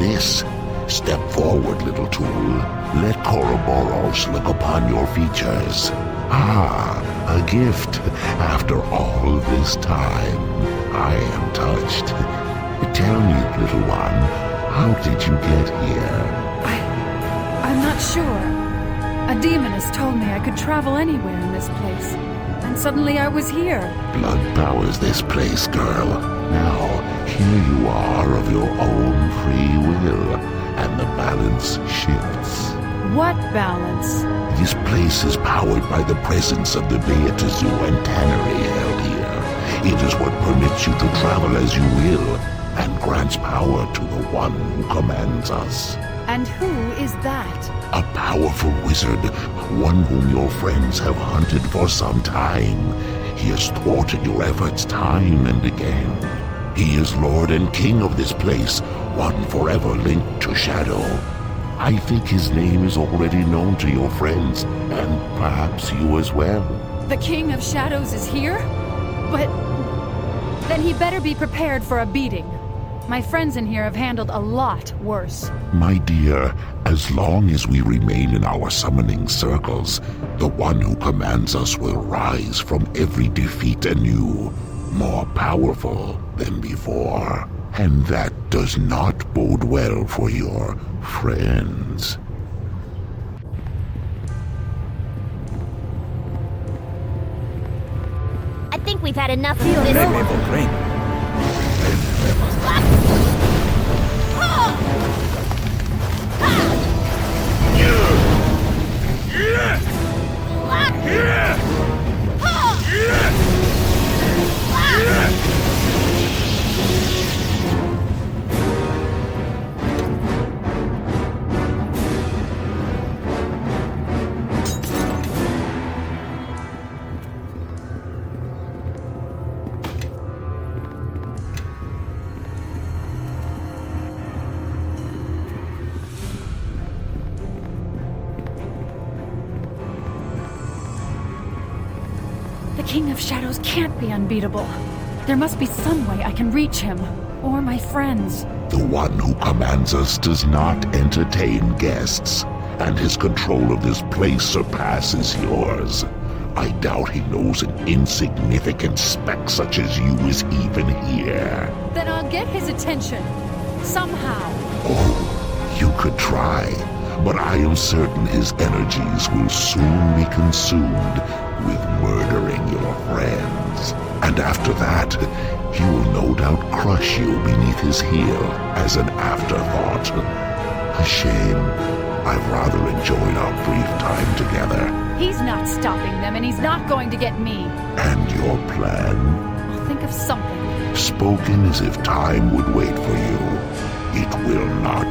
this. Step forward, little tool. Let Koroboros look upon your features. Ah, a gift. After all this time, I am touched. Tell me, little one, how did you get here? I'm not sure. A demoness told me I could travel anywhere in this place. And suddenly I was here. Blood powers this place, girl. Now, here you are of your own free will, and the balance shifts. What balance? This place is powered by the presence of the Beatazu and Tannery held here. It is what permits you to travel as you will, and grants power to the one who commands us. And who is that? A powerful wizard, one whom your friends have hunted for some time. He has thwarted your efforts time and again. He is Lord and King of this place, one forever linked to Shadow. I think his name is already known to your friends, and perhaps you as well. The King of Shadows is here? But then he better be prepared for a beating. My friends in here have handled a lot worse. My dear, as long as we remain in our summoning circles, the one who commands us will rise from every defeat anew, more powerful than before. And that does not bode well for your friends. I think we've had enough of this. The King of Shadows can't be unbeatable. There must be some way I can reach him, or my friends. The one who commands us does not entertain guests, and his control of this place surpasses yours. I doubt he knows an insignificant speck such as you is even here. Then I'll get his attention. Somehow. Oh, you could try, but I am certain his energies will soon be consumed with murdering your friends. And after that, he will no doubt crush you beneath his heel as an afterthought. A shame. I've rather enjoyed our brief time together. He's not stopping them, and he's not going to get me. And your plan? I'll think of something. Spoken as if time would wait for you. It will not.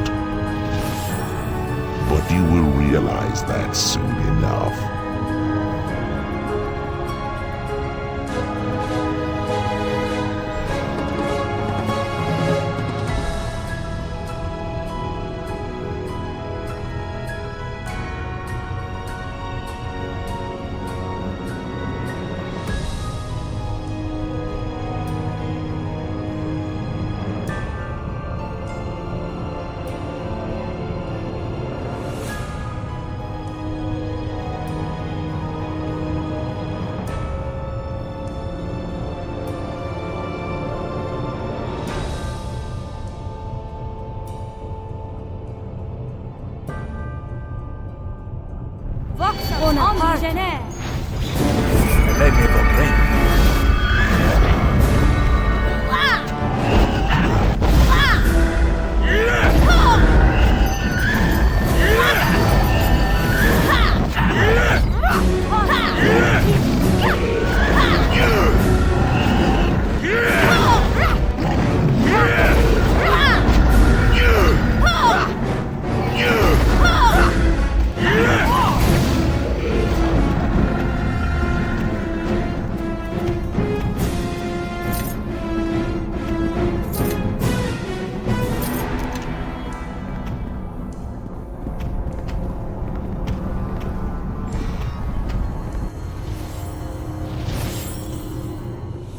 But you will realize that soon enough.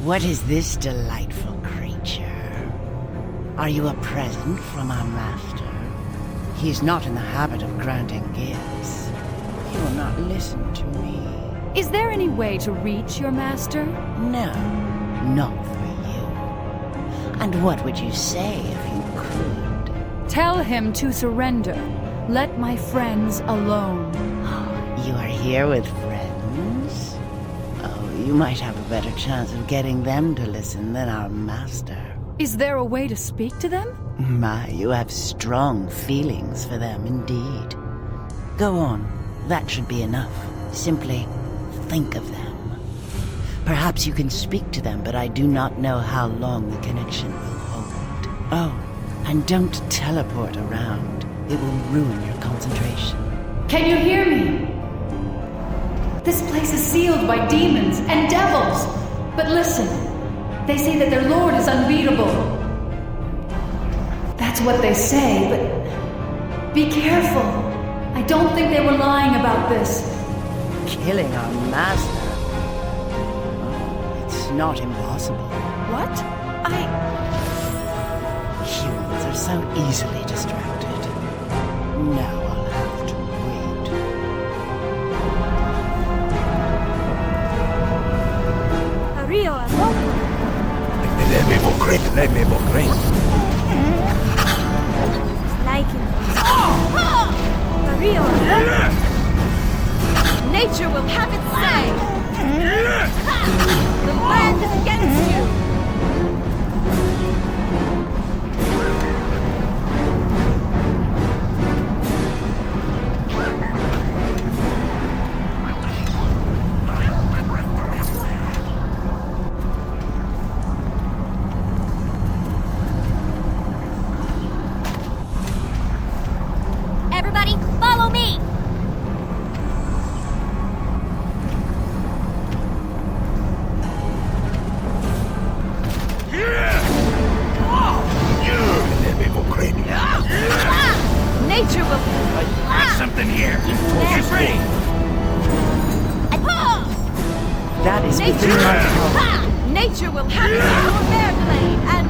What is this delightful creature? Are you a present from our master? He's not in the habit of granting gifts. He will not listen to me. Is there any way to reach your master? No, not for you. And what would you say if you could? Tell him to surrender. Let my friends alone. You are here with friends? Oh, you might have a better chance of getting them to listen than our master. Is there a way to speak to them? My, you have strong feelings for them indeed. Go on. That should be enough. Simply think of them. Perhaps you can speak to them, but I do not know how long the connection will hold. Oh, and don't teleport around. It will ruin your concentration. Can you hear me? This place is sealed by demons and devils. But listen, they say that their lord is unbeatable. That's what they say, but be careful. I don't think they were lying about this. Killing our master? Oh, it's not impossible. What? Humans are so easily distracted. Now I'll have to wait. Rio, Let me go great. Let me go great. like him. Rio, nature will have its say. The land is against you. Everybody, follow me! Nature will... Got something here. Get ready. That is Nature, within my power. Nature will have your bear blade and...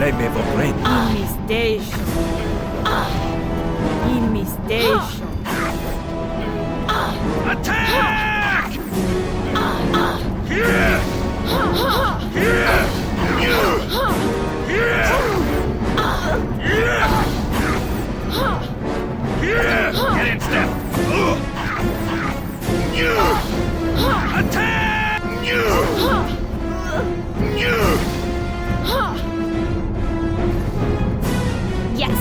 Lemevo Brain. In mi station. In mi station. Attack! Here! Here! Here! Get in step! Attack! Yes.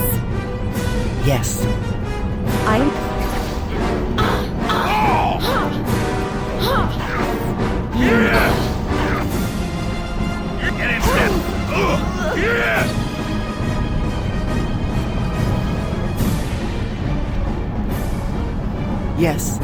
Yes. I'm. Get in step! Yes.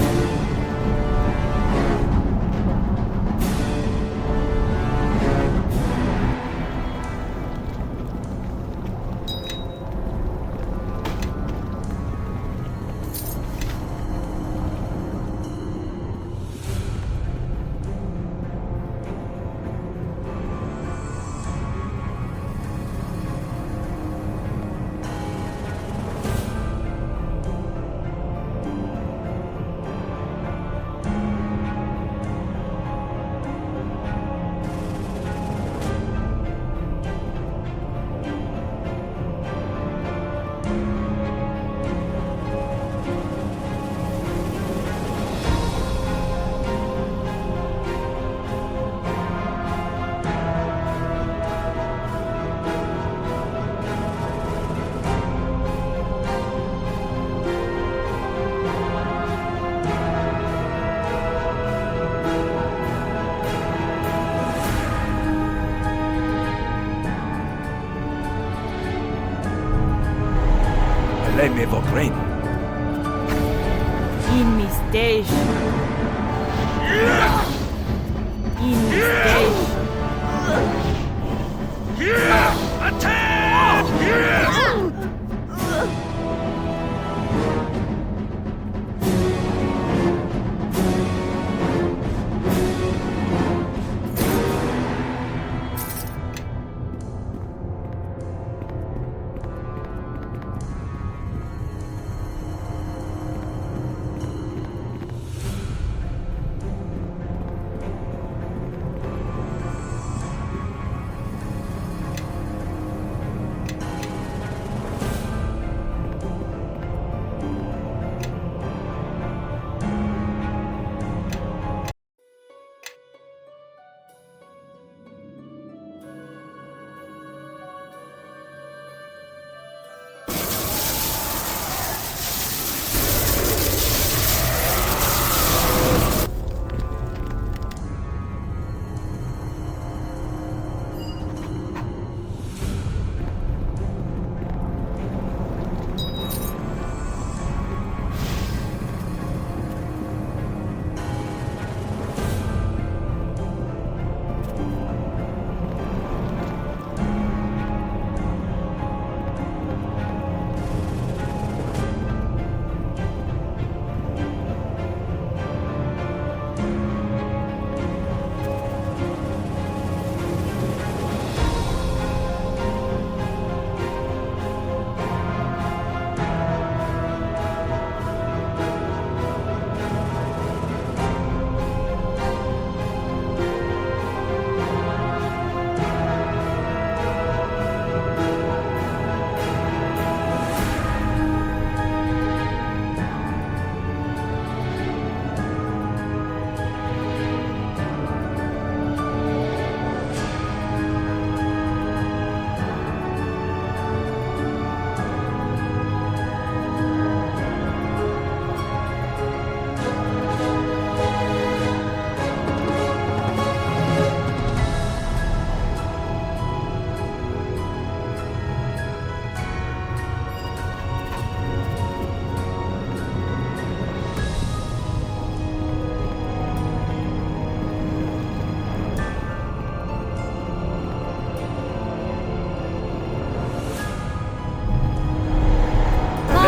Lemevo Brain. In mi station. In mi station. Attack!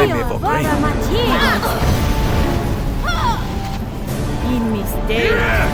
Lemevo Brain. In mi station.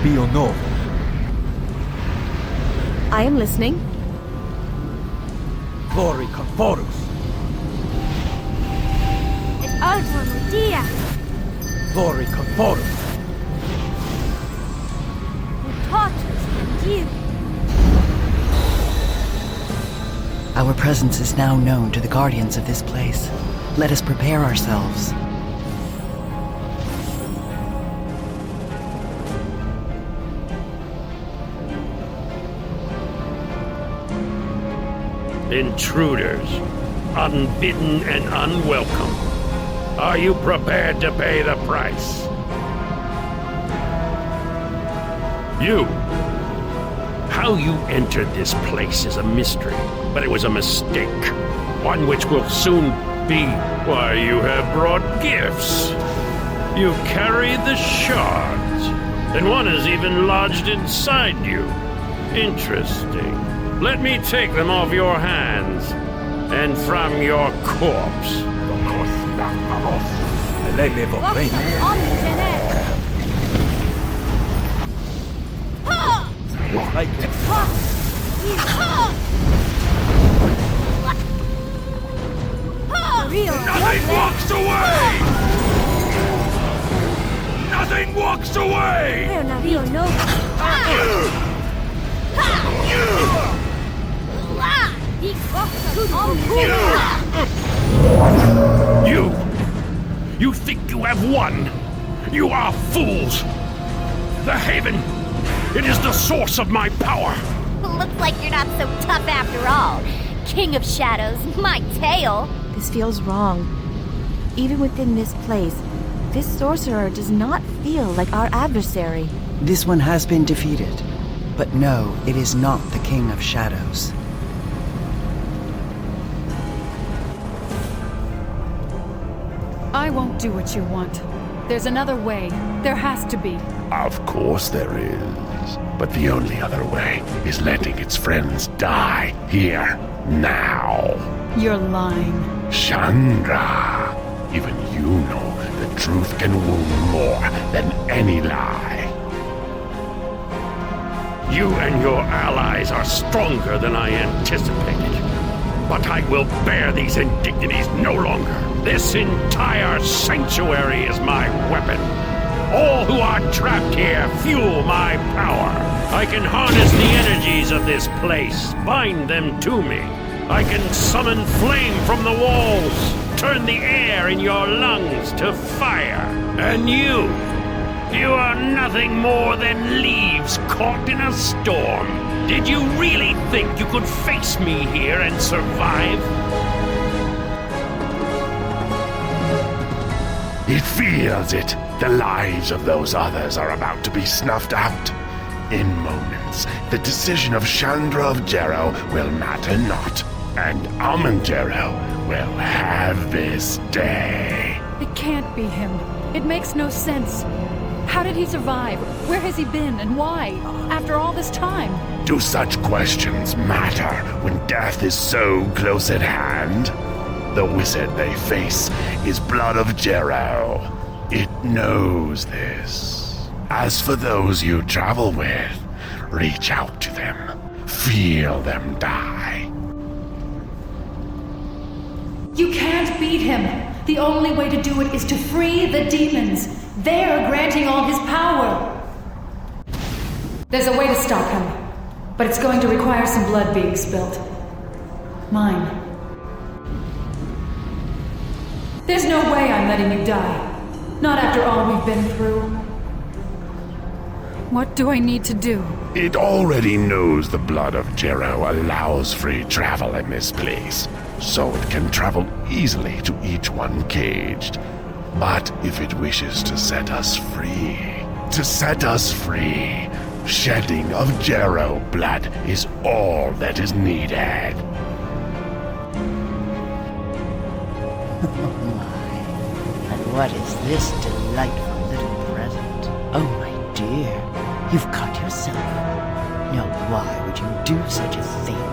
Bio Novo. I am listening. Glory Conforus. Et Alfa Dia. Glory Conforus. Mutatus and you. Our presence is now known to the guardians of this place. Let us prepare ourselves. Intruders, unbidden and unwelcome. Are you prepared to pay the price? You. How you entered this place is a mystery, but it was a mistake. One which will soon be. Why, you have brought gifts. You carry the shards, and one is even lodged inside you. Interesting. Let me take them off your hands, and from your corpse. Nothing walks away! Nothing walks away! You think you have won? You are fools! The Haven, it is the source of my power! Looks like you're not so tough after all. King of Shadows, my tail! This feels wrong. Even within this place, this sorcerer does not feel like our adversary. This one has been defeated. But no, it is not the King of Shadows. I won't do what you want. There's another way. There has to be. Of course there is. But the only other way is letting its friends die here, now. You're lying. Chandra, even you know the truth can wound more than any lie. You and your allies are stronger than I anticipated. But I will bear these indignities no longer. This entire sanctuary is my weapon. All who are trapped here fuel my power. I can harness the energies of this place, bind them to me. I can summon flame from the walls, turn the air in your lungs to fire. And you are nothing more than leaves caught in a storm. Did you really think you could face me here and survive? It feels it. The lives of those others are about to be snuffed out. In moments, the decision of Chandra of Jero will matter not, and Amanjero will have this day. It can't be him. It makes no sense. How did he survive? Where has he been and why? After all this time? Do such questions matter when death is so close at hand? The wizard they face is Blood of Jero. It knows this. As for those you travel with, reach out to them. Feel them die. You can't beat him. The only way to do it is to free the demons. They're granting all his power. There's a way to stop him, but it's going to require some blood being spilt. Mine. There's no way I'm letting you die. Not after all we've been through. What do I need to do? It already knows the Blood of Jero allows free travel in this place, so it can travel easily to each one caged. But if it wishes to set us free, shedding of Jero blood is all that is needed. Oh my, and what is this delightful little present? Oh my dear, you've cut yourself. Now why would you do such a thing?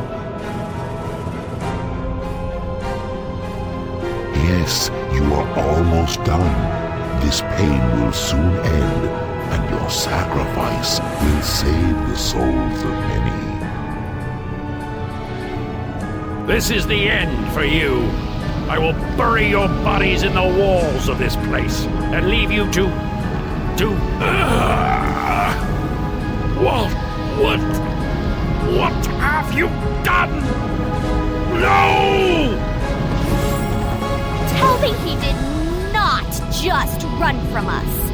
Yes, you are almost done. This pain will soon end, and your your sacrifice will save the souls of many. This is the end for you. I will bury your bodies in the walls of this place and leave you to... What have you done? No! Tell me he did not just run from us.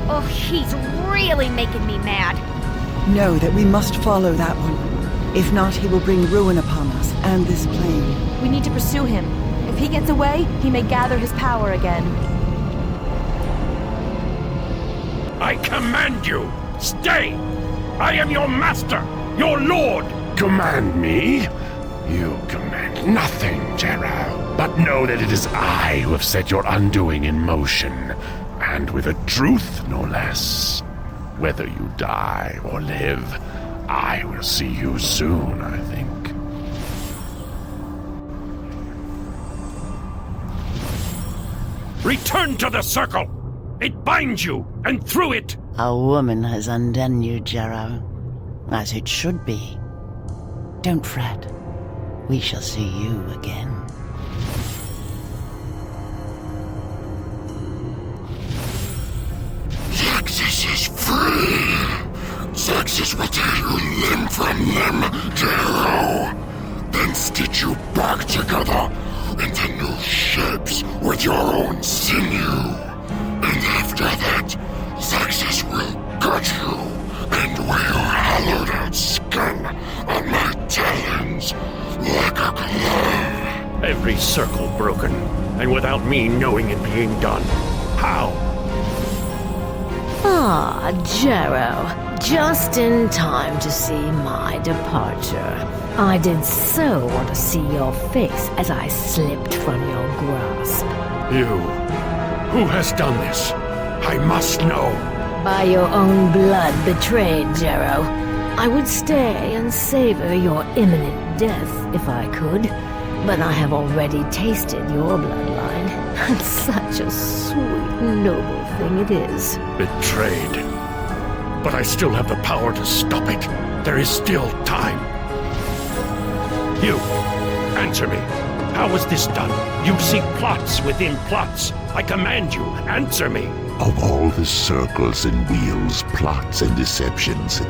Oh, he's really making me mad. Know that we must follow that one. If not, he will bring ruin upon us and this plane. We need to pursue him. If he gets away, he may gather his power again. I command you, stay! I am your master, your lord! Command me? You command nothing, Jero. But know that it is I who have set your undoing in motion. And with a truth, no less. Whether you die or live, I will see you soon, I think. Return to the circle! It binds you, and through it... A woman has undone you, Jero. As it should be. Don't fret. We shall see you again. Zexus is free! Zexus will tear you limb from limb, Jero! Then stitch you back together into new shapes with your own sinew. And after that, Zexus will gut you and wear your hollowed-out skin on my talons like a glove. Every circle broken, and without me knowing it being done. How? Ah, Jero. Just in time to see my departure. I did so want to see your face as I slipped from your grasp. You... Who has done this? I must know. By your own blood betrayed, Jero. I would stay and savor your imminent death if I could, but I have already tasted your bloodline, and such a sweet, noble thing it is. Betrayed. But I still have the power to stop it. There is still time. You, answer me. How was this done? You seek plots within plots. I command you, answer me. Of all the circles and wheels, plots and deceptions,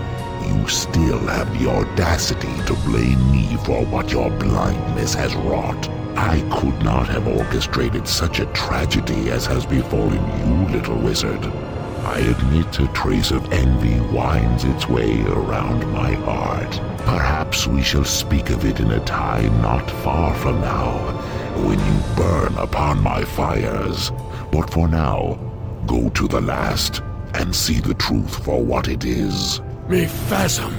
you still have the audacity to blame me for what your blindness has wrought. I could not have orchestrated such a tragedy as has befallen you, little wizard. I admit a trace of envy winds its way around my heart. Perhaps we shall speak of it in a time not far from now, when you burn upon my fires. But for now, go to the last and see the truth for what it is. Me phasm.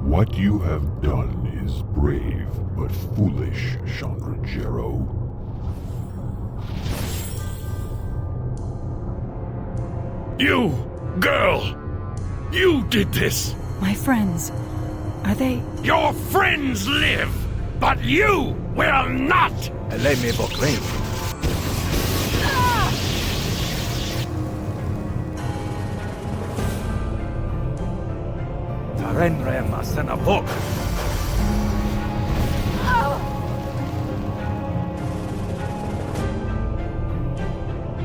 What you have done is brave but foolish, Chandra Jero. You, girl! You did this! My friends, are they... Your friends live, but you will not! Let me proclaim. Tarenre Masenapok.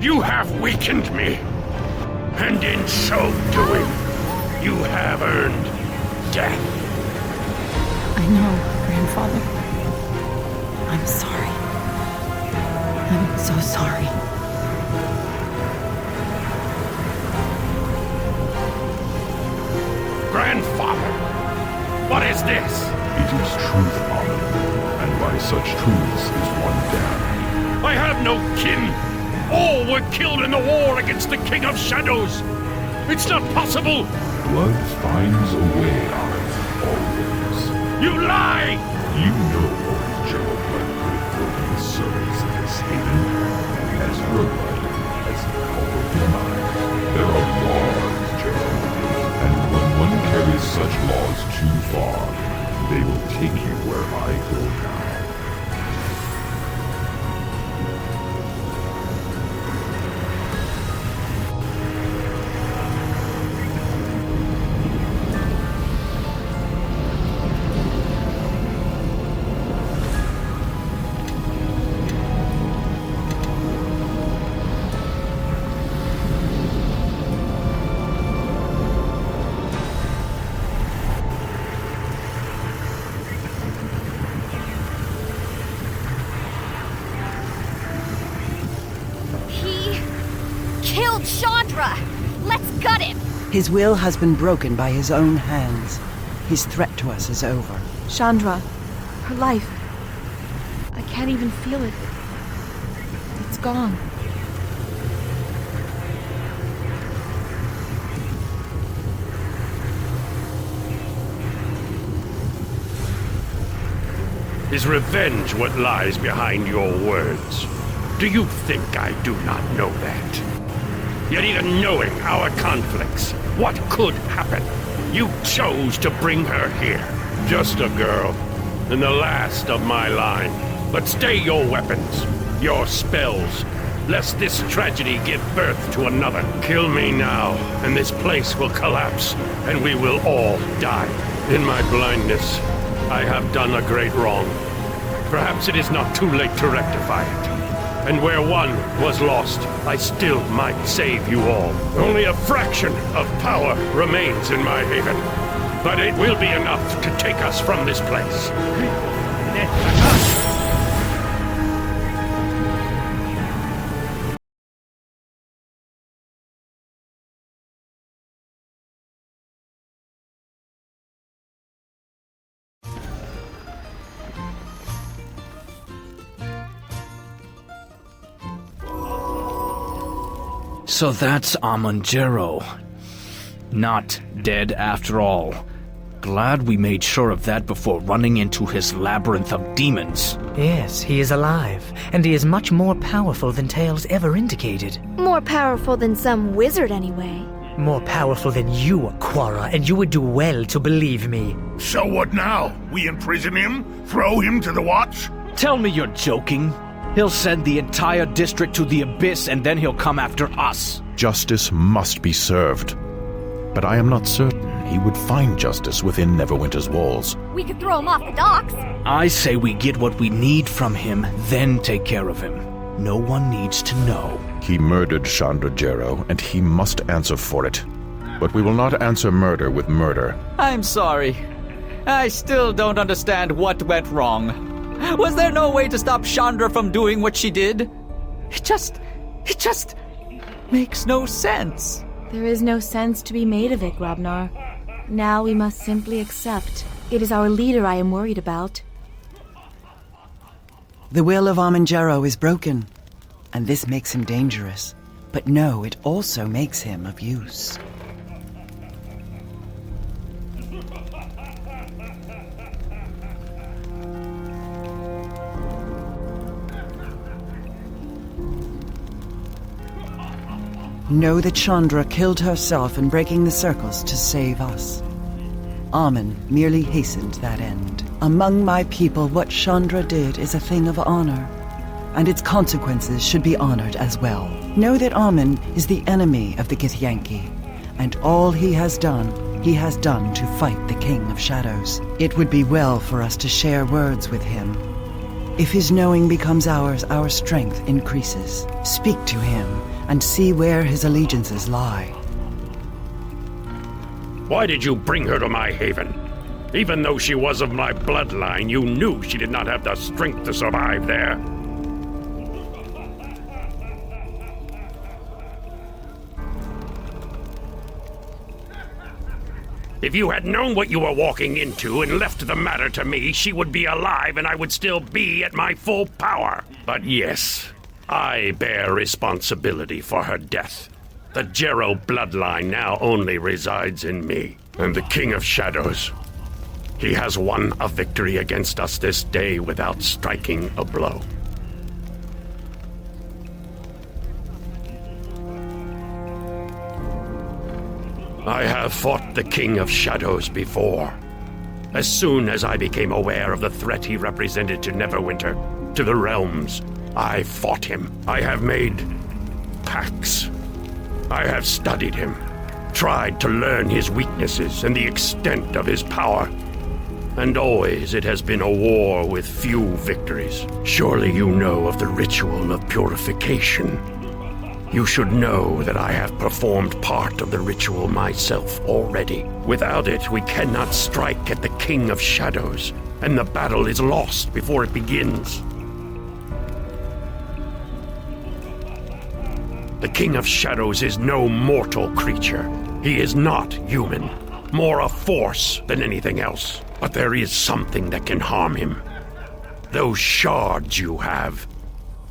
You have weakened me, and in so doing, you have earned death. I know, Grandfather. I'm sorry. I'm so sorry. Grandfather, what is this? It is truth, Amen, and by such truths is one damned. I have no kin. All were killed in the war against the King of Shadows. It's not possible. Blood finds a way, Amen, always. You lie! You know old Joe blood could have the servants of this haven, and as your blood, as all of mine. There are laws, Joe, and when one carries such laws too far, they will take you where I go now. His will has been broken by his own hands. His threat to us is over. Chandra, her life. I can't even feel it. It's gone. Is revenge what lies behind your words? Do you think I do not know that? Yet even knowing our conflicts, what could happen? You chose to bring her here. Just a girl, and the last of my line. But stay your weapons, your spells, lest this tragedy give birth to another. Kill me now, and this place will collapse, and we will all die. In my blindness, I have done a great wrong. Perhaps it is not too late to rectify it. And where one was lost, I still might save you all. Only a fraction of power remains in my haven. But it will be enough to take us from this place. So that's Amanjero. Not dead after all. Glad we made sure of that before running into his labyrinth of demons. Yes, he is alive, and he is much more powerful than Tales ever indicated. More powerful than some wizard, anyway. More powerful than you, Quara, and you would do well to believe me. So what now? We imprison him? Throw him to the watch? Tell me you're joking. He'll send the entire district to the abyss, and then he'll come after us. Justice must be served. But I am not certain he would find justice within Neverwinter's walls. We could throw him off the docks. I say we get what we need from him, then take care of him. No one needs to know. He murdered Chandra Jero, and he must answer for it. But we will not answer murder with murder. I'm sorry. I still don't understand what went wrong. Was there no way to stop Chandra from doing what she did? It just makes no sense. There is no sense to be made of it, Grobnar. Now we must simply accept. It is our leader I am worried about. The will of Amanjero is broken, and this makes him dangerous. But no, it also makes him of use. Know that Chandra killed herself in breaking the circles to save us. Amen merely hastened that end. Among my people, what Chandra did is a thing of honor, and its consequences should be honored as well. Know that Amen is the enemy of the Githyanki, and all he has done to fight the King of Shadows. It would be well for us to share words with him. If his knowing becomes ours, our strength increases. Speak to him, and see where his allegiances lie. Why did you bring her to my haven? Even though she was of my bloodline, you knew she did not have the strength to survive there. If you had known what you were walking into and left the matter to me, she would be alive and I would still be at my full power. But yes, I bear responsibility for her death. The Jero bloodline now only resides in me. And the King of Shadows, he has won a victory against us this day without striking a blow. I have fought the King of Shadows before. As soon as I became aware of the threat he represented to Neverwinter, to the realms, I fought him. I have made pacts. I have studied him, tried to learn his weaknesses and the extent of his power. And always it has been a war with few victories. Surely you know of the ritual of purification. You should know that I have performed part of the ritual myself already. Without it, we cannot strike at the King of Shadows, and the battle is lost before it begins. The King of Shadows is no mortal creature. He is not human, more a force than anything else. But there is something that can harm him. Those shards you have,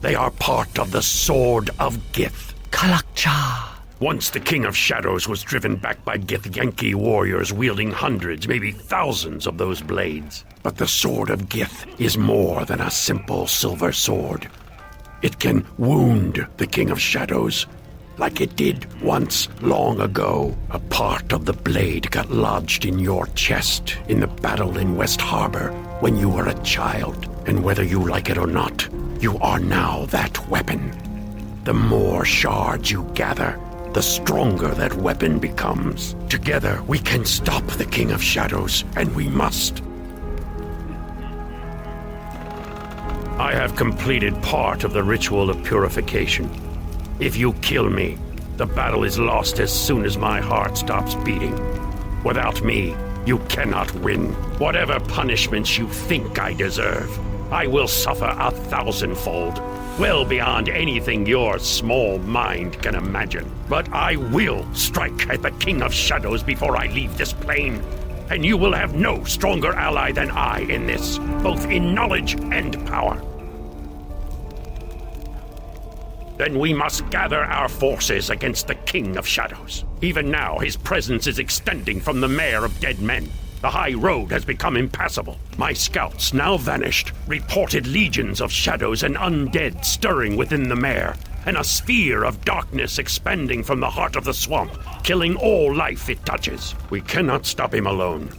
they are part of the Sword of Gith. Kalakcha. Once the King of Shadows was driven back by Githyanki warriors wielding hundreds, maybe thousands of those blades. But the Sword of Gith is more than a simple silver sword. It can wound the King of Shadows, like it did once long ago. A part of the blade got lodged in your chest in the battle in West Harbor when you were a child. And whether you like it or not, you are now that weapon. The more shards you gather, the stronger that weapon becomes. Together, we can stop the King of Shadows, and we must. I have completed part of the ritual of purification. If you kill me, the battle is lost as soon as my heart stops beating. Without me, you cannot win. Whatever punishments you think I deserve, I will suffer 1,000-fold, well beyond anything your small mind can imagine. But I will strike at the King of Shadows before I leave this plane, and you will have no stronger ally than I in this, both in knowledge and power. Then we must gather our forces against the King of Shadows. Even now, his presence is extending from the Mare of Dead Men. The high road has become impassable. My scouts, now vanished, reported legions of shadows and undead stirring within the Mare, and a sphere of darkness expanding from the heart of the swamp, killing all life it touches. We cannot stop him alone.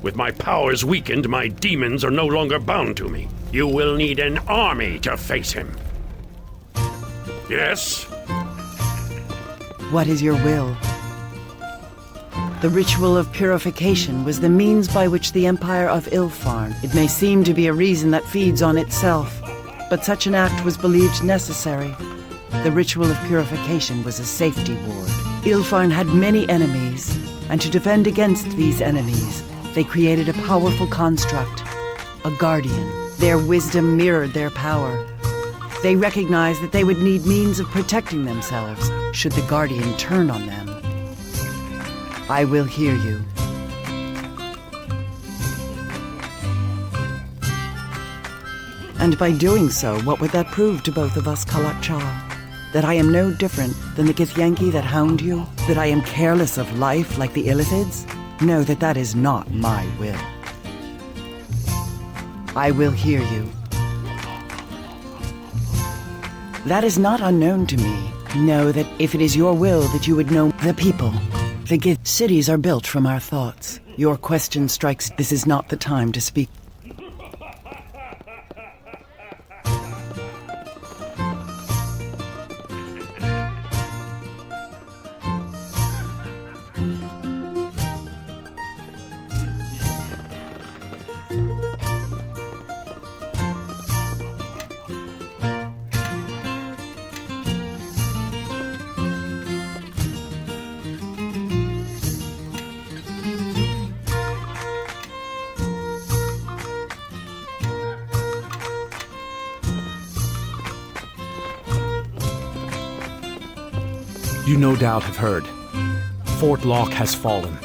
With my powers weakened, my demons are no longer bound to me. You will need an army to face him. Yes? What is your will? The ritual of purification was the means by which the Empire of Ilfarn. It may seem to be a reason that feeds on itself, but such an act was believed necessary. The ritual of purification was a safety ward. Ilfarn had many enemies, and to defend against these enemies, they created a powerful construct, a guardian. Their wisdom mirrored their power. They recognized that they would need means of protecting themselves should the guardian turn on them. I will hear you. And by doing so, what would that prove to both of us, Kalakcha? That I am no different than the Githyanki that hound you? That I am careless of life like the Illithids? Know that that is not my will. I will hear you. That is not unknown to me. Know that if it is your will that you would know the people. The Gith cities are built from our thoughts. Your question strikes. This is not the time to speak. You no doubt have heard. Fort Locke has fallen.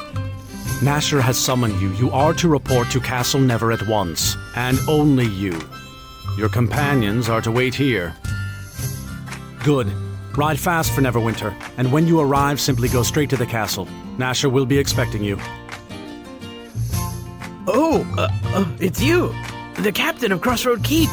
Nasher has summoned you. You are to report to Castle Never at once, and only you. Your companions are to wait here. Good. Ride fast for Neverwinter, and when you arrive, simply go straight to the castle. Nasher will be expecting you. It's you, the captain of Crossroad Keep.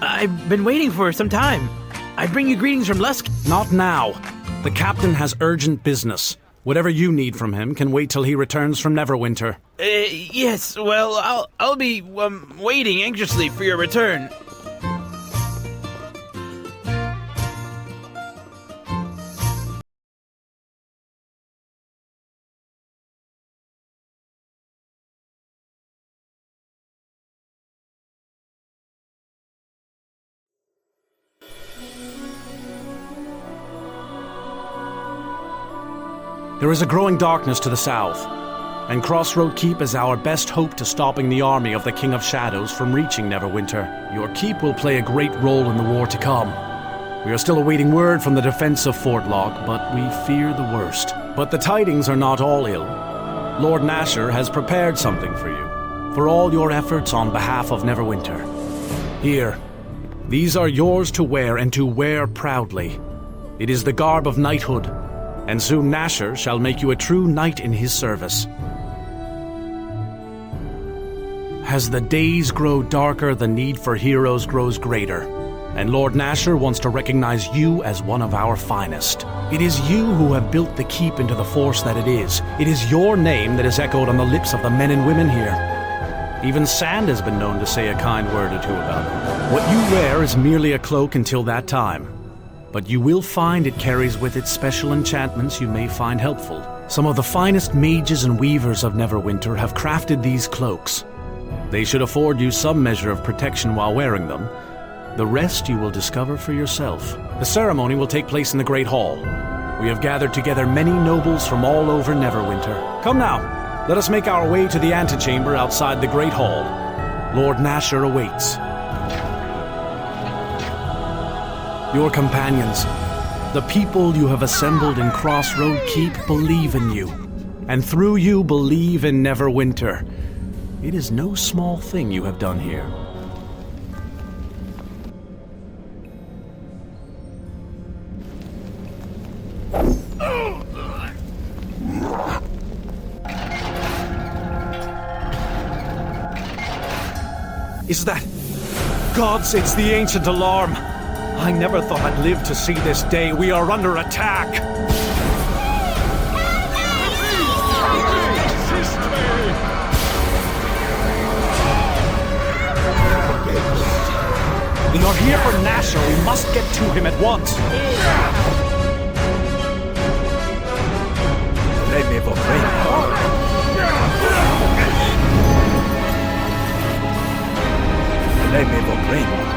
I've been waiting for some time. I bring you greetings from Lusk. Not now. The captain has urgent business. Whatever you need from him can wait till he returns from Neverwinter. Yes, well, I'll be waiting anxiously for your return. There is a growing darkness to the south, and Crossroad Keep is our best hope to stopping the army of the King of Shadows from reaching Neverwinter. Your keep will play a great role in the war to come. We are still awaiting word from the defense of Fort Locke, but we fear the worst. But the tidings are not all ill. Lord Nasher has prepared something for you, for all your efforts on behalf of Neverwinter. Here, these are yours to wear and to wear proudly. It is the garb of knighthood, and soon Nasher shall make you a true knight in his service. As the days grow darker, the need for heroes grows greater, and Lord Nasher wants to recognize you as one of our finest. It is you who have built the keep into the force that it is. It is your name that is echoed on the lips of the men and women here. Even Sand has been known to say a kind word or two about it. What you wear is merely a cloak until that time, but you will find it carries with it special enchantments you may find helpful. Some of the finest mages and weavers of Neverwinter have crafted these cloaks. They should afford you some measure of protection while wearing them. The rest you will discover for yourself. The ceremony will take place in the Great Hall. We have gathered together many nobles from all over Neverwinter. Come now, let us make our way to the antechamber outside the Great Hall. Lord Nasher awaits. Your companions, the people you have assembled in Crossroad Keep, believe in you, and through you believe in Neverwinter. It is no small thing you have done here. Is that... Gods, it's the ancient alarm! I never thought I'd live to see this day. We are under attack! We are here for Nasher. We must get to him at once. Let me go bring. Let me go bring.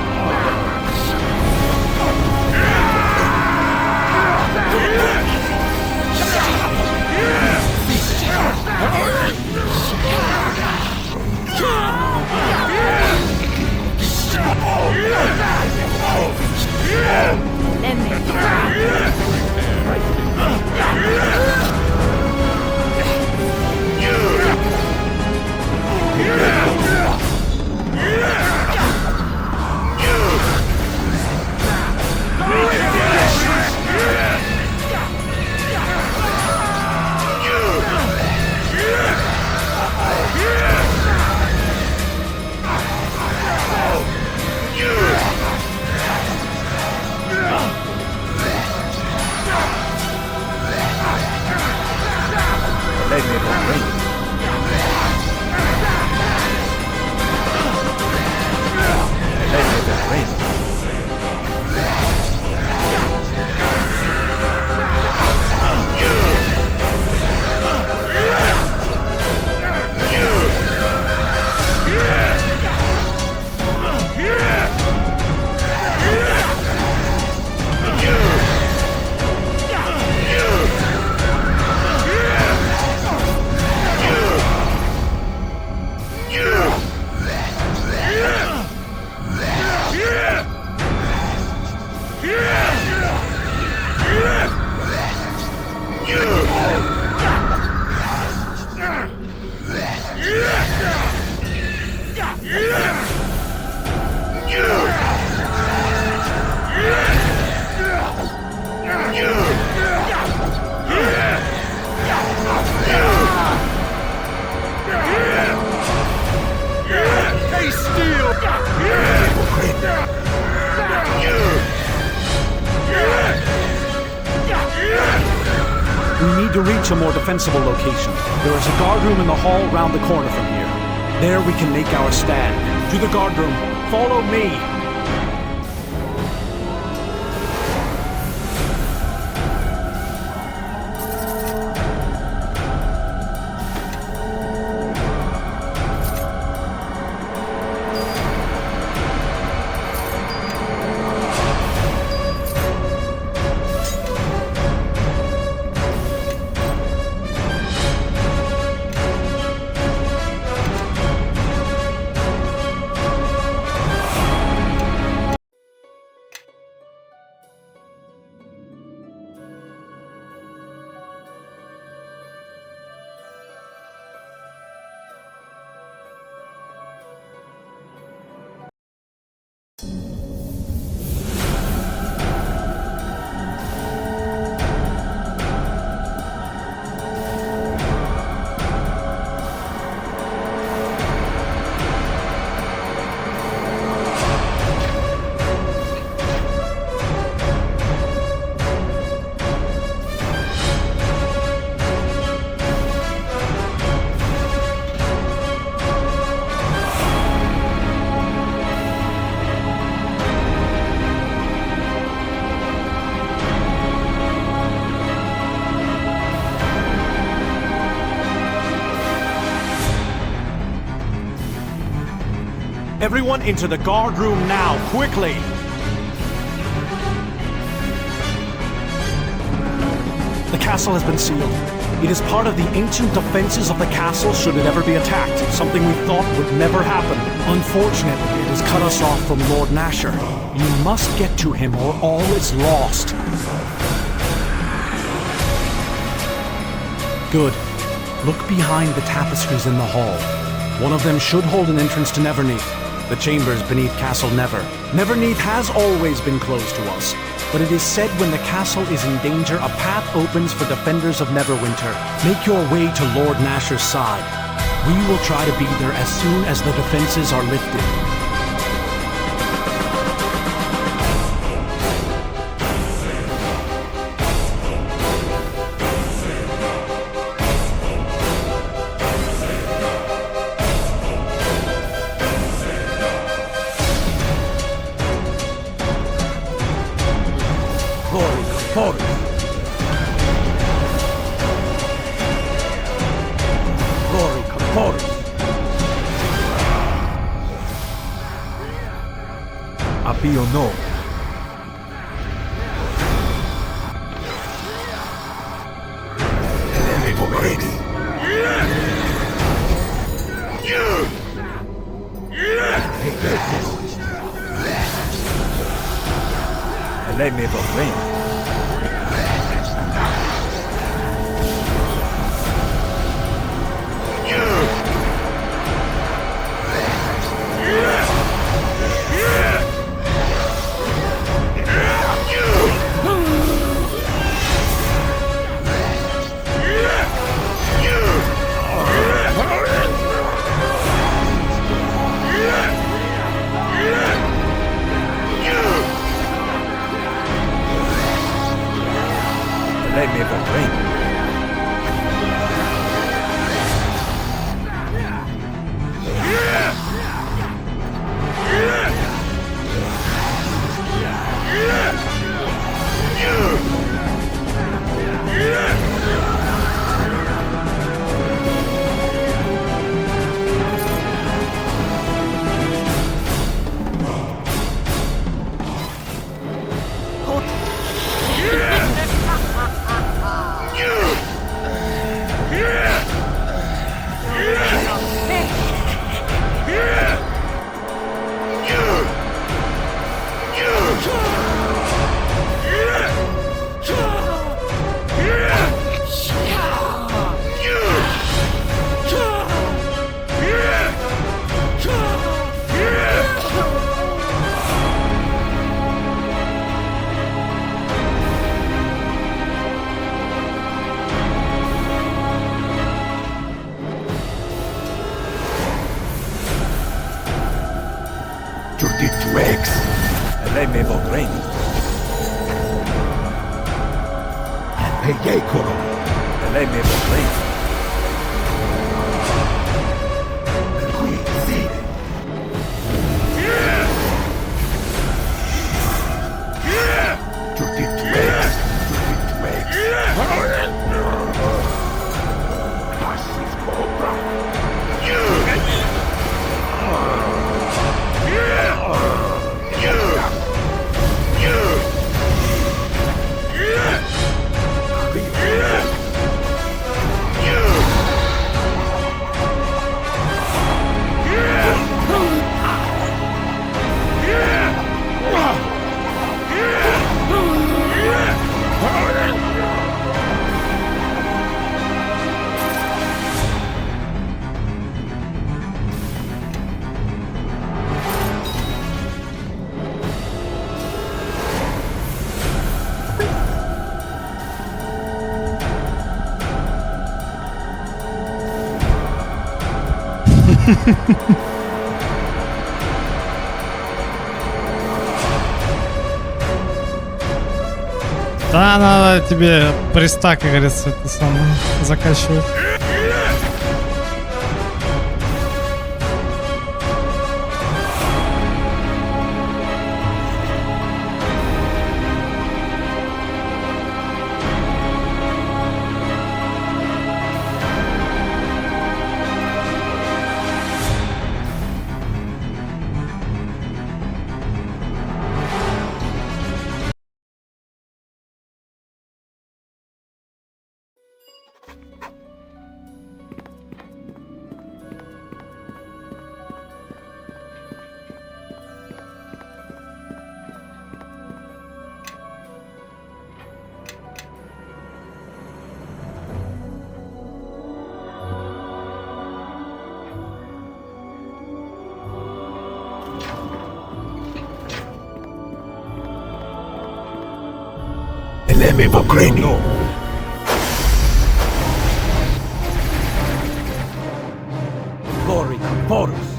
To reach a more defensible location. There is a guard room in the hall round the corner from here. There we can make our stand. To the guard room. Follow me. Everyone into the guard room now, quickly! The castle has been sealed. It is part of the ancient defenses of the castle should it ever be attacked, something we thought would never happen. Unfortunately, it has cut us off from Lord Nasher. You must get to him or all is lost. Good. Look behind the tapestries in the hall. One of them should hold an entrance to Neverneath, the chambers beneath Castle Never. Neverneath has always been closed to us, but it is said when the castle is in danger, a path opens for defenders of Neverwinter. Make your way to Lord Nasher's side. We will try to be there as soon as the defenses are lifted. Apio no. Let me go. Let me go drink. Let me go drink. Hey, Koro. Let me go drink. Да, надо тебе приста, как говорится, это самое, закачивать. Elemi Vokreni. Glory Forus.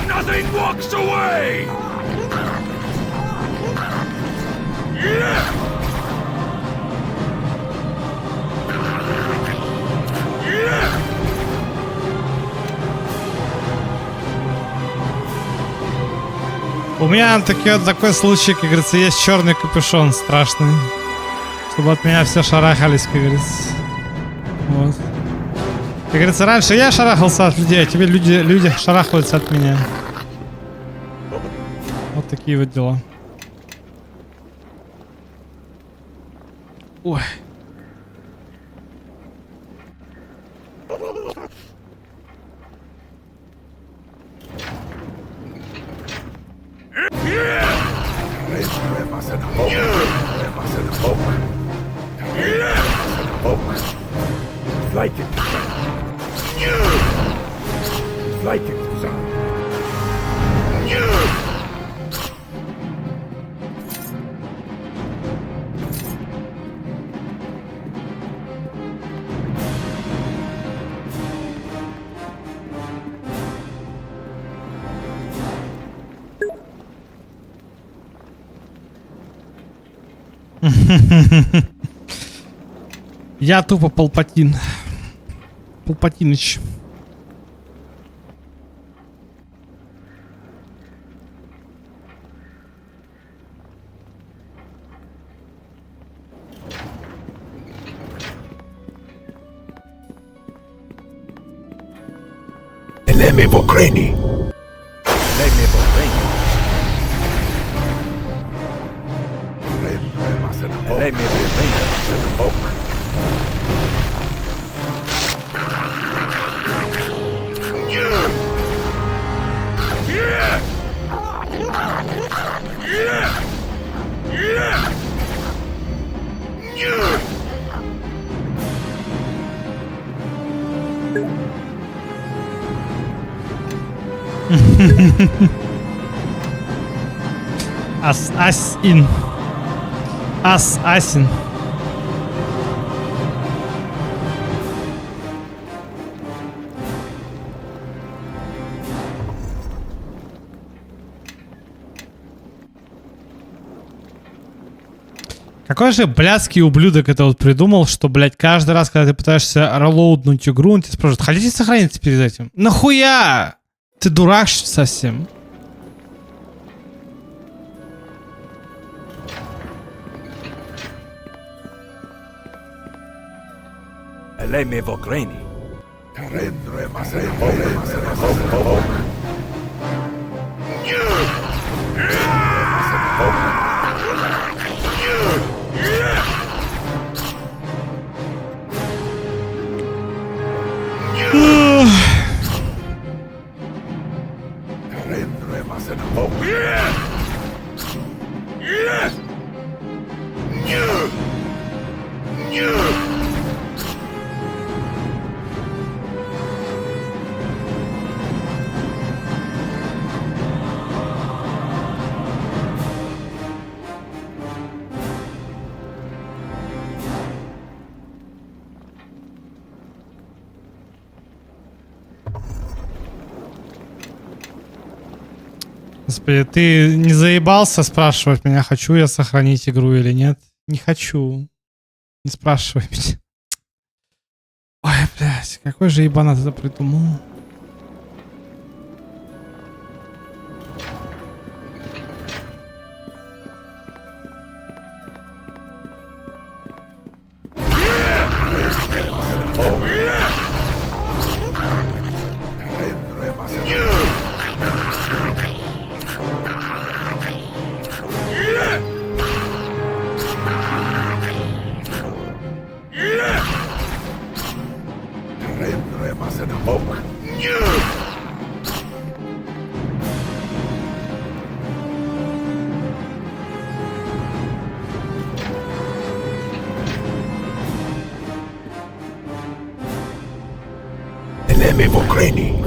Nothing walks away! У меня такой случай, как говорится, есть черный капюшон страшный. Чтобы от меня все шарахались, как говорится. Вот. Как говорится, раньше я шарахался от людей, а теперь люди шарахаются от меня. Вот такие вот дела. Ой. Like it. Like it, son. Я тупо Палпатин. Палпатиныч. Elemi Vokreni. Elemi Vokreni. Elemi Vokreni. Асин. Асин. Какой же блядский ублюдок это вот придумал, что, блядь, каждый раз, когда ты пытаешься релоуднуть игру, он тебя спрашивает, хотите сохраниться перед этим? Нахуя? Ты дурак совсем? Elemi Vokreni. Господи, ты не заебался спрашивать меня, хочу я сохранить игру или нет? Не хочу. Не спрашивай меня. Ой, блядь, какой же ебанат это придумал. me в Украине.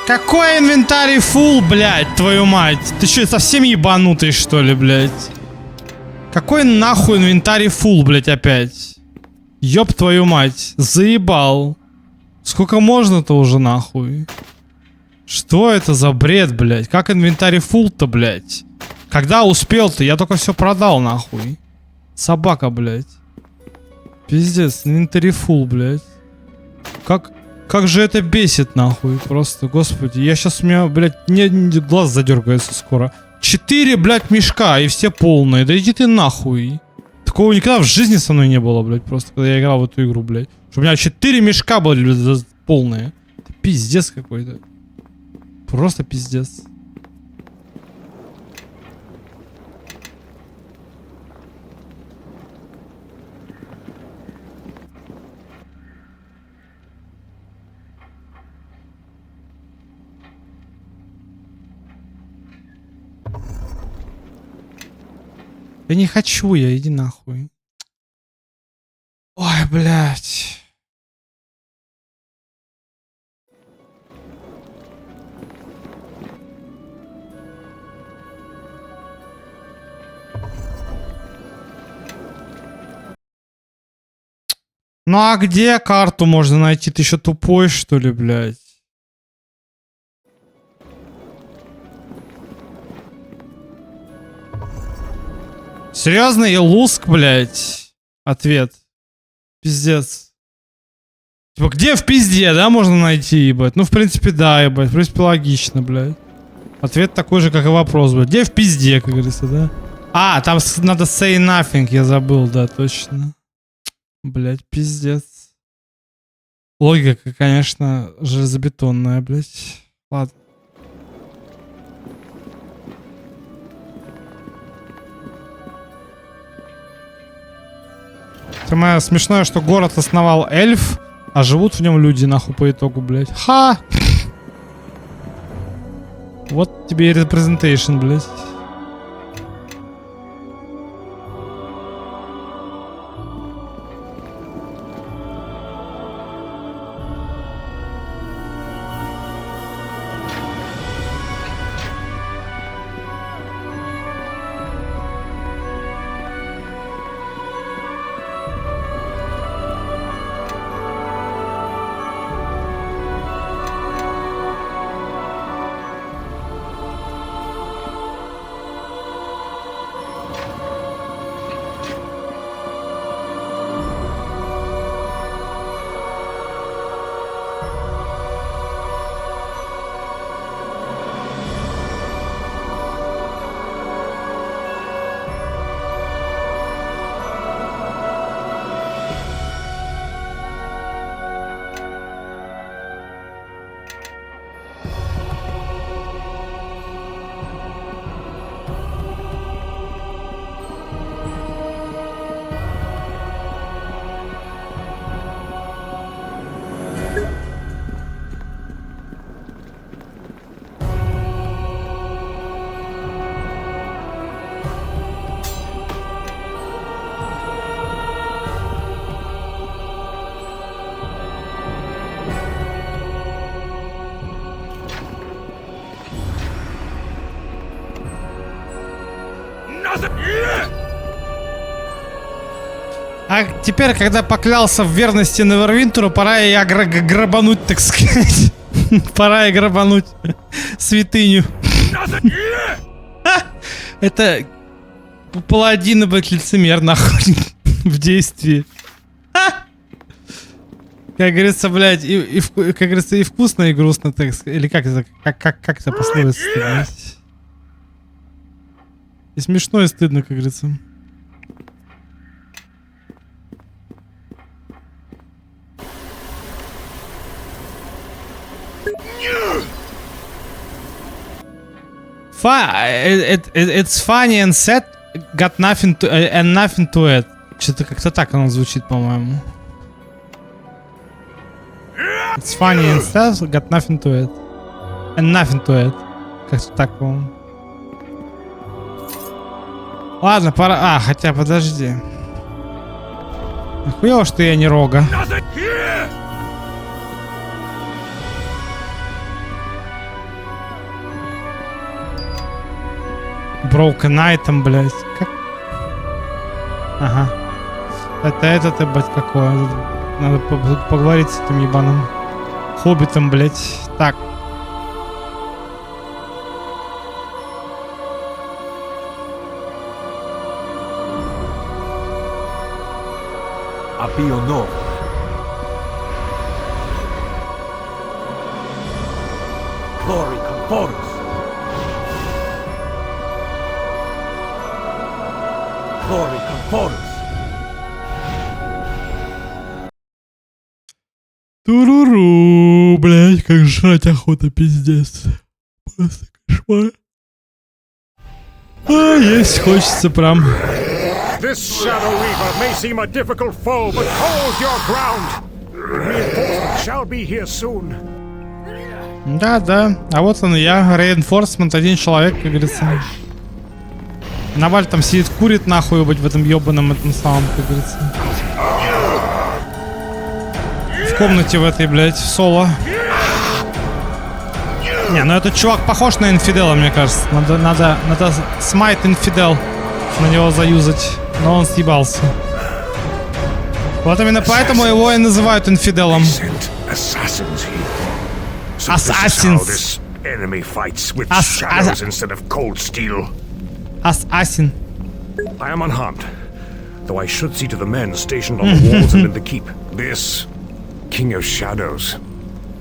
Какой инвентарь фул, блядь, твою мать? Ты что, совсем ебанутый, что ли, блядь? Какой нахуй инвентарь фул, блядь, опять? Ёб твою мать, заебал. Сколько можно-то уже, нахуй? Что это за бред, блядь? Как инвентарь фул-то, блядь? Когда успел-то? Я только все продал, нахуй. Собака, блядь. Пиздец, инвентарь фул, блядь. Как же это бесит, нахуй. Просто, господи. Я сейчас, у меня, блядь, глаз задергается скоро. 4, блядь, мешка, и все полные. Да иди ты нахуй. Такого никогда в жизни со мной не было, блядь. Просто, когда я играл в эту игру, блядь. Что у меня 4 мешка были, блядь, полные. Это пиздец какой-то. Просто пиздец. Я не хочу, иди нахуй. Ой, блядь. Ну а где карту можно найти? Ты еще тупой, что ли, блядь? Серьезно, и луск, блядь? Ответ. Пиздец. Типа, где в пизде, да, можно найти, ебать? Ну, в принципе, да, ебать. В принципе, логично, блядь. Ответ такой же, как и вопрос, блядь. Где в пизде, как говорится, да? А, там надо say nothing, я забыл, да, точно. Блядь, пиздец. Логика, конечно, железобетонная, блядь. Ладно. Самое смешное, что город основал эльф, а живут в нем люди, нахуй, по итогу, блядь. Ха! Вот тебе и репрезентейшн, блядь. А теперь, когда поклялся в верности Neverwinter, пора и грабануть, так сказать. Пора и грабануть святыню. Это паладины, блядь, лицемер, нахуй, в действии. Как говорится, блядь, как говорится, и вкусно, и грустно, так сказать. Или как это, как это пословица, блядь? И смешно, и стыдно, как говорится. It's funny and sad, got nothing to, and nothing to it. Что-то как-то так оно звучит, по-моему. It's funny and sad, got nothing to it. And nothing to it. Как-то так, по-моему. Ладно, пора... А, хотя, подожди. Нахуя, что я не рога. Broken item, блядь. Как? Ага. Это ты, блядь, какое. Надо поговорить с этим ебаным хоббитом, блядь. Так. Apio Glory Conforus. Glory Conforus. Туруру, блядь, как жрать охота, пиздец. Просто кошмар. А, есть хочется прям. This Shadow Reaver may seem a difficult foe, but hold your ground. Reinforcements shall be here soon. Да. А вот он и я. Reinforcement, один человек, как говорится. Наваль там сидит, курит нахуй, быть в этом ебаном этом самом, как говорится. В комнате в этой, блядь, соло. Не, ну этот чувак похож на инфидела, мне кажется. Надо смайт инфидел на него заюзать. Но он съебался. Вот именно поэтому его и называют инфиделом. Assassins. Assassin. I am unharmed, though I should see to the men stationed on the walls and in the keep. This King of Shadows,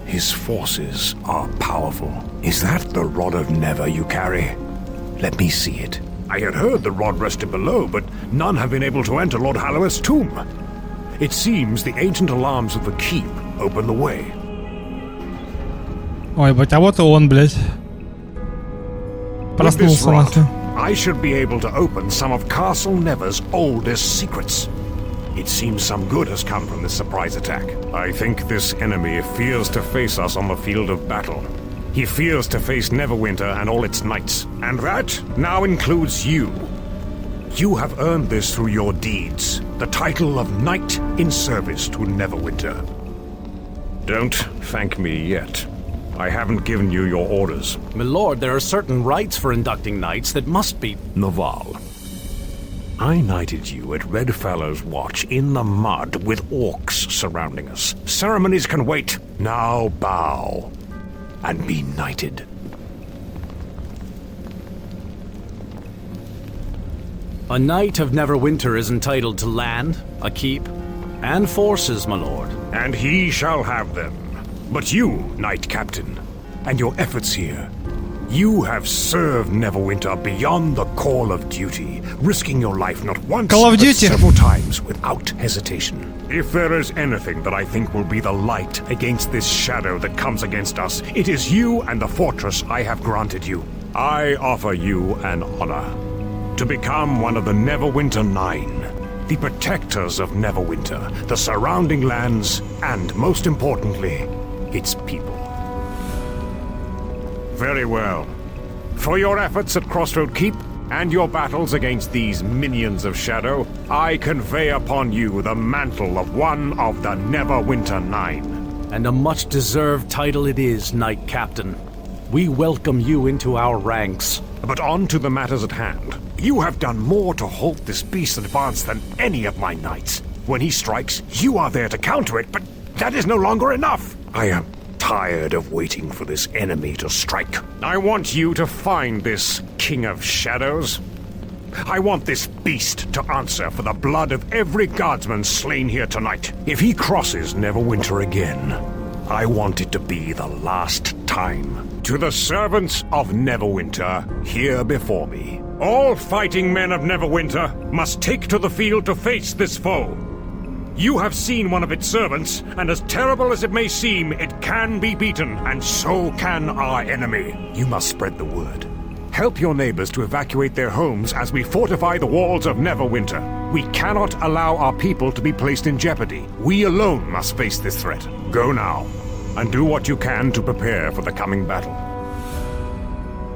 his forces are powerful. Is that the Rod of Never you carry? Let me see it. I had heard the rod rested below, but none have been able to enter Lord Halloweth's tomb. It seems the ancient alarms of the keep open the way. Ой, блядь, а вот и он, блядь. Проснулся нахуй. I should be able to open some of Castle Never's oldest secrets. It seems some good has come from this surprise attack. I think this enemy fears to face us on the field of battle. He fears to face Neverwinter and all its knights. And that now includes you. You have earned this through your deeds. The title of Knight in Service to Neverwinter. Don't thank me yet. I haven't given you your orders. My lord, there are certain rites for inducting knights that must be... Naval, I knighted you at Redfellow's Watch in the mud with orcs surrounding us. Ceremonies can wait. Now bow and be knighted. A knight of Neverwinter is entitled to land, a keep, and forces, my lord. And he shall have them. But you, Knight Captain, and your efforts here, you have served Neverwinter beyond the call of duty, risking your life not once, but several times without hesitation. If there is anything that I think will be the light against this shadow that comes against us, it is you and the fortress I have granted you. I offer you an honor. To become one of the Neverwinter Nine, the protectors of Neverwinter, the surrounding lands, and most importantly, its people. Very well. For your efforts at Crossroad Keep and your battles against these minions of Shadow, I convey upon you the mantle of one of the Neverwinter Nine. And a much-deserved title it is, Knight Captain. We welcome you into our ranks. But on to the matters at hand. You have done more to halt this beast's advance than any of my knights. When he strikes, you are there to counter it, but that is no longer enough. I am tired of waiting for this enemy to strike. I want you to find this King of Shadows I want this beast to answer for the blood of every guardsman slain here tonight. If he crosses Neverwinter again, I want it to be the last time. To the servants of Neverwinter here before me, all fighting men of Neverwinter must take to the field to face this foe. You have seen one of its servants, and as terrible as it may seem, it can be beaten, and so can our enemy. You must spread the word. Help your neighbors to evacuate their homes as we fortify the walls of Neverwinter. We cannot allow our people to be placed in jeopardy. We alone must face this threat. Go now, and do what you can to prepare for the coming battle.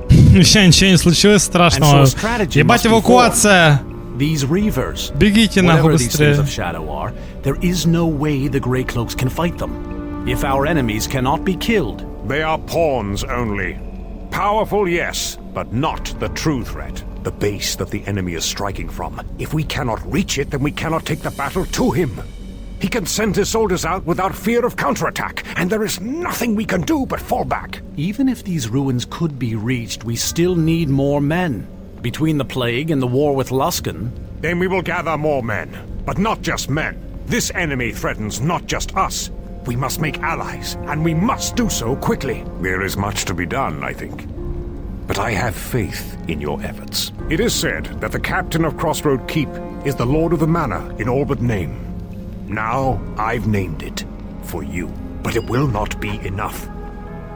Еще ничего не случилось страшного. Ебать, эвакуация! These reavers, Бегите нахуй быстрее. of shadow are, there is no way the Grey Cloaks can fight them. If our enemies cannot be killed, they are pawns only. Powerful, yes, but not the true threat. The base that the enemy is striking from. If we cannot reach it, then we cannot take the battle to him. He can send his soldiers out without fear of counterattack, and there is nothing we can do but fall back. Even if these ruins could be reached, we still need more men. Between the plague and the war with Luskan... Then we will gather more men. But not just men. This enemy threatens not just us. We must make allies, and we must do so quickly. There is much to be done, I think. But I have faith in your efforts. It is said that the captain of Crossroad Keep is the Lord of the Manor in all but name. Now I've named it for you. But it will not be enough.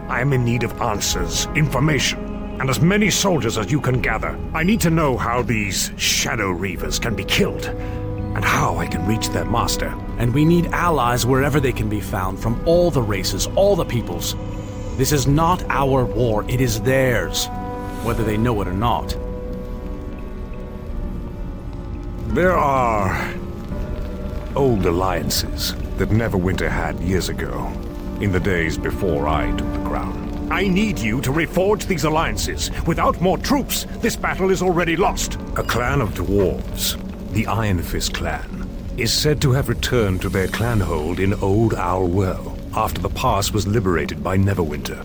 I am in need of answers, information, and as many soldiers as you can gather. I need to know how these Shadow Reavers can be killed, and how I can reach their master. And we need allies wherever they can be found, from all the races, all the peoples. This is not our war, it is theirs, whether they know it or not. There are old alliances that Neverwinter had years ago, in the days before I took the crown. I need you to reforge these alliances. Without more troops, this battle is already lost. A clan of dwarves, the Iron Fist clan, is said to have returned to their clanhold in Old Owl Well after the pass was liberated by Neverwinter.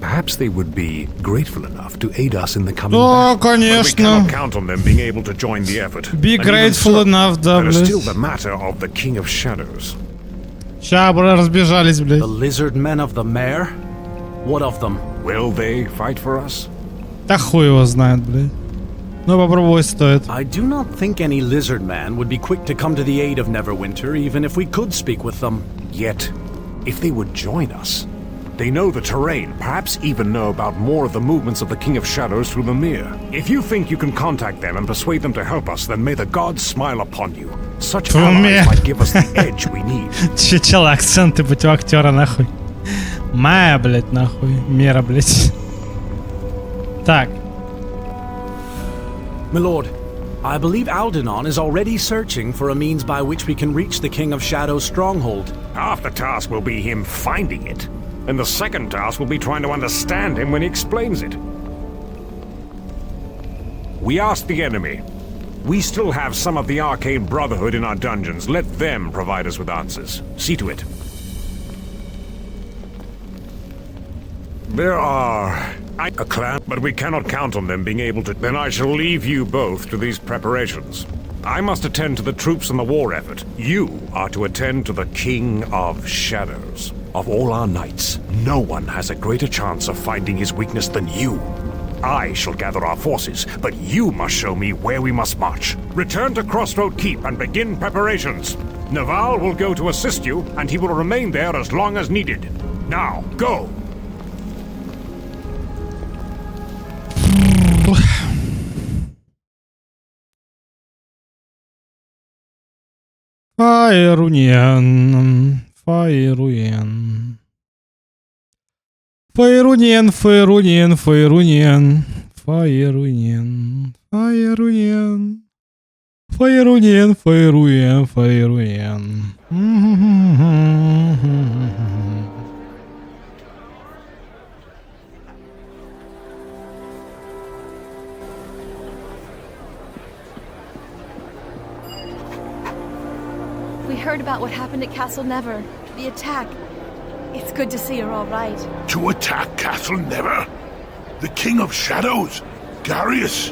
Perhaps they would be grateful enough to aid us in the coming battle. Конечно. But we cannot count on them being able to join the effort. Be grateful enough, да, There is блядь. still the matter of the King of Shadows. Ща, бля, разбежались, блядь. The lizard men of the mare? What of them? Will they fight for us? Да хуй его знает, блядь. Ну, попробовать стоит. I do not think any lizard man would be quick to come to the aid of Neverwinter, even if we could speak with them. Yet, if they would join us, they know the terrain, perhaps even know about more of the movements of the King of Shadows through the Mere. If you think you can contact them and persuade them to help us, then may the gods smile upon you. Such allies might give us the edge we need. Чел, акценты быть у актера, нахуй. Майя, блядь, нахуй. Мера, блядь. Так. My lord, I believe Aldenon is already searching for a means by which we can reach the King of Shadow's stronghold. Half the task will be him finding it, and the second task will be trying to understand him when he explains it. We asked the enemy. We still have some of the Arcane Brotherhood in our dungeons. Let them provide us with answers. See to it. There are a clan, but we cannot count on them being able to. Then I shall leave you both to these preparations. I must attend to the troops and the war effort. You are to attend to the King of Shadows. Of all our knights, no one has a greater chance of finding his weakness than you. I shall gather our forces, but you must show me where we must march. Return to Crossroad Keep and begin preparations. Naval will go to assist you, and he will remain there as long as needed. Now, go! Фаерунен, Фаерунен. Фаерунен, Фаерунен, Фаерунен. Фаерунен, Фаерунен. Фаерунен, Фаерунен, Фаерунен. We heard about what happened at Castle Never. The attack. It's good to see you're all right. To attack Castle Never? The King of Shadows? Darius?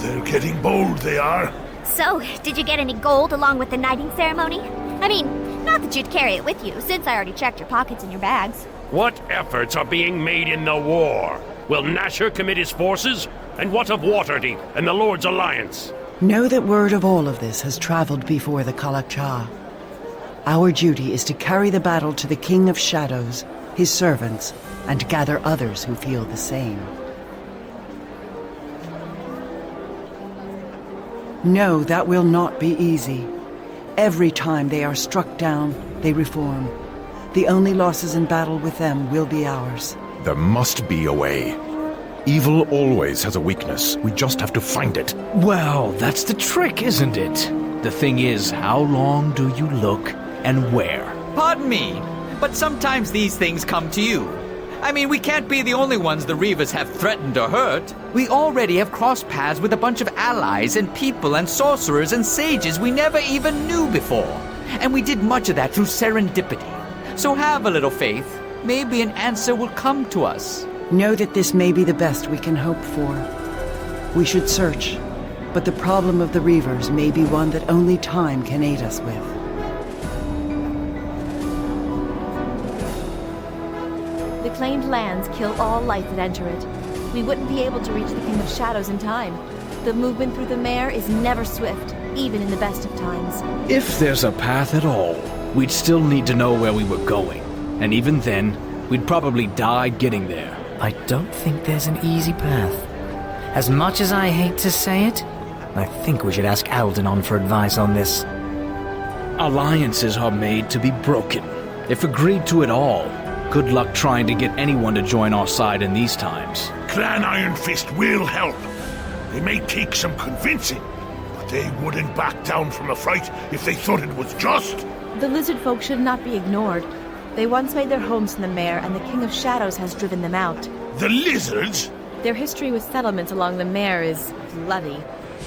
They're getting bold, they are. So, did you get any gold along with the knighting ceremony? I mean, not that you'd carry it with you, since I already checked your pockets and your bags. What efforts are being made in the war? Will Nasher commit his forces? And what of Waterdeep and the Lord's Alliance? Know that word of all of this has traveled before the Kalakcha. Our duty is to carry the battle to the King of Shadows, his servants, and gather others who feel the same. No, that will not be easy. Every time they are struck down, they reform. The only losses in battle with them will be ours. There must be a way. Evil always has a weakness. We just have to find it. Well, that's the trick, isn't it? The thing is, how long do you look and where? Pardon me, but sometimes these things come to you. I mean, we can't be the only ones the Reavers have threatened or hurt. We already have crossed paths with a bunch of allies and people and sorcerers and sages we never even knew before. And we did much of that through serendipity. So have a little faith. Maybe an answer will come to us. Know that this may be the best we can hope for. We should search, but the problem of the Reavers may be one that only time can aid us with. The claimed lands kill all life that enter it. We wouldn't be able to reach the King of Shadows in time. The movement through the mare is never swift, even in the best of times. If there's a path at all, we'd still need to know where we were going. And even then, we'd probably die getting there. I don't think there's an easy path. As much as I hate to say it, I think we should ask Aldenon for advice on this. Alliances are made to be broken. If agreed to at all, good luck trying to get anyone to join our side in these times. Clan Iron Fist will help. They may take some convincing, but they wouldn't back down from a fight if they thought it was just. The lizard folk should not be ignored. They once made their homes in the mare, and the King of Shadows has driven them out. The lizards? Their history with settlements along the mare is bloody,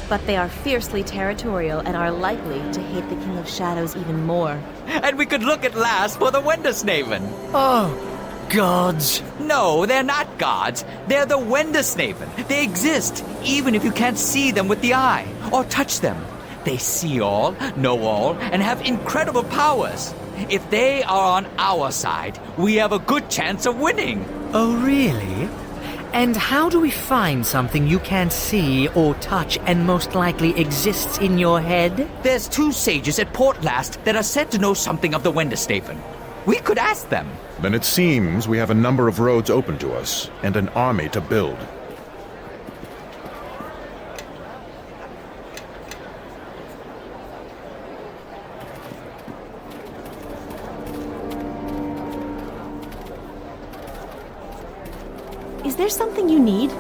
but they are fiercely territorial and are likely to hate the King of Shadows even more. And we could look at last for the Wendersnaven. Oh, gods. No, they're not gods. They're the Wendersnaven. They exist, even if you can't see them with the eye, or touch them. They see all, know all, and have incredible powers. If they are on our side, we have a good chance of winning. Oh, really? And how do we find something you can't see or touch and most likely exists in your head? There's 2 sages at Port Last that are said to know something of the Wendersnaven. We could ask them. Then it seems we have a number of roads open to us, and an army to build. Is there something you need?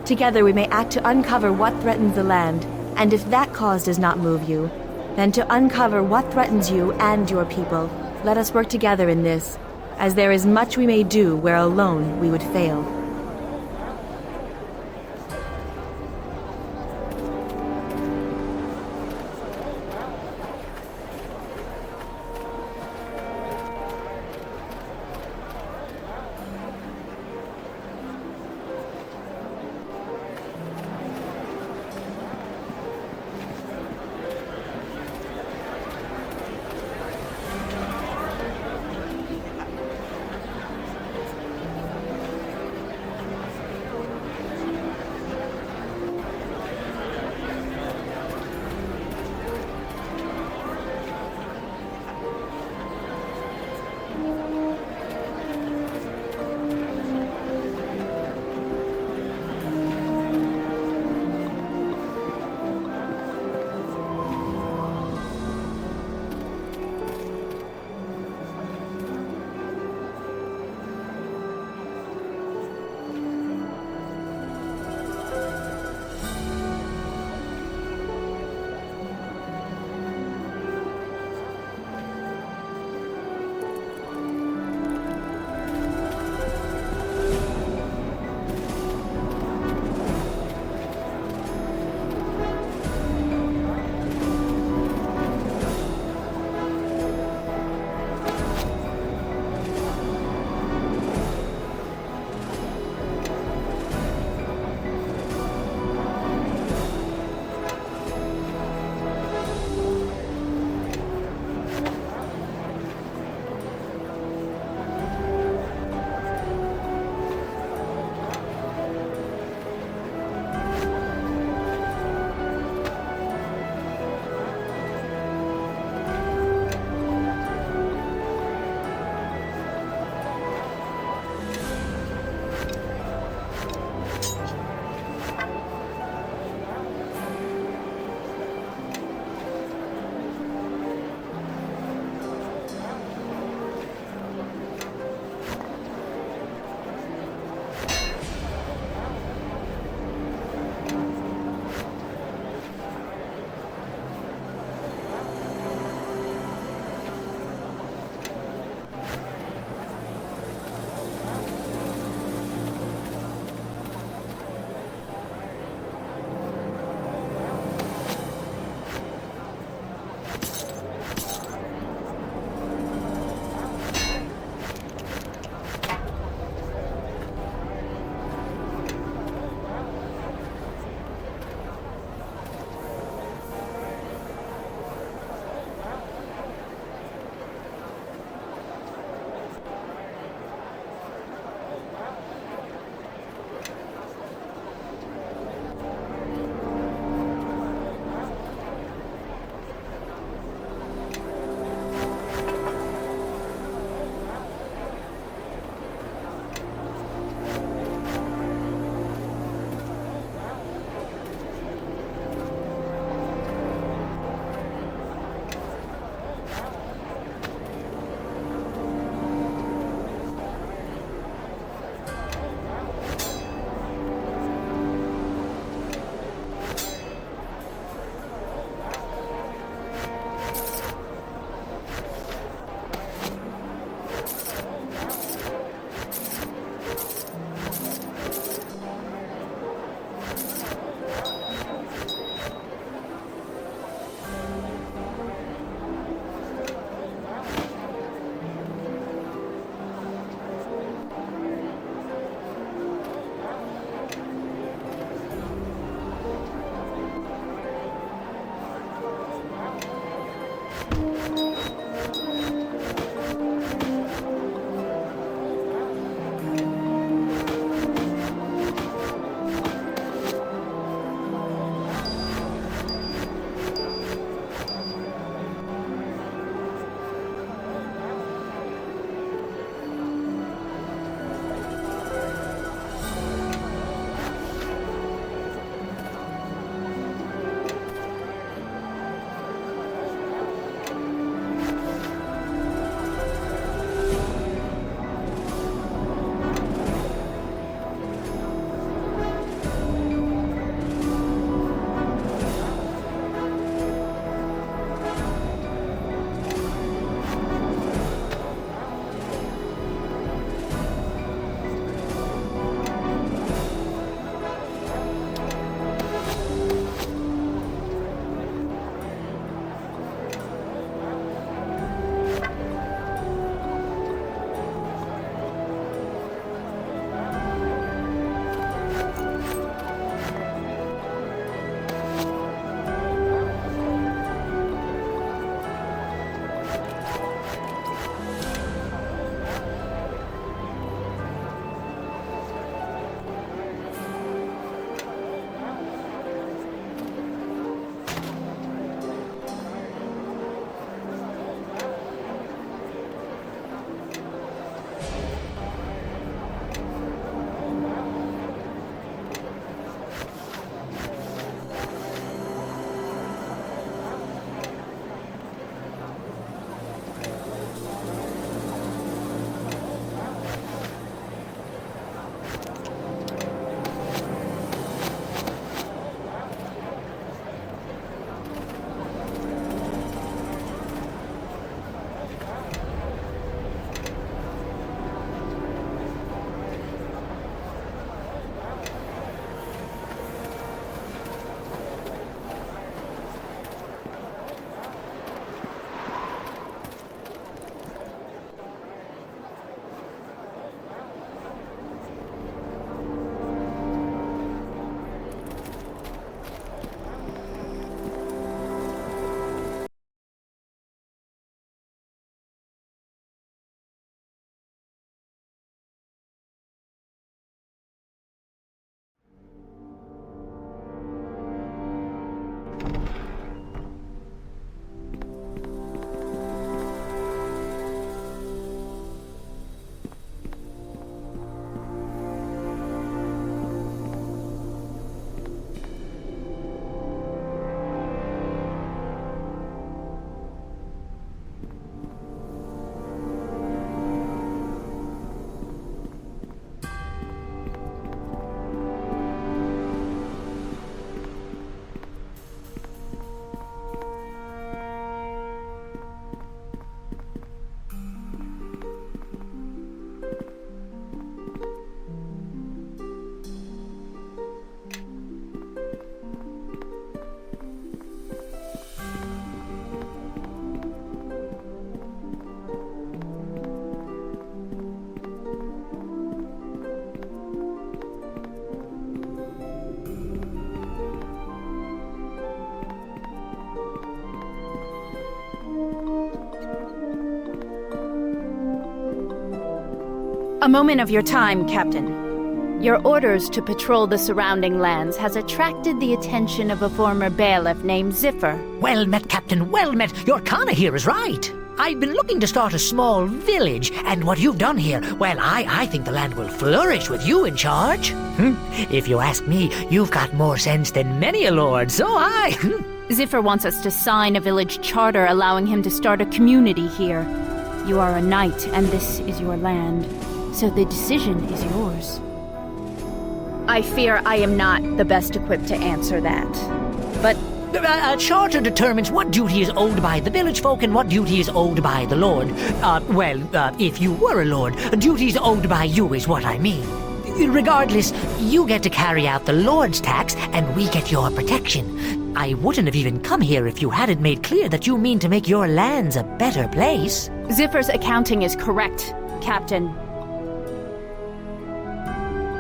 Together we may act to uncover what threatens the land, and if that cause does not move you, then to uncover what threatens you and your people. Let us work together in this, as there is much we may do where alone we would fail. A moment of your time, Captain. Your orders to patrol the surrounding lands has attracted the attention of a former bailiff named Ziffer. Well met, Captain, well met. Your Kana here is right. I've been looking to start a small village, and what you've done here, well, I think the land will flourish with you in charge. If you ask me, you've got more sense than many a lord, so I... Ziffer wants us to sign a village charter allowing him to start a community here. You are a knight, and this is your land, so the decision is yours. I fear I am not the best equipped to answer that, but... A charter determines what duty is owed by the village folk and what duty is owed by the lord. If you were a lord, duties owed by you is what I mean. Regardless, you get to carry out the lord's tax and we get your protection. I wouldn't have even come here if you hadn't made clear that you mean to make your lands a better place. Ziffer's accounting is correct, Captain.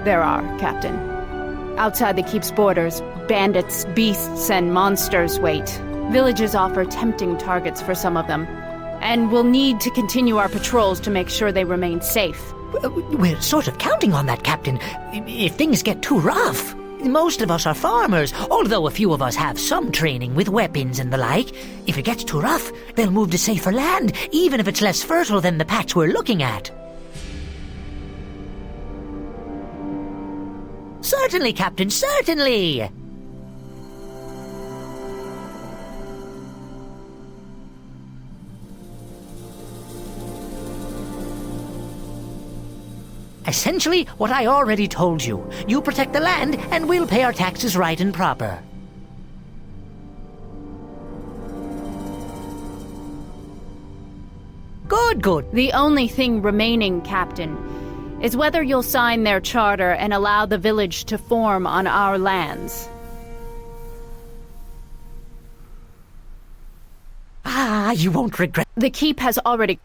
There are, Captain. Outside the keep's borders, bandits, beasts, and monsters wait. Villages offer tempting targets for some of them, and we'll need to continue our patrols to make sure they remain safe. We're sort of counting on that, Captain, if things get too rough. Most of us are farmers, although a few of us have some training with weapons and the like. If it gets too rough, they'll move to safer land, even if it's less fertile than the patch we're looking at. Certainly, Captain, certainly! Essentially, what I already told you. You protect the land, and we'll pay our taxes right and proper. Good. The only thing remaining, Captain, is whether you'll sign their charter and allow the village to form on our lands. You won't regret... The keep has already...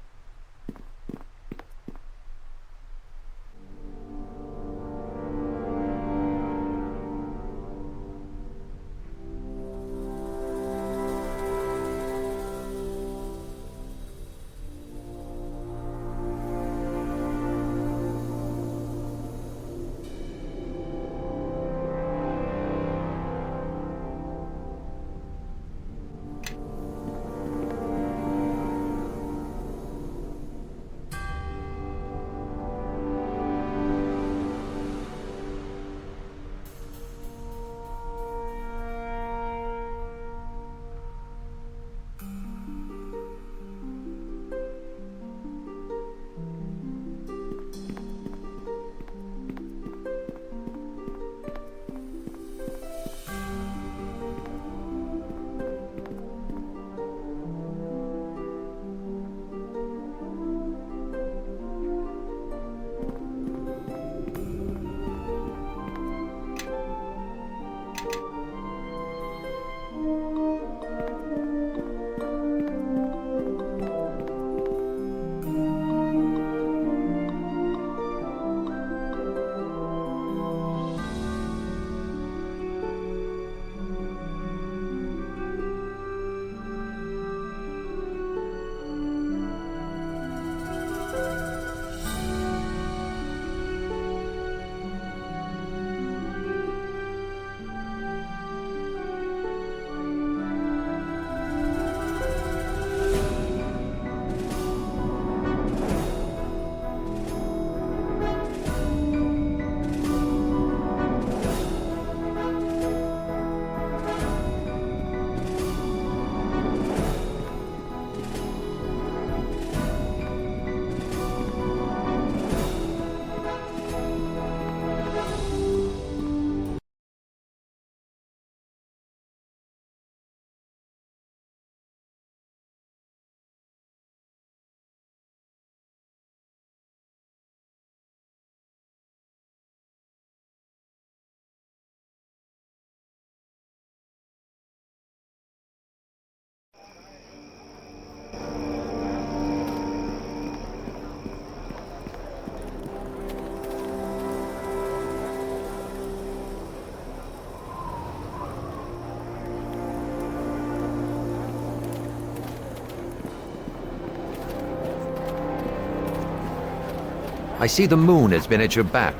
I see the moon has been at your back.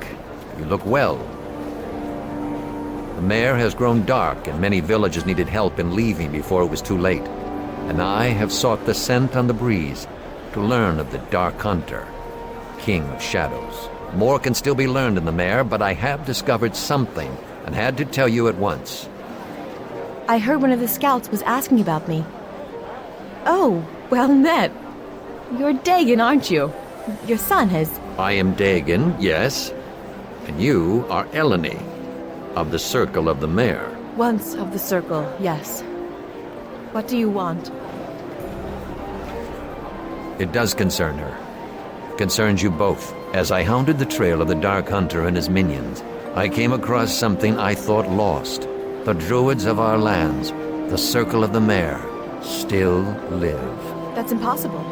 You look well. The mare has grown dark, and many villages needed help in leaving before it was too late. And I have sought the scent on the breeze to learn of the Dark Hunter, King of Shadows. More can still be learned in the mare, but I have discovered something and had to tell you at once. I heard one of the scouts was asking about me. Oh, well met. You're Dagon, aren't you? Your son has... I am Dagon, yes. And you are Eleni, of the Circle of the Mare. Once of the Circle, yes. What do you want? It does concern her. Concerns you both. As I hounded the trail of the Dark Hunter and his minions, I came across something I thought lost. The druids of our lands, the Circle of the Mare, still live. That's impossible.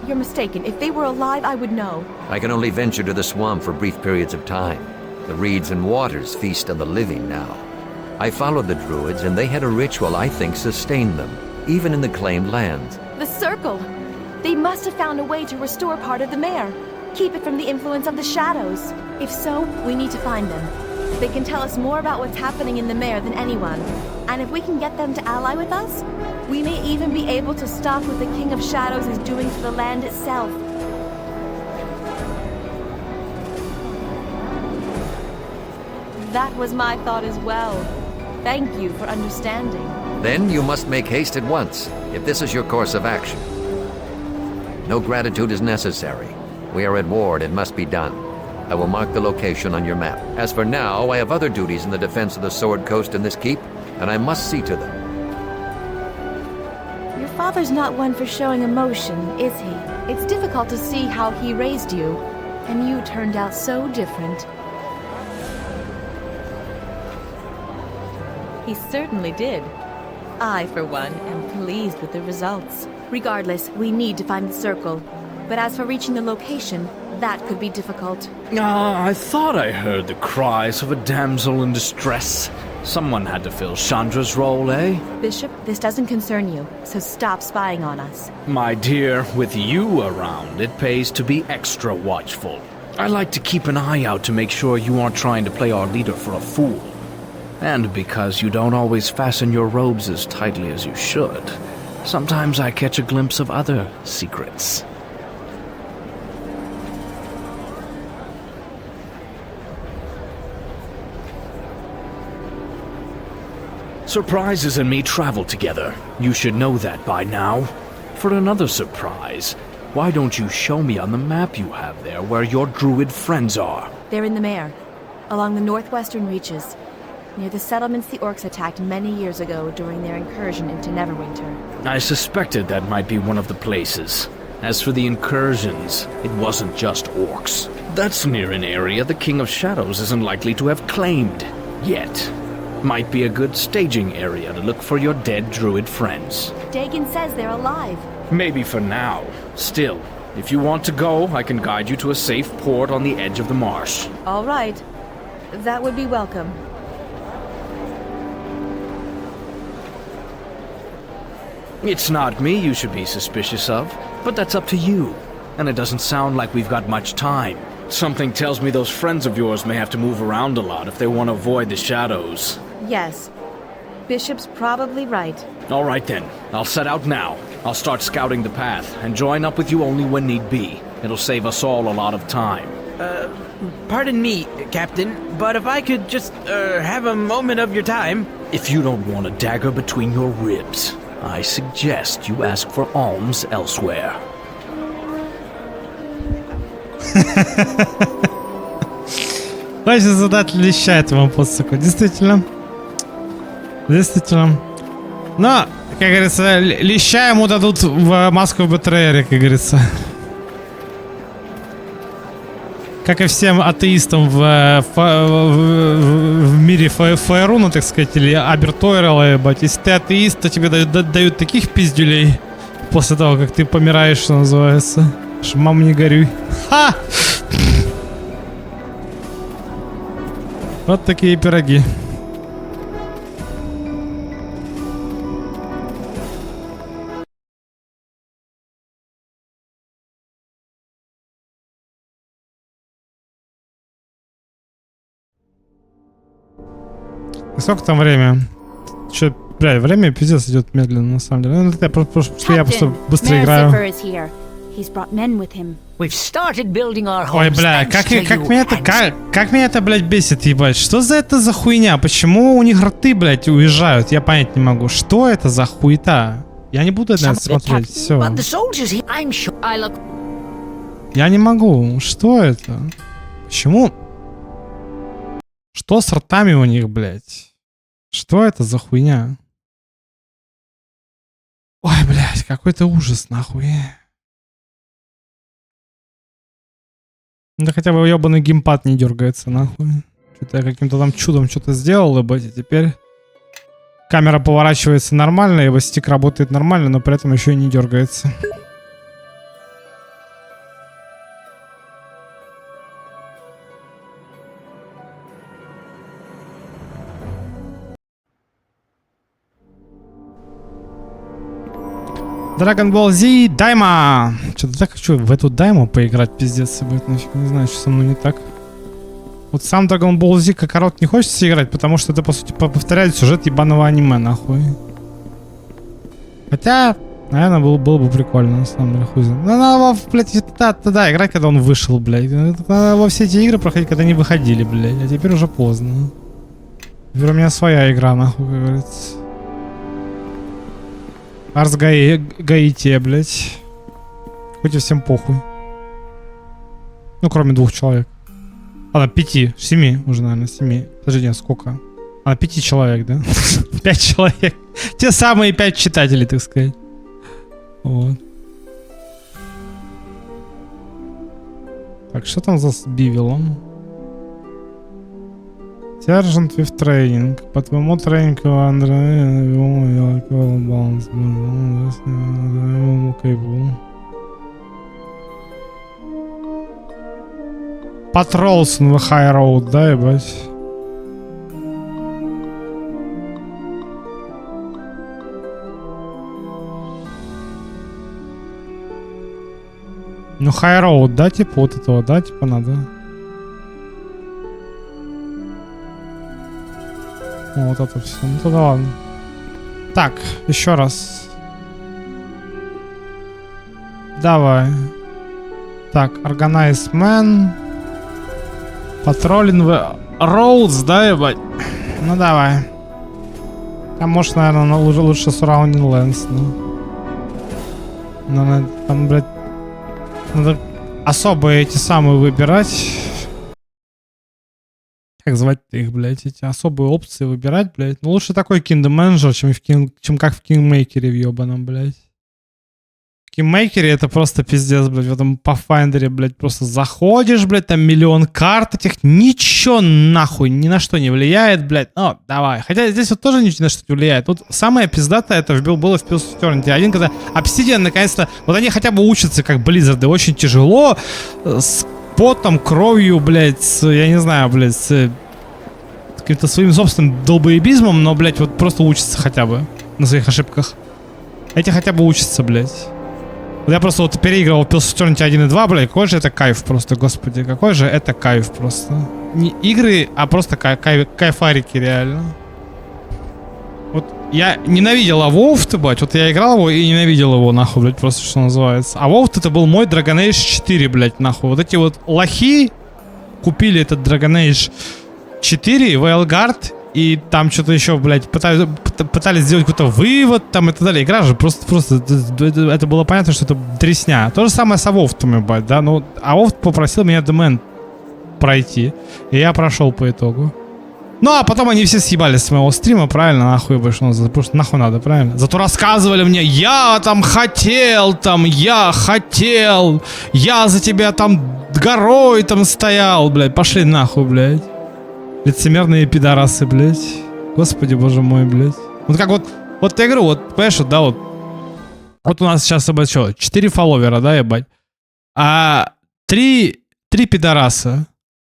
You're mistaken. If they were alive, I would know. I can only venture to the swamp for brief periods of time. The reeds and waters feast on the living now. I followed the druids, and they had a ritual I think sustained them, even in the claimed lands. The Circle! They must have found a way to restore part of the mare. Keep it from the influence of the shadows. If so, we need to find them. They can tell us more about what's happening in the mare than anyone. And if we can get them to ally with us, we may even be able to stop what the King of Shadows is doing to the land itself. That was my thought as well. Thank you for understanding. Then you must make haste at once, if this is your course of action. No gratitude is necessary. We are at war and it must be done. I will mark the location on your map. As for now, I have other duties in the defense of the Sword Coast and this keep, and I must see to them. Your father's not one for showing emotion, is he? It's difficult to see how he raised you, and you turned out so different. He certainly did. I, for one, am pleased with the results. Regardless, we need to find the Circle. But as for reaching the location, that could be difficult. I thought I heard the cries of a damsel in distress. Someone had to fill Chandra's role, eh? Bishop, this doesn't concern you, so stop spying on us. My dear, with you around, it pays to be extra watchful. I like to keep an eye out to make sure you aren't trying to play our leader for a fool. And because you don't always fasten your robes as tightly as you should, sometimes I catch a glimpse of other secrets. Surprises and me travel together. You should know that by now. For another surprise, why don't you show me on the map you have there where your druid friends are? They're in the mare, along the northwestern reaches, near the settlements the orcs attacked many years ago during their incursion into Neverwinter. I suspected that might be one of the places. As for the incursions, it wasn't just orcs. That's near an area the King of Shadows isn't likely to have claimed. Yet. Might be a good staging area to look for your dead druid friends. Dagon says they're alive. Maybe for now. Still, if you want to go, I can guide you to a safe port on the edge of the marsh. All right. That would be welcome. It's not me you should be suspicious of, but that's up to you. And it doesn't sound like we've got much time. Something tells me those friends of yours may have to move around a lot if they want to avoid the shadows. Yes. Bishop's probably right. All right then. I'll set out now. I'll start scouting the path and join up with you only when need be. It'll save us all a lot of time. Pardon me, Captain, but if I could just, have a moment of your time... If you don't want a dagger between your ribs, I suggest you ask for alms elsewhere. Хочется задать леща этому подсуку. Действительно. Действительно. Но, как говорится, леща ему дадут в маску в БТРе, как говорится. Как и всем атеистам в мире Фаеруна, так сказать, или Абертойрела, ебать. Если ты атеист, то тебе дают таких пиздюлей после того, как ты помираешь, что называется. Мам, не горюй. Ха! Вот такие пироги. Сколько там время? Че, блядь, время пиздец идет медленно, на самом деле. Ну, это я просто быстро играю. Ой, бля, как меня это, блядь, бесит, ебать. Что за это за хуйня? Почему у них рты, блядь, уезжают? Я понять не могу. Что это за хуета? Я не буду на это смотреть. Все. Я не могу. Что это? Почему? Что с ртами у них, блядь? Что это за хуйня? Ой, блядь, какой-то ужас, нахуй. Да хотя бы ебаный геймпад не дергается, нахуй. Что-то я каким-то там чудом что-то сделал, ебать, и теперь камера поворачивается нормально, его стик работает нормально, но при этом еще и не дергается. Dragon Ball Z Дайма. Что-то так хочу в эту Дайму поиграть, пиздец, будет нафиг. Не знаю, что со мной не так. Вот сам Dragon Ball Z Kakarot не хочется играть, потому что это, по сути, повторяет сюжет ебаного аниме, нахуй. Хотя, наверное, было бы прикольно, на самом деле, хуй знает. Ну, надо, блядь, тогда играть, когда он вышел, блядь. Надо во все эти игры проходить, когда они выходили, блядь. А теперь уже поздно. Теперь у меня своя игра, нахуй, как говорится. Арс Гаития, блядь. Хоть и всем похуй. Ну, кроме 2 человек. Ладно, 5, 7 уже, наверное, 7. Подожди, нет, сколько? 5 человек, да? 5 человек. Те самые 5 читателей, так сказать. Вот. Так, что там за с Бивилом? Сержант with training. По твоему тренингу, Андрей, баланс. Patrols on the high road, да, ебать? Ну, high road, да, типа вот этого, да, типа надо. Вот это все. Ну тогда ладно. Так, еще раз. Давай. Так, Organize Man. Patrolling the Roads, да, ебать? Ну давай. Там может, наверное, лучше Surrounding Lands, ну. Надо, там, блядь, надо особые эти самые выбирать. Как звать-то их, блядь, эти особые опции выбирать, блядь. Ну лучше такой Kingdom Manager, чем как в Kingmaker в ёбаном, блядь. В Kingmaker это просто пиздец, блядь. В этом Pathfinder, блядь, просто заходишь, блядь, там миллион карт этих, ничего нахуй, ни на что не влияет, блядь. Ну, давай. Хотя здесь вот тоже ни на что не влияет. Вот самое пиздатое это было в Pillars of Eternity 1, когда Obsidian наконец-то, вот они хотя бы учатся, как Blizzard, очень тяжело, с потом, кровью, блядь, с, я не знаю, блядь, с каким-то своим собственным долбоебизмом, но, блядь, вот просто учатся хотя бы на своих ошибках. Эти хотя бы учатся, блядь. Вот я просто вот переигрывал Pillars of Eternity 1 и 2, блядь, какой же это кайф просто, господи, какой же это кайф просто. Не игры, а просто кайфарики, реально. Вот я ненавидел WoW, блядь, вот я играл его и ненавидел его, нахуй, блядь, просто что называется. А WoW это был мой Dragon Age 4, блядь, нахуй. Вот эти вот лохи купили этот Dragon Age 4, Veilguard, и там что-то еще, блядь, пытались сделать какой-то вывод там и так далее. Игра же просто это было понятно, что это дресня. То же самое с Авовтом, ебать, да, ну, Авовт попросил меня домен пройти, и я прошел по итогу. Ну, а потом они все съебались с моего стрима, правильно, нахуй больше, ну, потому что нахуй надо, правильно? Зато рассказывали мне, я за тебя там горой там стоял, блядь, пошли нахуй, блядь. Лицемерные пидорасы, блядь. Господи, боже мой, блядь. Вот как вот я говорю, вот, понимаешь, вот, да, вот у нас сейчас, ебать, что, 4 фолловера, да, ебать, а 3 пидораса.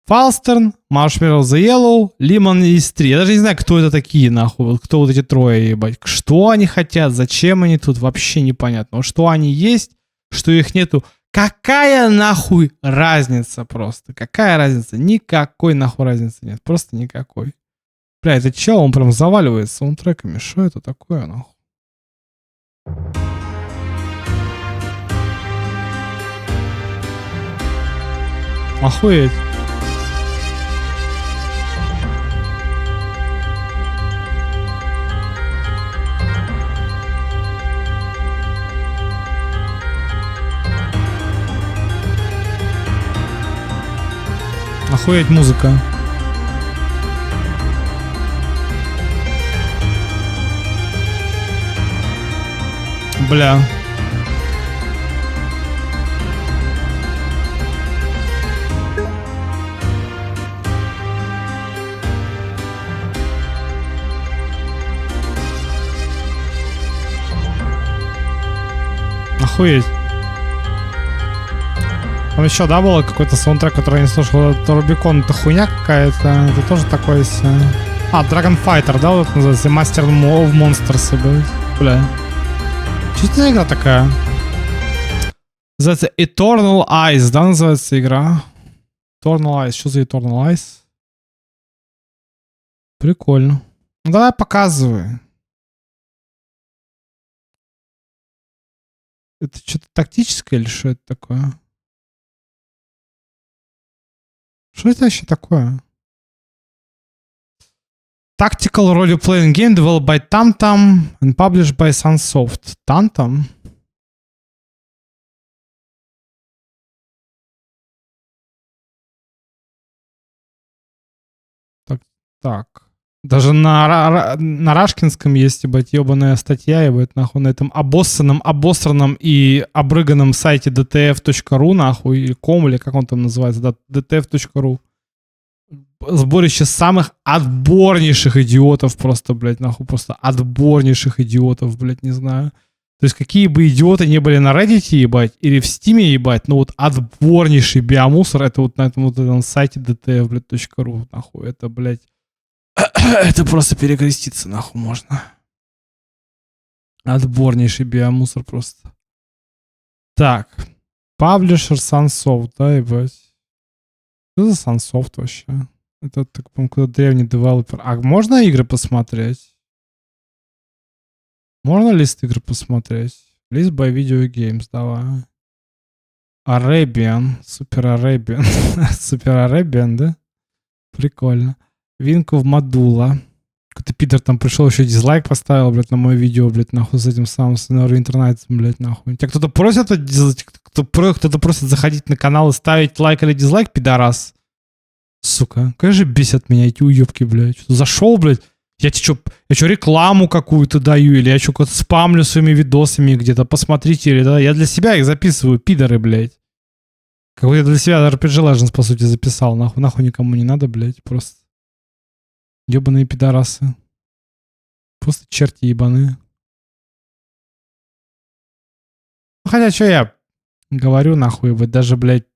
Фалстерн, Marshmallow the Yellow, Лимон и Истри. Я даже не знаю, кто это такие, нахуй. Вот кто вот эти трое, ебать. Что они хотят, зачем они тут, вообще непонятно. Вот что они есть, что их нету. Какая нахуй разница просто? Какая разница? Никакой нахуй разницы нет. Просто никакой. Бля, этот чел, он прям заваливает саундтреками. Что это такое, нахуй? Охуеть. Охуеть музыка. Бля. Охуеть. Там еще, да, было какой-то саундтрек, который я не слушал. Это Рубикон, это хуйня какая-то. Это тоже такой... А, Dragon Fighter, да, вот это называется? Master of Monsters, бля. Что это за игра такая? Называется Eternal Eyes, да, называется игра? Eternal Eyes. Что за Eternal Eyes? Прикольно. Ну давай показывай. Это что-то тактическое или что это такое? Что это вообще такое? Tactical role-playing game developed by Tantam and published by Sunsoft. Tantam? Так. Даже на рашкинском есть, ебать, ебаная статья, ебать, нахуй, на этом обосранном и обрыганном сайте dtf.ru, нахуй, или ком, или как он там называется, да, dtf.ru. Сборище самых отборнейших идиотов просто, блядь, нахуй, просто отборнейших идиотов, блядь, не знаю. То есть какие бы идиоты не были на Reddit, ебать, или в Steam, ебать, но вот отборнейший биомусор, это вот на этом вот этом сайте dtf.ru, нахуй, это, блядь, это просто перекреститься, нахуй, можно. Отборнейший биомусор просто. Так. Publisher Sunsoft, да, ебать. Что за Sunsoft вообще? Это, так, по-моему, какой-то древний девелопер. А можно игры посмотреть? Можно лист игр посмотреть? Лист by Video Games, давай. Arabian. Super Arabian. Super Arabian, да? Прикольно. Винку в Мадула. Какой-то пидор там пришел, еще дизлайк поставил, блядь, на мое видео, блядь, нахуй, с этим самым, с Neverwinter, блядь, нахуй. Тебя кто-то просит, кто-то просит заходить на канал и ставить лайк или дизлайк, пидорас? Сука, конечно же бесят меня эти уебки, блядь. Что, зашел, блядь, я что, рекламу какую-то даю, или я что, какой-то спамлю своими видосами где-то, посмотрите, или да, я для себя их записываю, пидоры, блядь. Как я для себя RPG Legends, по сути, записал, нахуй никому не надо, блядь, просто. Ебаные пидорасы. Просто черти ебаные. Хотя, что я говорю, нахуй, вы даже, блядь,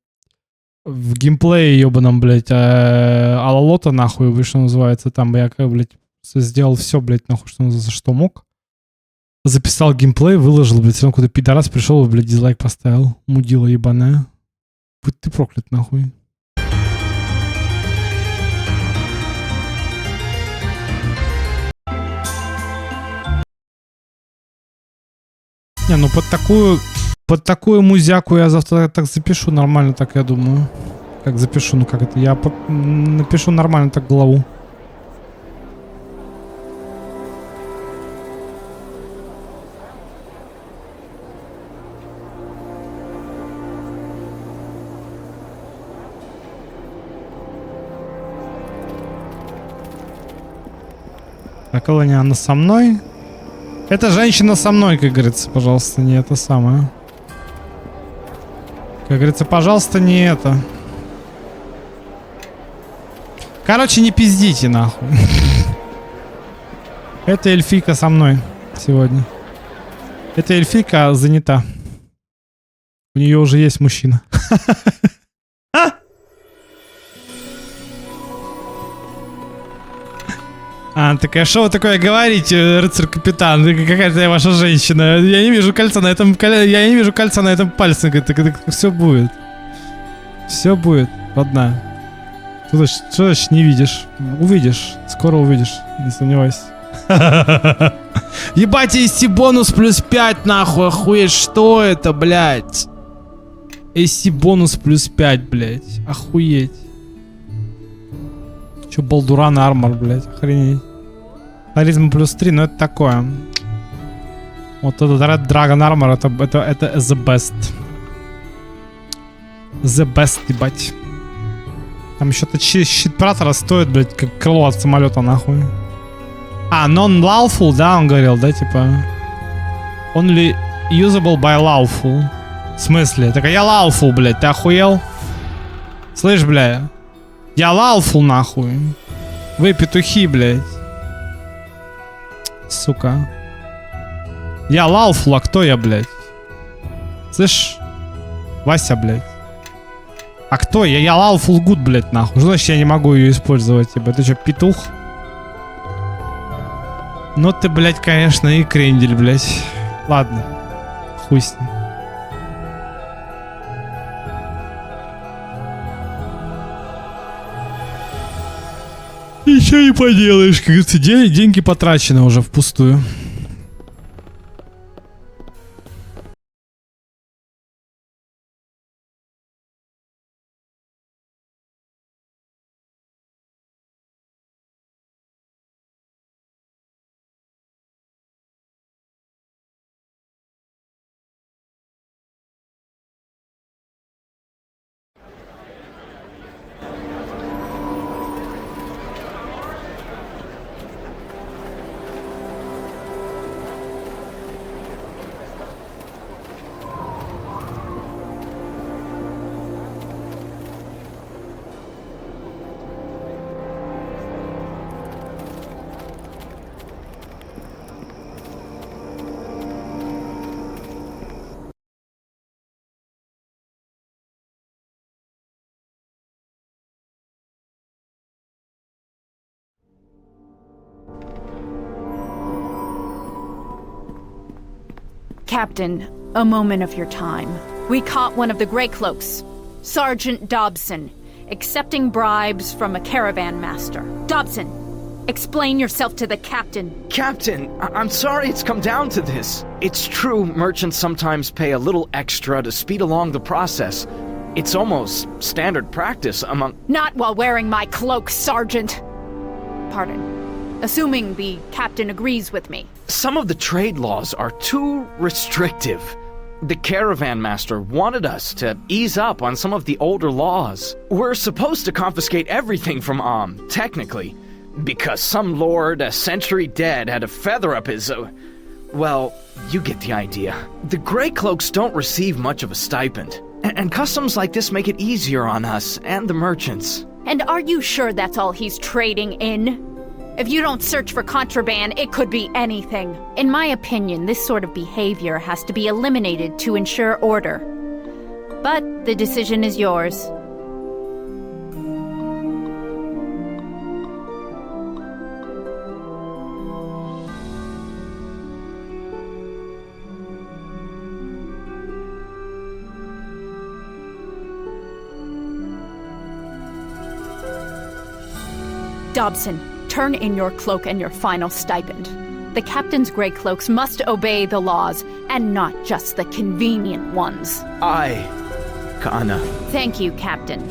в геймплее ебаном, блядь, Алалота, нахуй, вы что называется, там я, блядь, сделал все, блядь, нахуй, что мог. Записал геймплей, выложил, блядь, все равно какой-то пидорас пришел, блядь, дизлайк поставил. Мудила ебаная. Будь ты проклят, нахуй. Не, ну под такую музяку я завтра так запишу нормально, так я думаю. Как запишу, ну как это, я напишу нормально так главу. Так, она со мной? Эта женщина со мной, как говорится, пожалуйста, не это самое. Как говорится, пожалуйста, не это. Короче, не пиздите, нахуй. Эта эльфийка со мной сегодня. Эта эльфийка занята. У нее уже есть мужчина. А, такая, что вы такое говорите, рыцарь-капитан? Какая-то ваша женщина. Я не вижу кольца на этом пальце. Все будет. Все будет, родная. Что значит не видишь? Увидишь. Скоро увидишь. Не сомневайся. Ебать, AC бонус плюс 5, нахуй, охуеть, что это, блядь? AC бонус плюс 5, блядь, охуеть. Че, Балдуран армор, блядь, охренеть. Харизма плюс 3, но это такое. Вот этот Red Dragon Armor, это the best. The best, ебать. Там еще-то щит Пратора стоит, блядь, как крыло от самолета, нахуй. А, non-lawful, да, он говорил, да, типа. Only usable by lawful. В смысле? Так я lawful, блядь, ты охуел? Слышь, бля, я lawful, нахуй. Вы петухи, блядь. Сука. Я lawful, а кто я, блядь? Слышь? Вася, блядь. А кто я? Я lawful good, блядь, нахуй. Что значит я не могу ее использовать, типа? Ты что, петух? Ну ты, блядь, конечно, и крендель, блядь. Ладно. Хуй с ним. Ничего не поделаешь, как говорится, деньги потрачены уже впустую. Captain, a moment of your time. We caught one of the Grey Cloaks, Sergeant Dobson, accepting bribes from a caravan master. Dobson, explain yourself to the captain. Captain, I'm sorry it's come down to this. It's true merchants sometimes pay a little extra to speed along the process. It's almost standard practice among— Not while wearing my cloak, Sergeant. Pardon. Assuming the captain agrees with me. Some of the trade laws are too restrictive. The caravan master wanted us to ease up on some of the older laws. We're supposed to confiscate everything from technically, because some lord a century dead had a feather up his— well, you get the idea. The Grey Cloaks don't receive much of a stipend, and customs like this make it easier on us and the merchants. And are you sure that's all he's trading in? If you don't search for contraband, it could be anything. In my opinion, this sort of behavior has to be eliminated to ensure order. But the decision is yours. Dobson, turn in your cloak and your final stipend. The captain's Grey Cloaks must obey the laws, and not just the convenient ones. Aye, Kana. Thank you, Captain.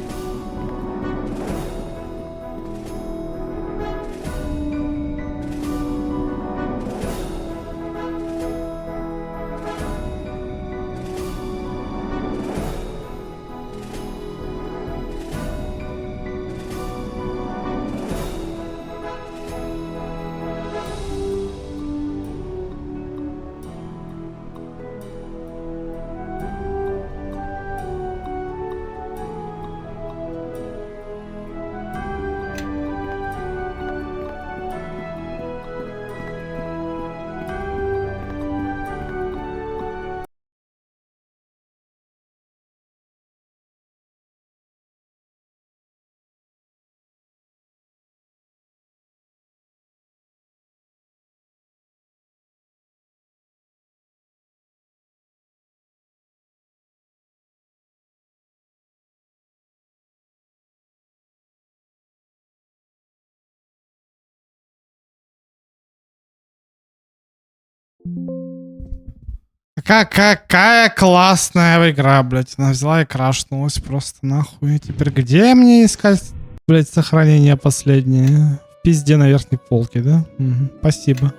Какая классная игра, блядь. Она взяла и крашнулась просто нахуй. Теперь где мне искать, блядь, сохранение последнее? В пизде на верхней полке, да? Угу. Спасибо.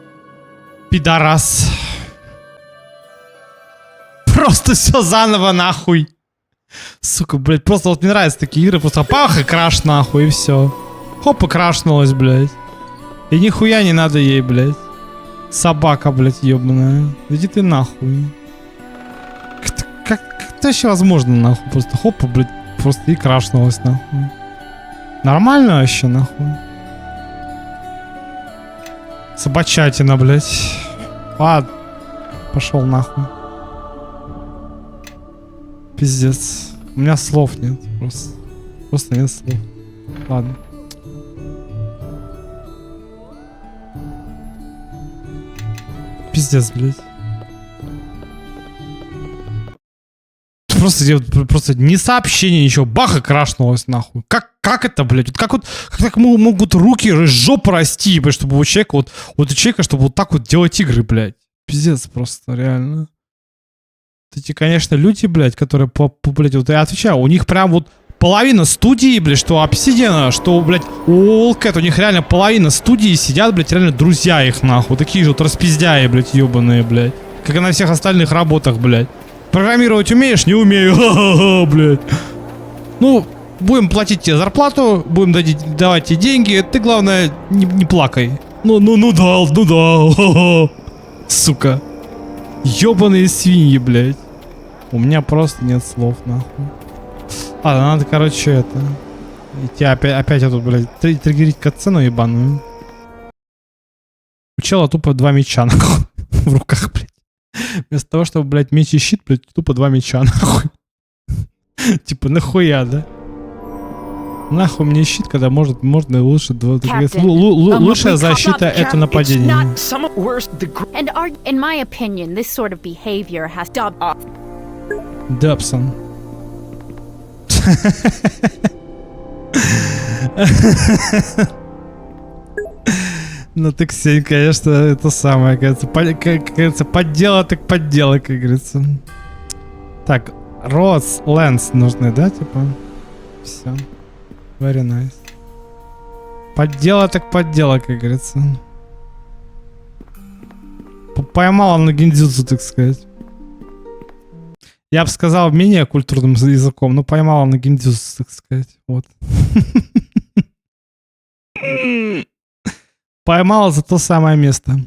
Пидорас. Просто все заново нахуй. Сука, блядь, просто вот мне нравятся такие игры. Просто пах и краш нахуй, и все. Хоп, и крашнулась, блядь. И нихуя не надо ей, блядь. Собака, блядь, ебаная. Иди ты нахуй. Как это вообще возможно, нахуй? Просто хопа, блядь, просто и крашнулась, нахуй. Нормально вообще, нахуй. Собачатина, блядь. Ладно. Пошел нахуй. Пиздец. У меня слов нет. Просто нет слов. Ладно. Пиздец, блядь. Просто ни сообщения, ничего. Бах, и крашнулось, нахуй. Как это, блядь? Вот как так могут руки из жопы расти, блядь, чтобы у человека, вот у человека, чтобы вот так вот делать игры, блядь. Пиздец просто, реально. Эти, конечно, люди, блядь, которые, блядь, вот я отвечаю, у них прям вот половина студии, блядь, что Obsidian, что, блядь, у Allcat, у них реально половина студии сидят, блядь, реально друзья их, нахуй. Такие же вот распиздяи, блядь, ебаные, блядь. Как и на всех остальных работах, блядь. Программировать умеешь? Не умею. Ха-ха-ха, блядь. Ну, будем платить тебе зарплату, будем давать тебе деньги. Ты, главное, не плакай. Ну дал. Ха-ха. Сука. Ёбаные свиньи, блядь. У меня просто нет слов, нахуй. Ладно, надо, короче, это... Идти опять эту, блядь, триггерить катсцену ебаную. У чела тупо 2 меча, нахуй. В руках, блядь. Вместо того, чтобы, блядь, меч и щит, блядь, тупо 2 меча, нахуй. Типа, нахуя, да? Нахуй мне щит, когда можно лучше... Лучшая защита — это нападение. In my opinion, this sort of behavior has Добсон. Ну ты, Ксень, конечно, это самое, как говорится, поддела так поддела, как говорится. Так, Rods, Lens нужны, да, типа? Все. Very nice. Поддела так поддела, как говорится. Поймала на гиндзюцу, так сказать. Я бы сказал менее культурным языком, но поймала на гиндзюцу, так сказать. Вот. Поймала за то самое место.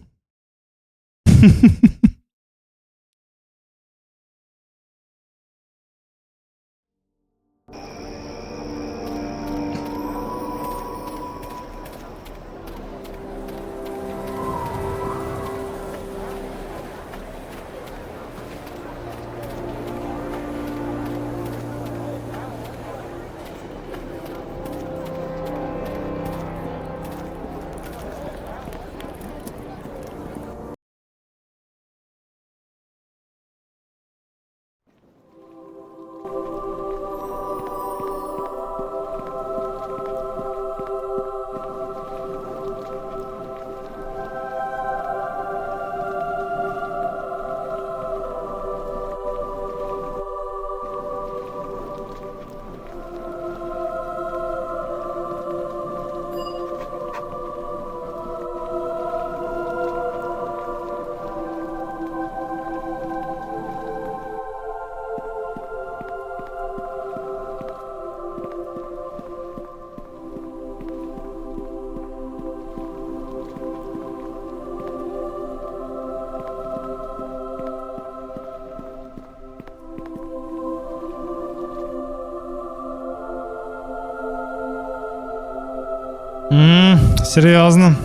Серьезно.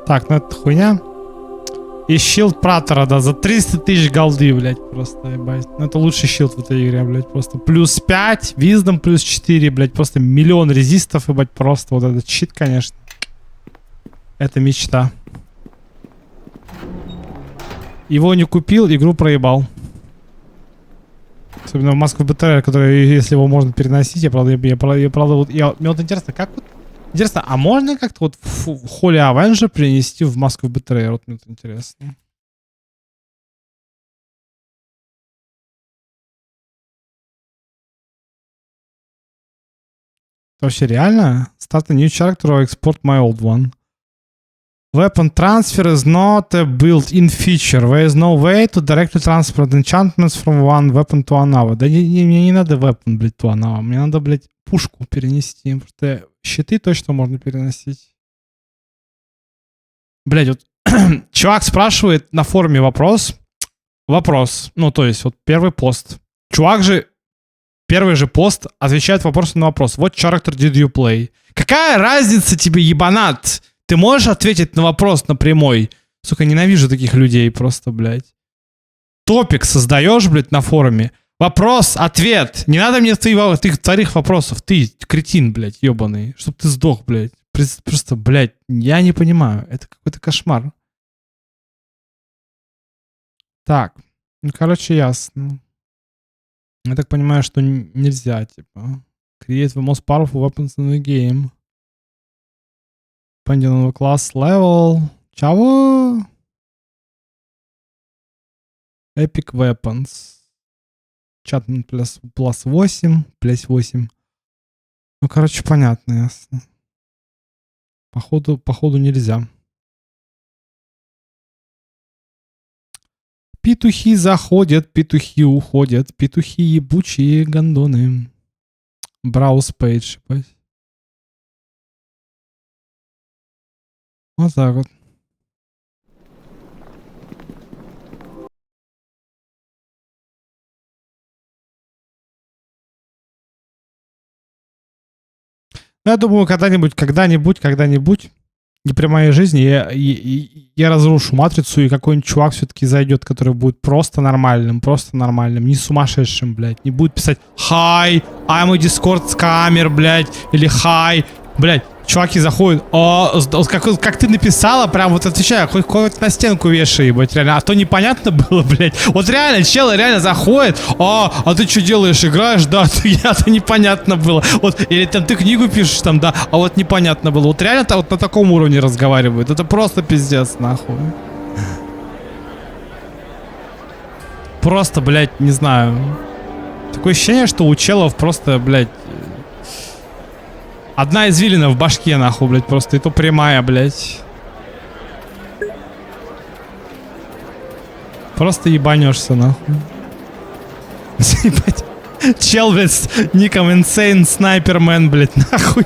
Так, ну это хуйня. И щилд Пратора, да, за 300 тысяч голды, блядь, просто, ебать. Ну это лучший щилд в этой игре, блядь, просто. Плюс 5, виздом плюс 4, блядь, просто миллион резистов, ебать, просто. Вот этот щит, конечно. Это мечта. Его не купил, игру проебал. Особенно в Москву БТР, который, если его можно переносить, мне вот интересно, как вот Интересно, а можно как-то вот в Холли Авенджер перенести в Маску в Betrayer? Вот мне это интересно. Это вообще реально? Start a new character or export my old one. Weapon transfer is not a built-in feature. There is no way to directly transfer enchantments from one weapon to another. Да мне не надо weapon, блядь, to another. Мне надо, блядь, пушку перенести. Потому что щиты точно можно переносить. Блядь, вот чувак спрашивает на форуме вопрос. Ну, то есть, вот первый пост. Чувак же, первый же пост отвечает вопросом на вопрос. What character did you play? Какая разница тебе, ебанат? Ты можешь ответить на вопрос напрямой? Сука, ненавижу таких людей просто, блядь. Топик создаешь, блядь, на форуме. Вопрос, ответ. Не надо мне твоих вторых вопросов. Ты кретин, блядь, ебаный. Чтоб ты сдох, блядь. Просто, блядь, я не понимаю. Это какой-то кошмар. Так. Ну, короче, ясно. Я так понимаю, что нельзя, типа. Create the most powerful weapons in the game. Depending on the class level. Чего? Epic weapons. Enchantment plus 8. Плюс 8. Ну, короче, понятно, ясно. Походу нельзя. Петухи заходят, петухи уходят, петухи ебучие гондоны. Browse page. Вот так вот. Я думаю, когда-нибудь, не при моей жизни, я разрушу матрицу, и какой-нибудь чувак все-таки зайдет, который будет просто нормальным, не сумасшедшим, блядь. Не будет писать «Hi, I'm a Discord scammer», блядь, или «Hi», блядь. Чуваки заходят, как ты написала, прям вот отвечаю, хоть на стенку вешай, ебать, реально. А то непонятно было, блядь. Вот реально, чел реально заходит, а ты что делаешь, играешь? Да, это непонятно было. Вот, или там ты книгу пишешь, там, да, а вот непонятно было. Вот реально вот на таком уровне разговаривают. Это просто пиздец, нахуй. Просто, блядь, не знаю. Такое ощущение, что у челов просто, блядь, одна извилина в башке, нахуй, блядь, просто. И то прямая, блядь. Просто ебанешься, нахуй. Ебать. Чел, блядь, с ником Insane Sniperman, блядь, нахуй.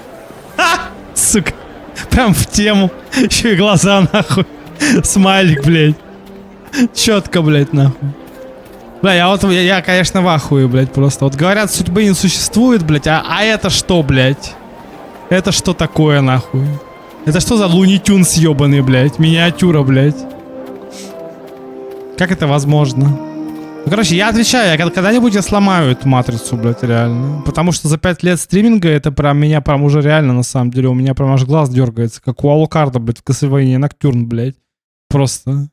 Сука. Прям в тему. Еще и глаза, нахуй. Смайлик, блядь. Четко, блядь, нахуй. Бля, я, конечно, в ахуе, блядь, просто. Вот говорят, судьбы не существует, блядь, а это что, блядь? Это что такое, нахуй? Это что за Луни Тюнс ебаный, блядь? Миниатюра, блядь. Как это возможно? Ну, короче, я отвечаю, когда-нибудь я сломаю эту матрицу, блядь, реально. Потому что за 5 лет стриминга это прям меня прям уже реально, на самом деле, у меня прям аж глаз дергается, как у Алукарда, блядь, в Castlevania Ноктюрн, блядь. Просто.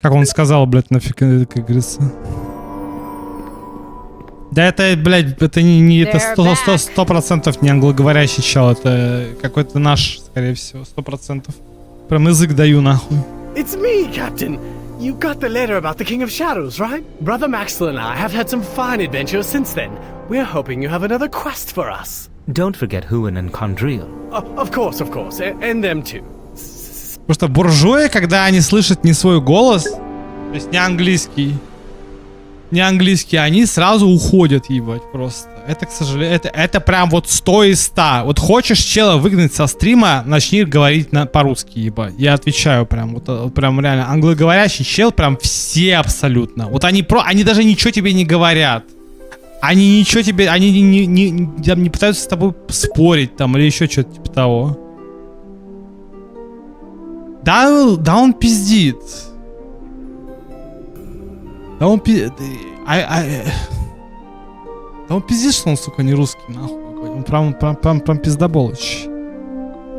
Как он сказал, блядь, нафиг, как говорится. Да это, блядь, это не это 100% не англоговорящий чел, это какой-то наш, скорее всего, 100%. Прям язык даю, нахуй. It's me, Captain. You got the letter about the King of Shadows, right? Brother Maxwell and I have had some fine adventures since then. We're hoping you have another quest for us. Don't forget Huan and Condriel. Of course, and them too. Потому что буржуи, когда они слышат не свой голос, то есть не английский, они сразу уходят, ебать, просто. Это, к сожалению, это прям вот 100 из 100. Вот хочешь чела выгнать со стрима, начни говорить по-русски, ебать. Я отвечаю прям, вот прям реально. Англоговорящий чел прям все абсолютно. Вот они даже ничего тебе не говорят. Они ничего тебе, они не пытаются с тобой спорить там или еще что-то типа того. Да он пиздит. Да он пиздит. Да он пиздит, что он, сука, не русский, нахуй. Он прям пиздоболыч.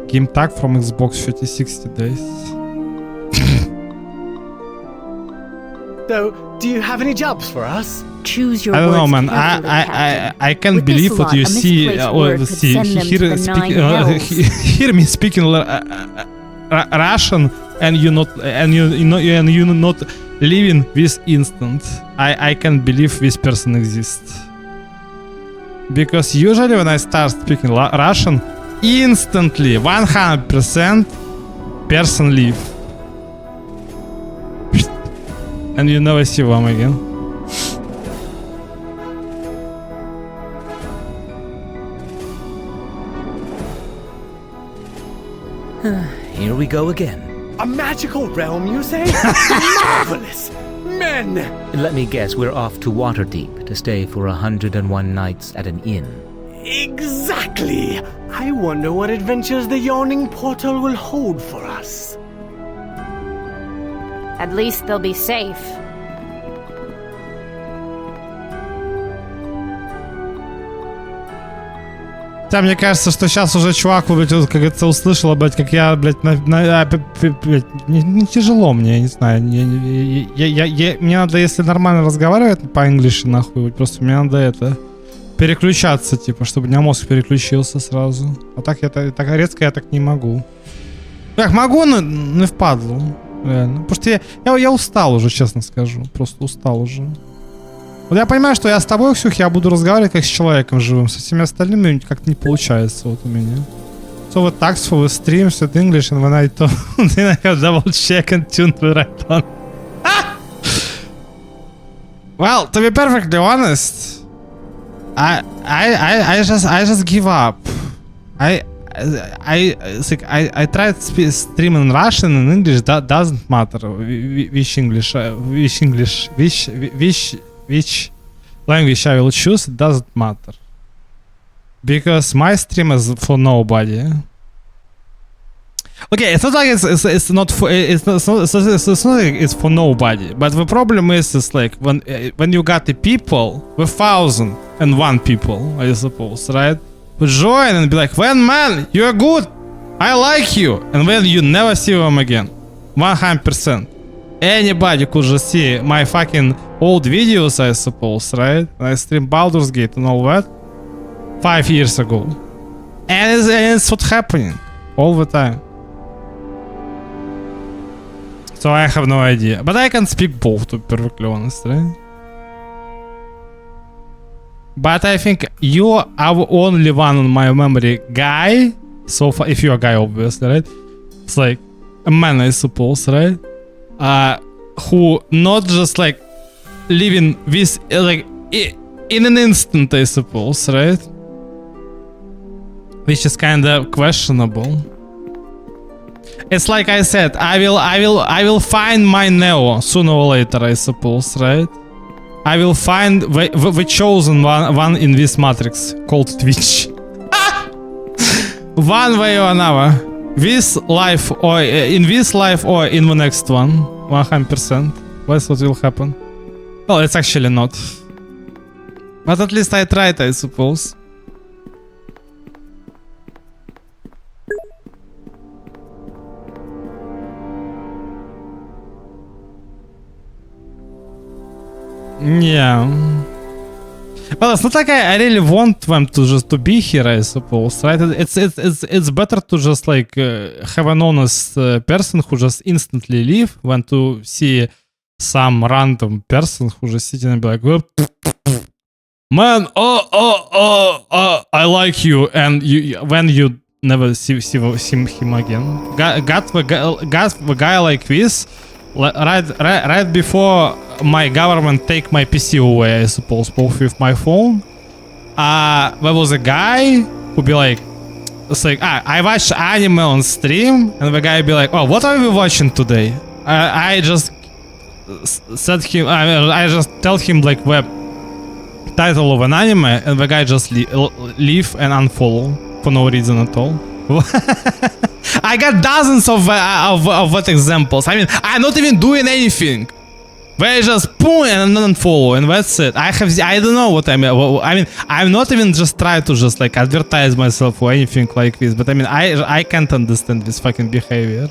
Game tag from Xbox 3060 days. Though, do you have any jobs for us? Choose your I don't know, words man. carefully, Captain. I can't With believe this what lot, you a see. misplaced word could send them to the nine hells. Hear me speaking Russian, and you not living this instant. I can't believe this person exists. Because usually when I start speaking Russian, instantly 100% person leave. And you never see them again. Here we go again. A magical realm, you say? Marvelous! Men! Let me guess, we're off to Waterdeep to stay for 101 nights at an inn. Exactly! I wonder what adventures the yawning portal will hold for us. At least they'll be safe. Да, мне кажется, что сейчас уже чувак, блядь, как говорится, услышал, блядь, как я, блядь, блядь, не тяжело мне, я не знаю. Мне надо, если нормально разговаривать по-английски, нахуй, просто мне надо это переключаться, типа, чтобы у меня мозг переключился сразу. А так я так резко я так не могу. Так, могу, но не впадлу. Реально. Потому что я устал уже, честно скажу. Просто устал уже. Вот я понимаю, что я с тобой, Ксюх, я буду разговаривать как с человеком живым. Со всеми остальными как-то не получается вот у меня. So what tax for the streams with English, and when I talk, then I have double check and tune the right on. Well, to be perfectly honest, I just give up. I tried stream in Russian and English. That doesn't matter which language I will choose. It doesn't matter because my stream is for nobody. Okay, it's not like it's not for nobody. But the problem is like when you got the people, the 1,001 people, I suppose, right? Who join and be like, "Well, man, you are good. I like you," and then you never see them again. 100%. Anybody could just see my fucking old videos, I suppose, right? I streamed Baldur's Gate and all that 5 years ago, and it's what's happening all the time. So I have no idea, but I can speak both, to be perfectly honest, right? But I think you are only one on my memory guy so far, if you're a guy, obviously, right? It's like a man, I suppose, right? Who not just like living this like in an instant, I suppose, right? Which is kind of questionable. It's like I said, I will find my Neo sooner or later, I suppose, right? I will find the chosen one in this matrix called Twitch. One way or another. This life or in this life or in the next one. 100%. That's what will happen. Well, it's actually not. But at least I tried, I suppose. Yeah. Well, it's not like I really want them to just to be here, I suppose, right? It's better to just like have an honest person who just instantly leave than to see some random person who just sitting and be like, man, I like you, and when you never see him again. Got the guy like this. Right before my government take my PC away, I suppose, both with my phone, there was a guy who be like, it's like, I watched anime on stream, and the guy be like, oh, what are we watching today? I just said him, I just tell him like the title of an anime, and the guy just leave and unfollow for no reason at all. I got dozens of what examples. I mean, I'm not even doing anything. They just boom and unfollow, and that's it. I don't know what I mean. I mean, I'm not even just trying to just like advertise myself or anything like this. But I mean, I can't understand this fucking behavior.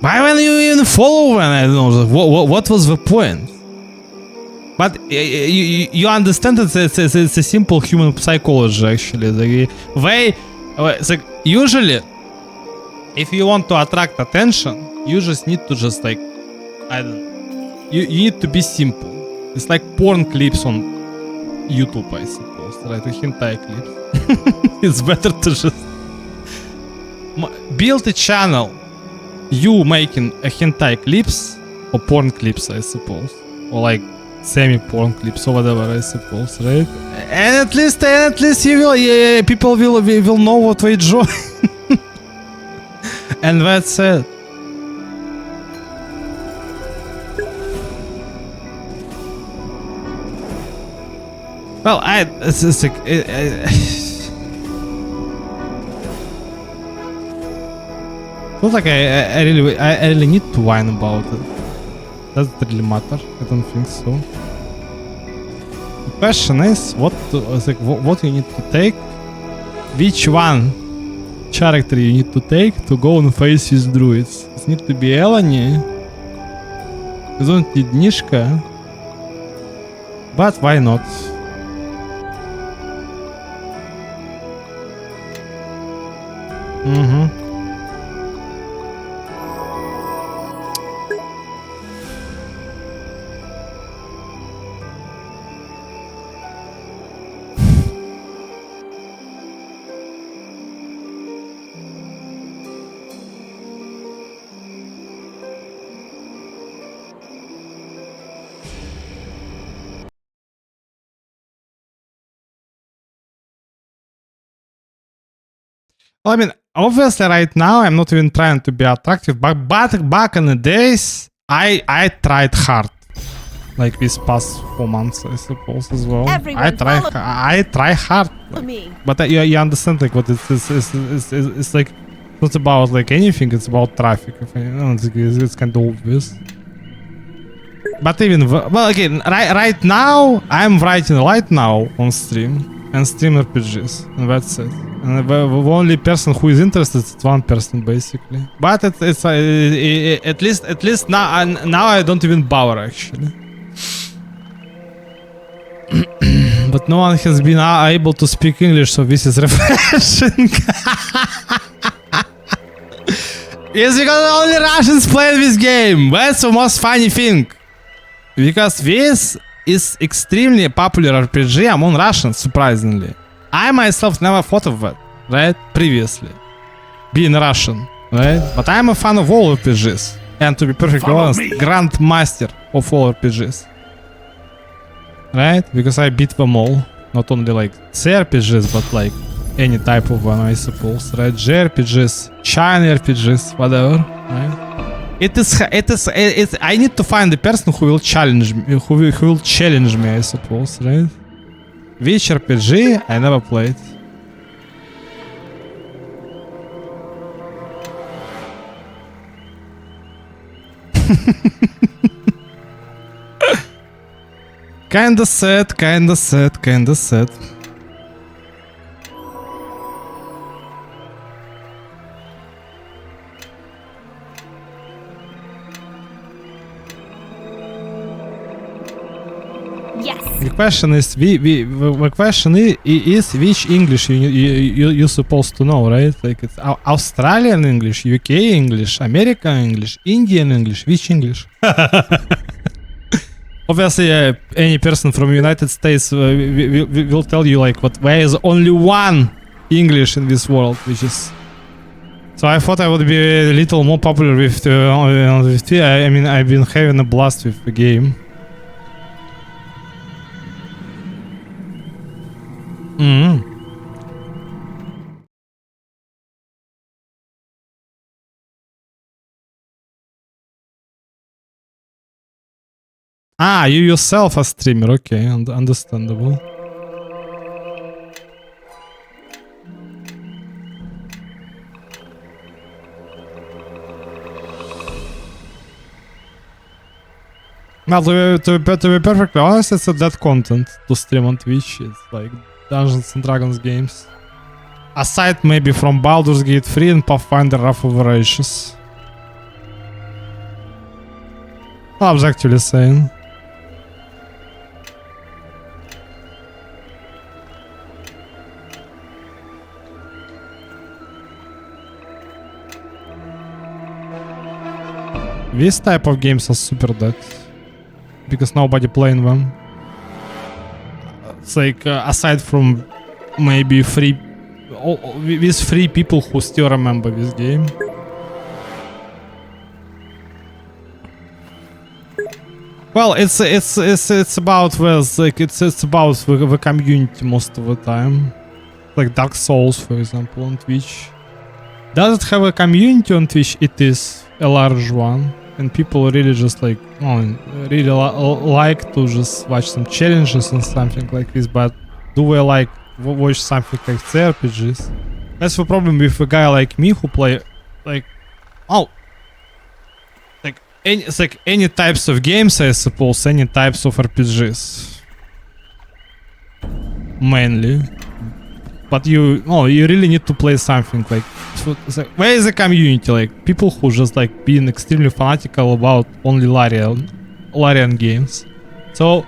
Why when you even follow when I don't know what was the point? But you understand that it's a simple human psychology actually. Like, usually, if you want to attract attention, you just need to like I don't know. You need to be simple. It's like porn clips on YouTube, I suppose, right? Hentai clips. It's better to just build a channel. You making a hentai clips or porn clips, I suppose, or like semi-porn clips or whatever, I suppose, right? And at least you will, people will know what we enjoy, and that's it. Well, it's like. Feels like I really need to whine about it. Does it really matter? I don't think so. The question is, what you need to take? Which one character you need to take to go and face with druids? It needs to be Eleni. You don't need Nishka. But why not? Mm-hmm. Well, I mean, obviously right now I'm not even trying to be attractive, but back in the days, I tried hard. Like these past 4 months, I suppose, as well. I try hard. Like, but you understand like what it's like, it's not about like anything, it's about traffic. It's kind of obvious. But even, well, again, right now, I'm writing right now on stream. And stream RPGs, and that's it. And the only person who is interested is one person, basically. But it's at least now I don't even bother actually. But no one has been able to speak English, so this is refreshing. Yes, because only Russians play this game. That's the most funny thing. Because this is extremely popular RPG among Russians, surprisingly. I myself never thought of that, right? Previously. Being Russian, right? But I'm a fan of all RPGs. And to be perfectly honest, grandmaster of all RPGs. Right? Because I beat them all. Not only like CRPGs, but like any type of one, I suppose. Right? JRPGs, China RPGs, whatever, right? I need to find the person who will challenge me, who will challenge me, I suppose, right? Which RPG I never played. Kinda sad, kinda sad, kinda sad. The question is, the question is which English you're supposed to know, right? Like it's Australian English, UK English, American English, Indian English. Which English? Obviously, any person from United States will tell you like there is only one English in this world, which is. So I thought I would be a little more popular with I mean, I've been having a blast with the game. Mm-hmm. Ah, you yourself a streamer, okay, understandable. Well, to be perfectly honest, it's that content to stream on Twitch. It's like Dungeons and Dragons games. Aside maybe from Baldur's Gate 3 and Pathfinder Wrath of the Righteous. I was actually saying. These type of games are super dead because nobody playing them. It's like aside from maybe these 3 people who still remember this game. Well, it's about it's about the community most of the time. Like Dark Souls, for example, on Twitch. Does it have a community on Twitch? It is a large one, and people really just like like to just watch some challenges and something like this. But do we like watch something like crpgs? That's the problem with a guy like me who play like it's like any types of games, I suppose, any types of RPGs. Mainly. But you really need to play something like where is the community? Like people who just like being extremely fanatical about only Larian games. So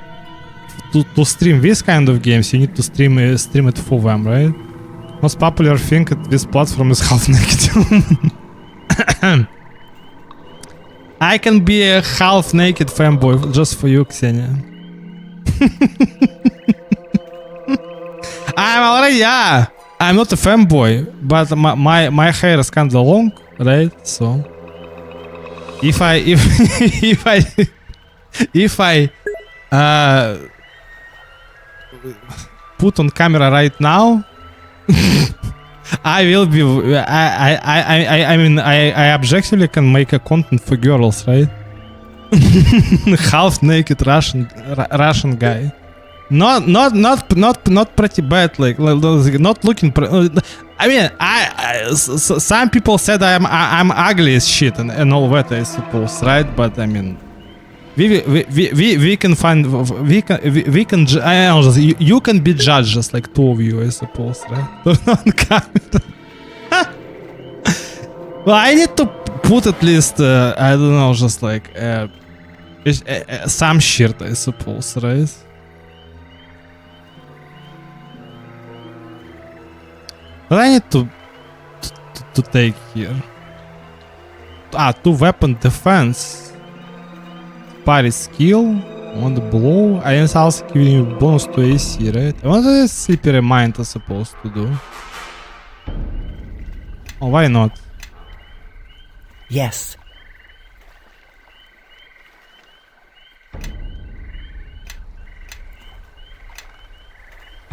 to stream this kind of games, you need to stream it for them, right? Most popular thing at this platform is half naked. I can be a half naked fanboy just for you, Xenia. I'm not a fanboy, but my hair is kinda long, right? So if I put on camera right now, I will be. I mean, I objectively can make a content for girls, right? Half naked Russian guy. Not pretty bad. Like not looking. I mean, some people said I'm ugly as shit and all that, I suppose, right? But I mean, we can find we can I don't know, you can be judges, like 2 of you, I suppose, right? On camera. Well, I need to put at least I don't know, just like some shit, I suppose, right? But I need to take here. 2 weapon defense. Parry skill, on the blow, and it's also giving you bonus to AC, right? What is Slippery Mind supposed to do? Oh, why not? Yes.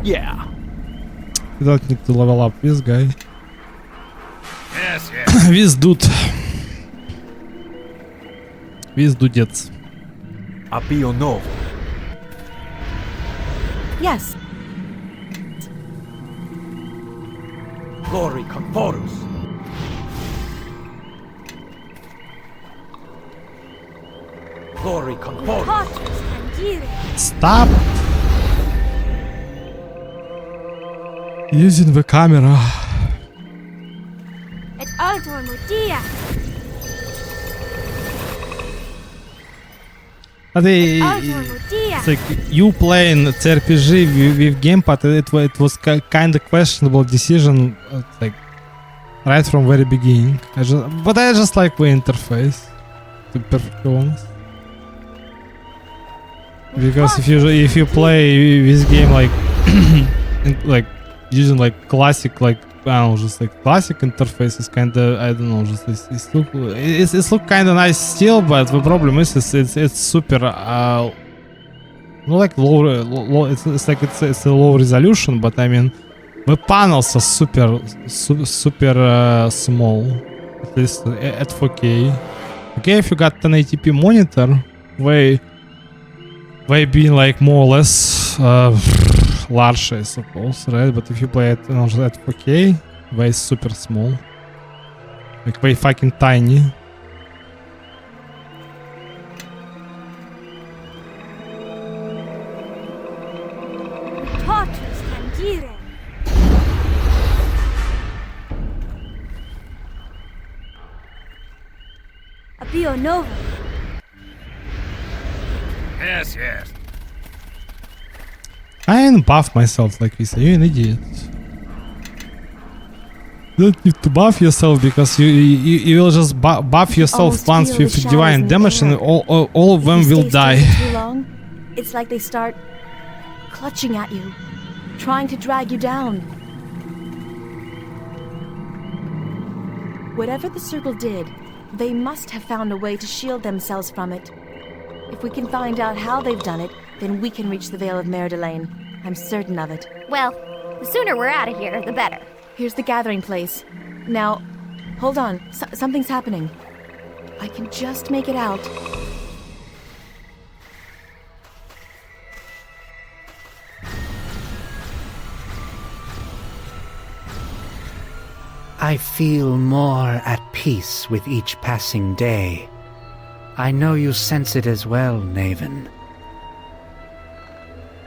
Yeah. You don't need to level up this guy. Yes, yes. This dude. This dudец. Apio no. Yes. Glory Conforus. Glory Conforus. Stop using the camera. Et altor modia. It's like you playing crpg with gamepad. It was kind of questionable decision, like right from very beginning. But I just like the interface, to be perfectly honest. Because if you play this game like like using like classic, like I don't know, just like classic interface is kind of, I don't know, just it's look kind of nice still, but the problem is it's super not like low it's like it's a low resolution, but I mean the panels are super small, at least at 4K. Okay, if you got 1080p monitor, they being like more or less large, I suppose, right? But if you play it at 4K, way super small, like way fucking tiny. Apio Nova. Yes, yes. I ain't buff myself like this. You're an idiot. You don't need to buff yourself because you will just buff yourself once with divine damage and all of them will die. Too long, it's like they start clutching at you, trying to drag you down. Whatever the circle did, they must have found a way to shield themselves from it. If we can find out how they've done it, then we can reach the Vale of Mer-Delane. I'm certain of it. Well, the sooner we're out of here, the better. Here's the gathering place. Now, hold on. Something's happening. I can just make it out. I feel more at peace with each passing day. I know you sense it as well, Naven.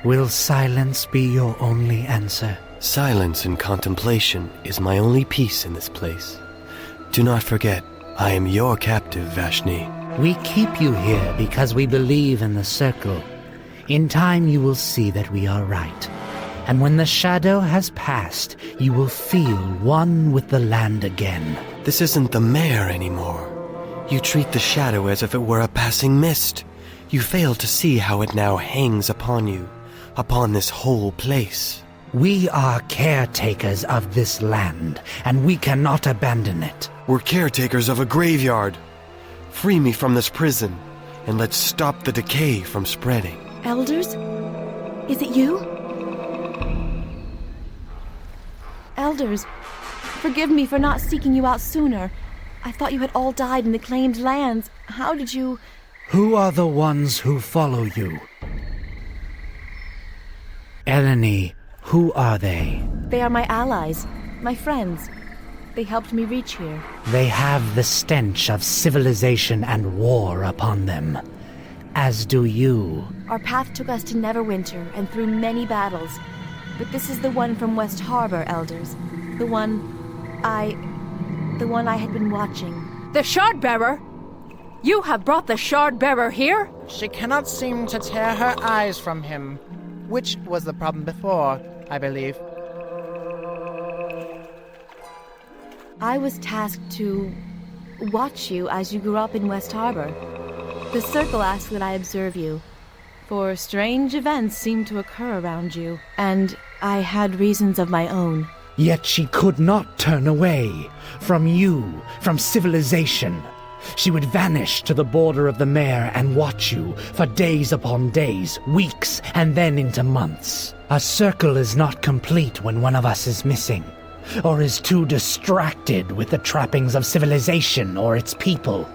Will silence be your only answer? Silence and contemplation is my only peace in this place. Do not forget, I am your captive, Vashni. We keep you here because we believe in the Circle. In time you will see that we are right. And when the shadow has passed, you will feel one with the land again. This isn't the mare anymore. You treat the shadow as if it were a passing mist. You fail to see how it now hangs upon you, upon this whole place. We are caretakers of this land, and we cannot abandon it. We're caretakers of a graveyard. Free me from this prison, and let's stop the decay from spreading. Elders? Is it you? Elders, forgive me for not seeking you out sooner. I thought you had all died in the claimed lands. How did you... Who are the ones who follow you? Eleni, who are they? They are my allies, my friends. They helped me reach here. They have the stench of civilization and war upon them, as do you. Our path took us to Neverwinter and through many battles. But this is the one from West Harbor, Elders. The one I had been watching. The Shardbearer? You have brought the Shardbearer here? She cannot seem to tear her eyes from him, which was the problem before, I believe. I was tasked to watch you as you grew up in West Harbor. The Circle asks that I observe you, for strange events seem to occur around you, and I had reasons of my own. Yet she could not turn away from you, from civilization. She would vanish to the border of the mare and watch you for days upon days, weeks, and then into months. A circle is not complete when one of us is missing, or is too distracted with the trappings of civilization or its people.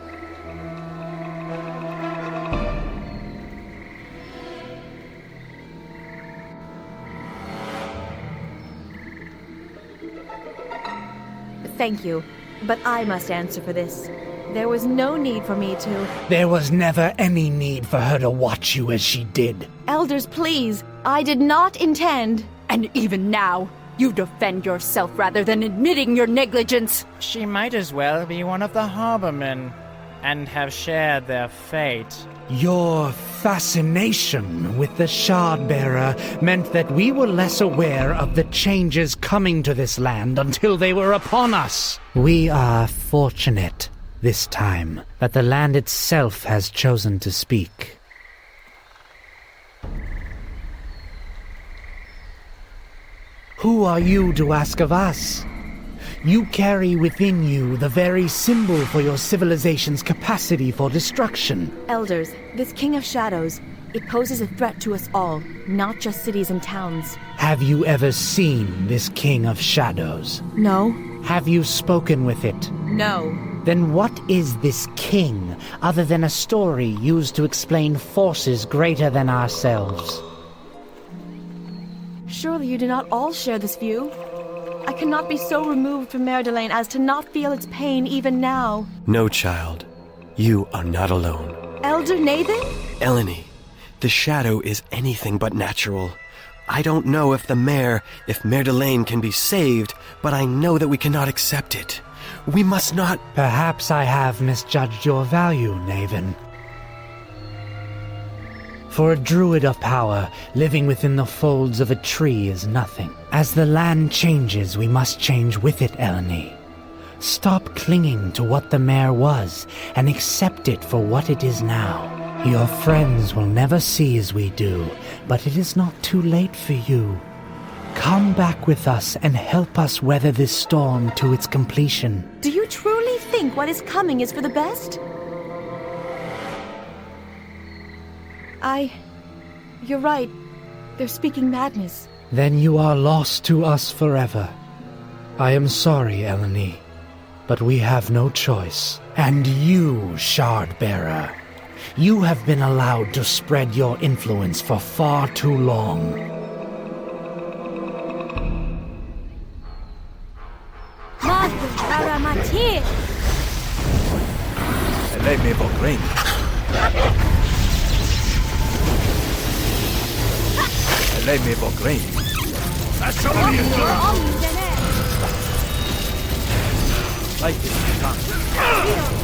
Thank you, but I must answer for this. There was no need for me to... There was never any need for her to watch you as she did. Elders, please. I did not intend... And even now, you defend yourself rather than admitting your negligence. She might as well be one of the harbormen, and have shared their fate. Your fascination with the Shardbearer meant that we were less aware of the changes coming to this land until they were upon us. We are fortunate this time that the land itself has chosen to speak. Who are you to ask of us? You carry within you the very symbol for your civilization's capacity for destruction. Elders, this King of Shadows, it poses a threat to us all, not just cities and towns. Have you ever seen this King of Shadows? No. Have you spoken with it? No. Then what is this king, other than a story used to explain forces greater than ourselves? Surely you do not all share this view. I cannot be so removed from Mer-Delane as to not feel its pain even now. No, child. You are not alone. Elder Nathan? Eleni, the shadow is anything but natural. I don't know if Mer-Delane can be saved, but I know that we cannot accept it. We must not... Perhaps I have misjudged your value, Naven. For a druid of power, living within the folds of a tree is nothing. As the land changes, we must change with it, Eleni. Stop clinging to what the mare was, and accept it for what it is now. Your friends will never see as we do, but it is not too late for you. Come back with us and help us weather this storm to its completion. Do you truly think what is coming is for the best? You're right. They're speaking madness. Then you are lost to us forever. I am sorry, Eleni, but we have no choice. And you, Shard-Bearer, you have been allowed to spread your influence for far too long. Let me proclaim. Let me proclaim. That's all you do. Like this, come.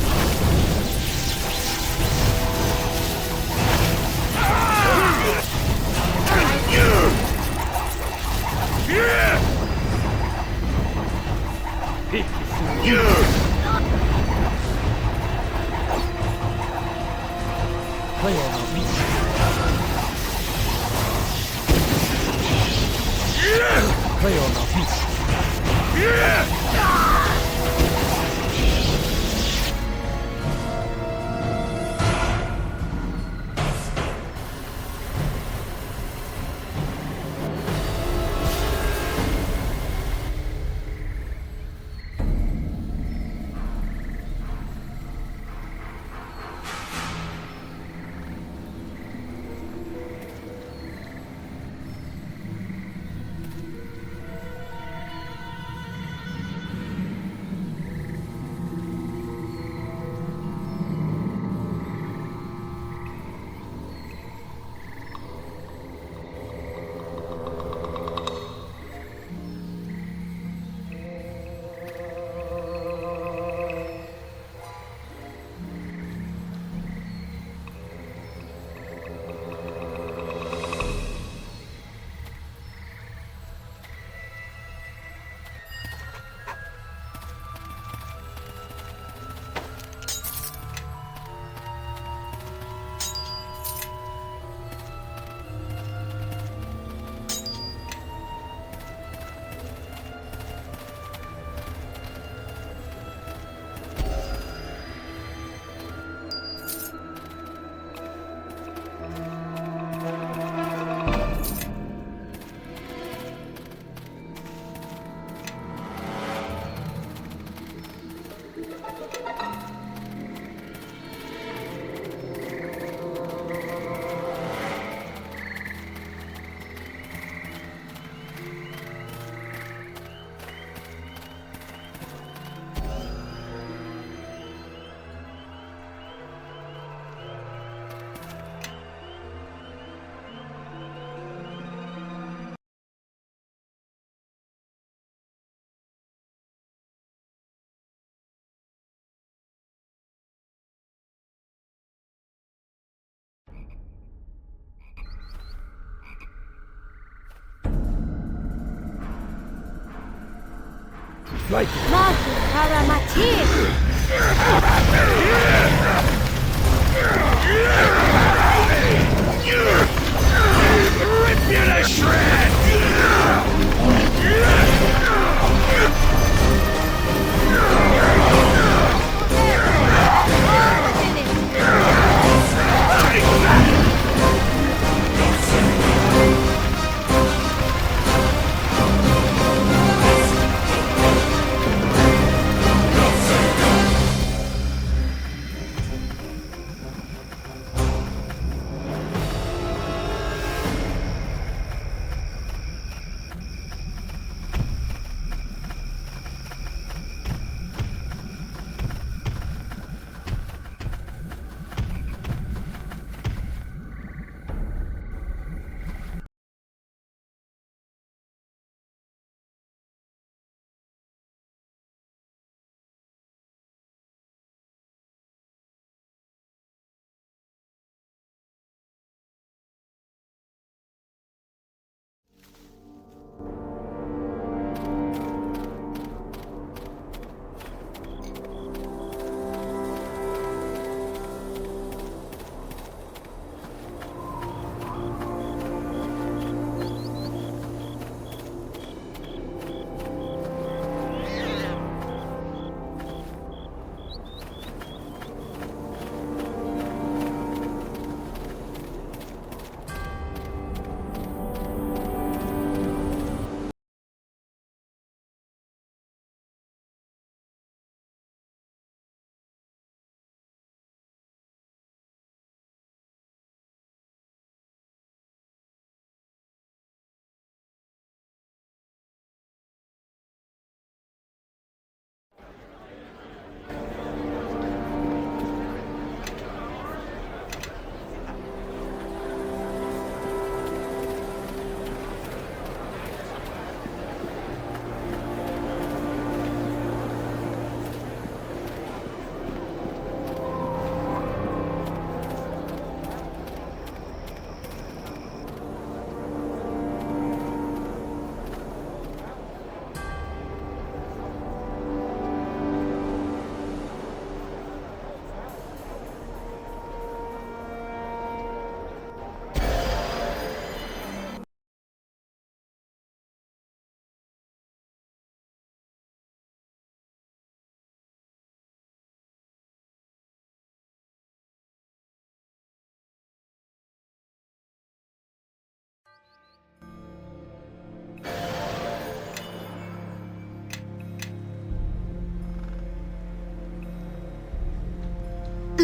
Like rip you to shreds!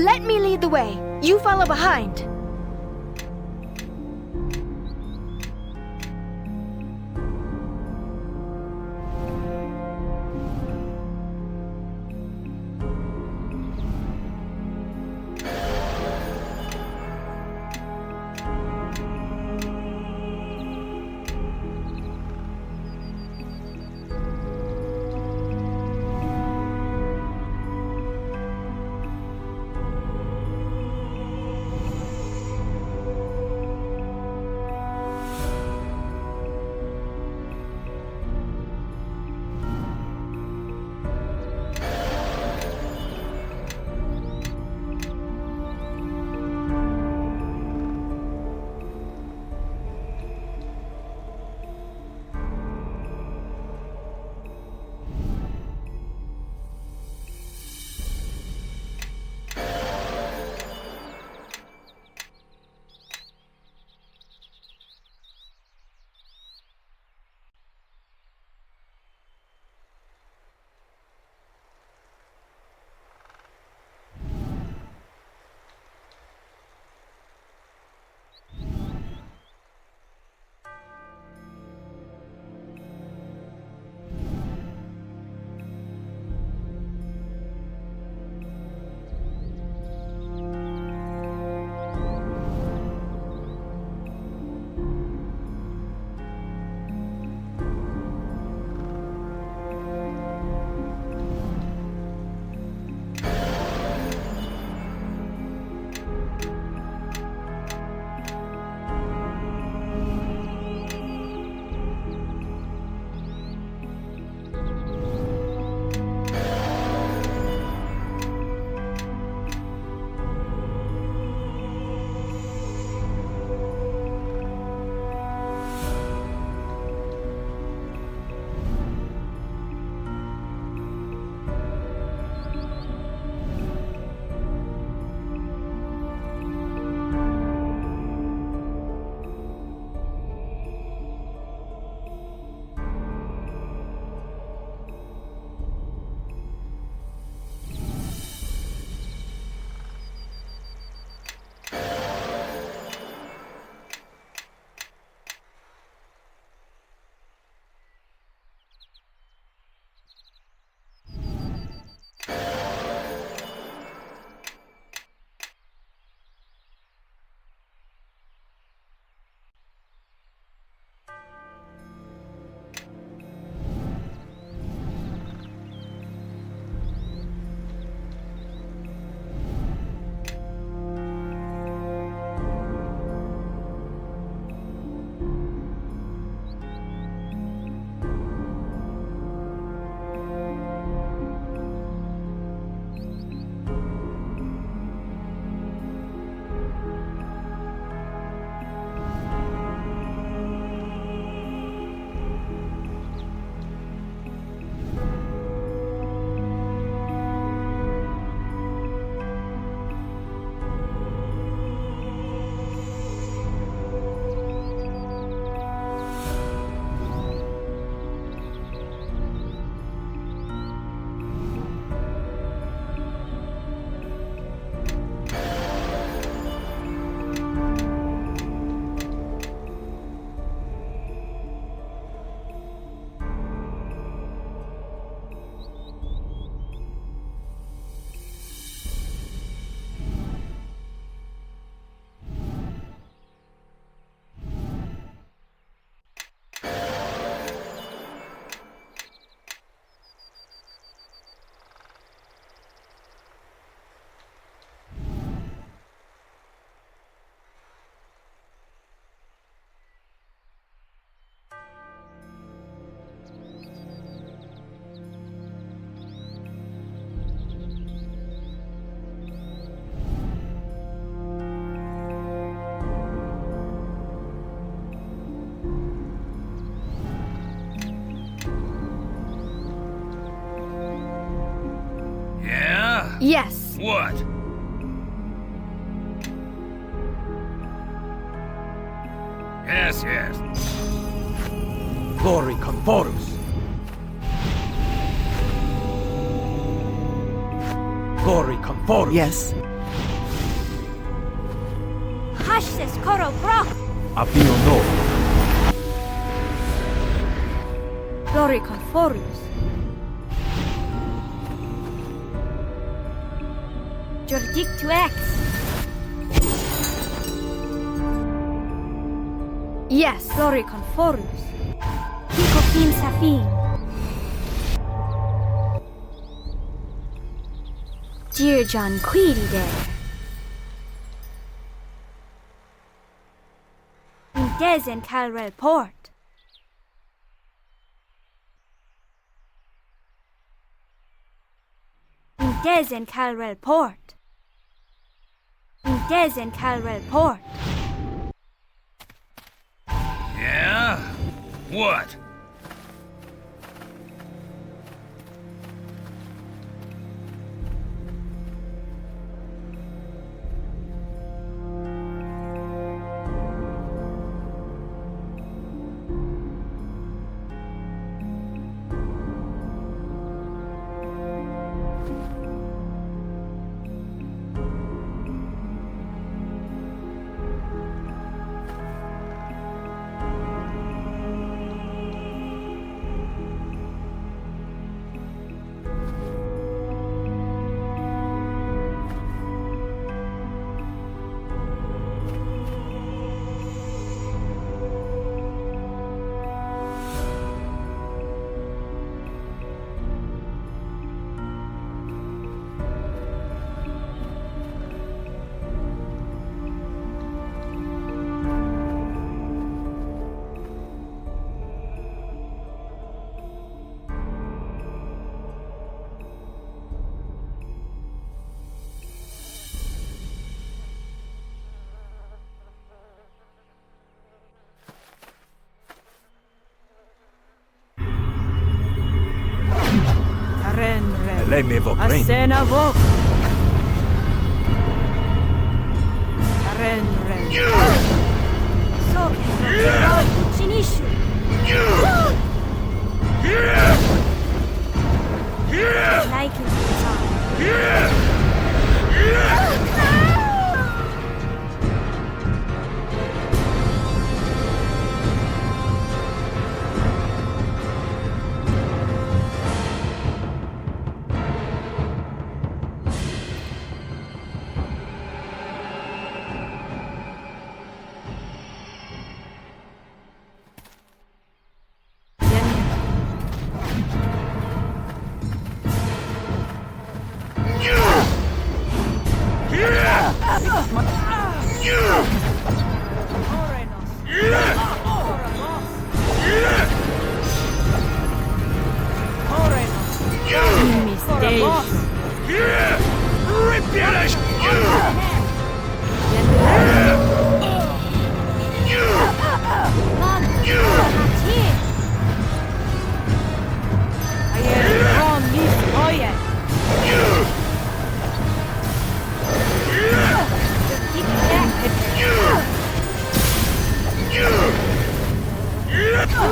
Let me lead the way. You follow behind. Yes. What? Yes. Glory Conforus. Glory Conforus. Yes. Hashsis Koro Brock. Apio no. Gloricon Forius. Jordic to X. Yes, Gloricon Forius. Picofin Safin. Dear John Queedy there. In Des and Calrel Port. In Des and Calrel Port. In Des and Calrel Port. Yeah? What? Lei me vo Asena Vok. Ren. So, Chinishu. Like it.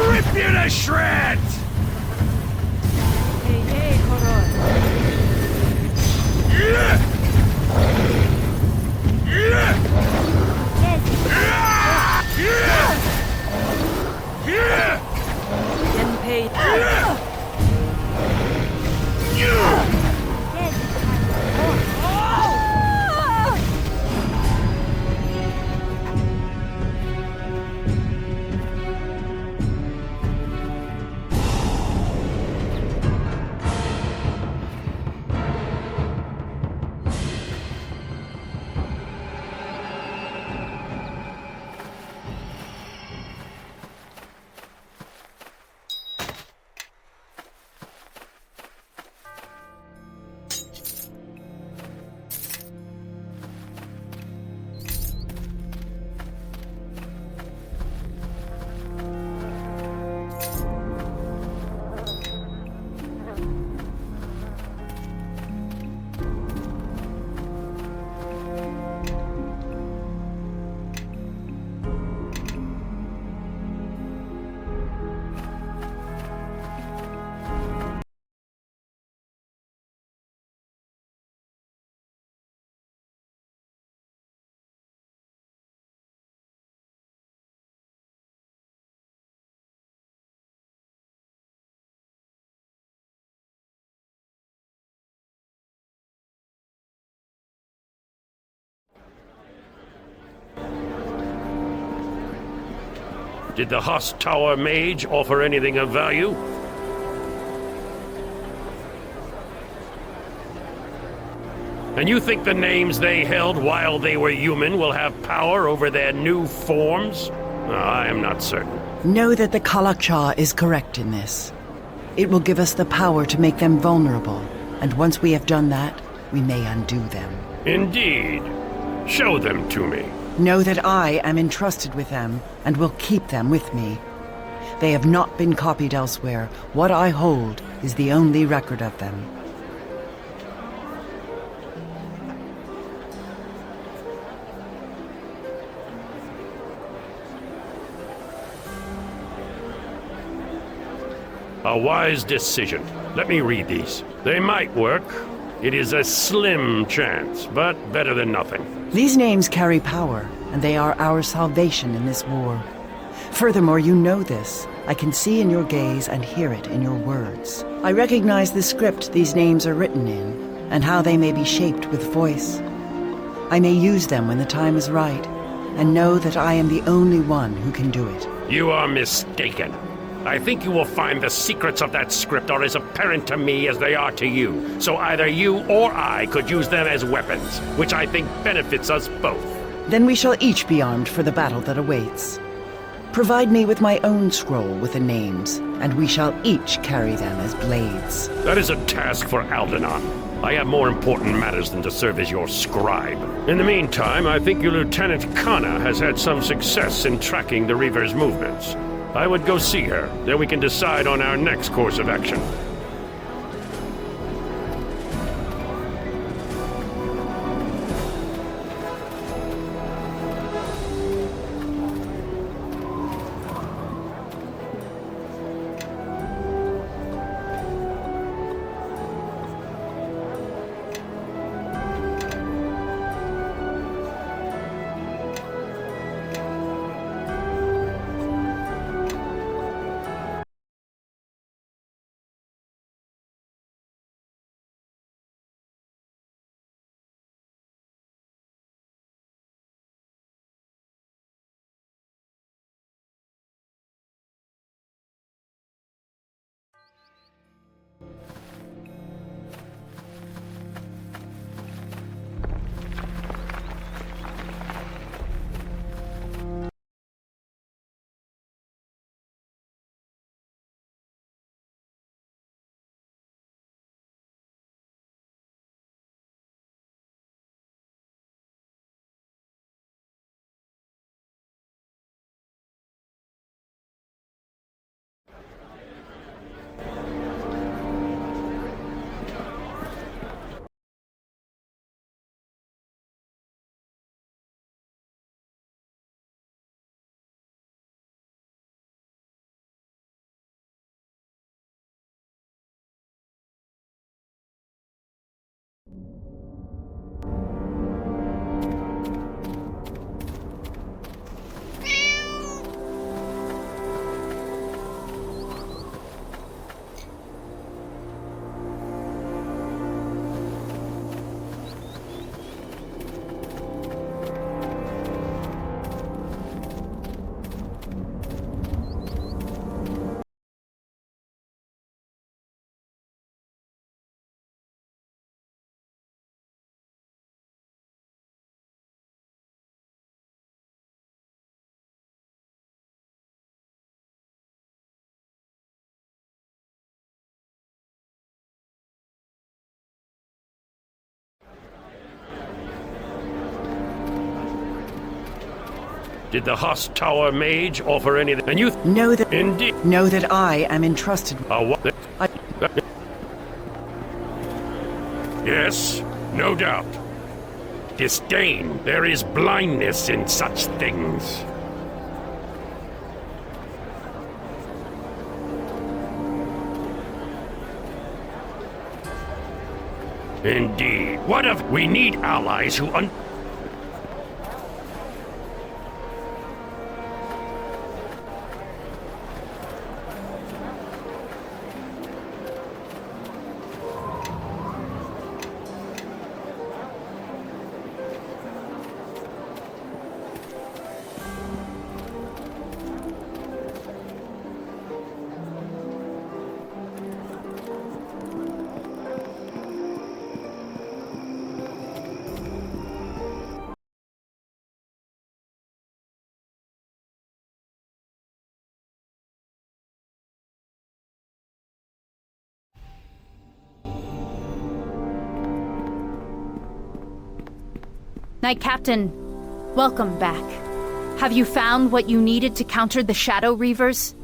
Rip you to shreds! Hey, Koron. Did the Hoss Tower mage offer anything of value? And you think the names they held while they were human will have power over their new forms? I am not certain. Know that the Kalakcha is correct in this. It will give us the power to make them vulnerable, and once we have done that, we may undo them. Indeed. Show them to me. Know that I am entrusted with them, and will keep them with me. They have not been copied elsewhere. What I hold is the only record of them. A wise decision. Let me read these. They might work. It is a slim chance, but better than nothing. These names carry power, and they are our salvation in this war. Furthermore, you know this. I can see in your gaze and hear it in your words. I recognize the script these names are written in, and how they may be shaped with voice. I may use them when the time is right, and know that I am the only one who can do it. You are mistaken. I think you will find the secrets of that script are as apparent to me as they are to you. So either you or I could use them as weapons, which I think benefits us both. Then we shall each be armed for the battle that awaits. Provide me with my own scroll with the names, and we shall each carry them as blades. That is a task for Aldenon. I have more important matters than to serve as your scribe. In the meantime, I think your Lieutenant Kana has had some success in tracking the Reaver's movements. I would go see her, then we can decide on our next course of action. Did the Hoss Tower mage offer anything? And you know that indeed know that I am entrusted. What? Yes, no doubt. Disdain. There is blindness in such things. Indeed. What if we need allies who Knight Captain, welcome back. Have you found what you needed to counter the Shadow Reavers?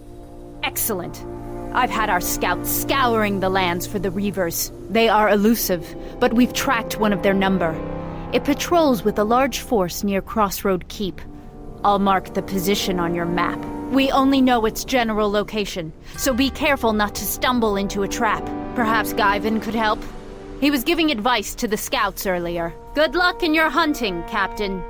Excellent. I've had our scouts scouring the lands for the Reavers. They are elusive, but we've tracked one of their number. It patrols with a large force near Crossroad Keep. I'll mark the position on your map. We only know its general location, so be careful not to stumble into a trap. Perhaps Guyven could help? He was giving advice to the scouts earlier. Good luck in your hunting, Captain.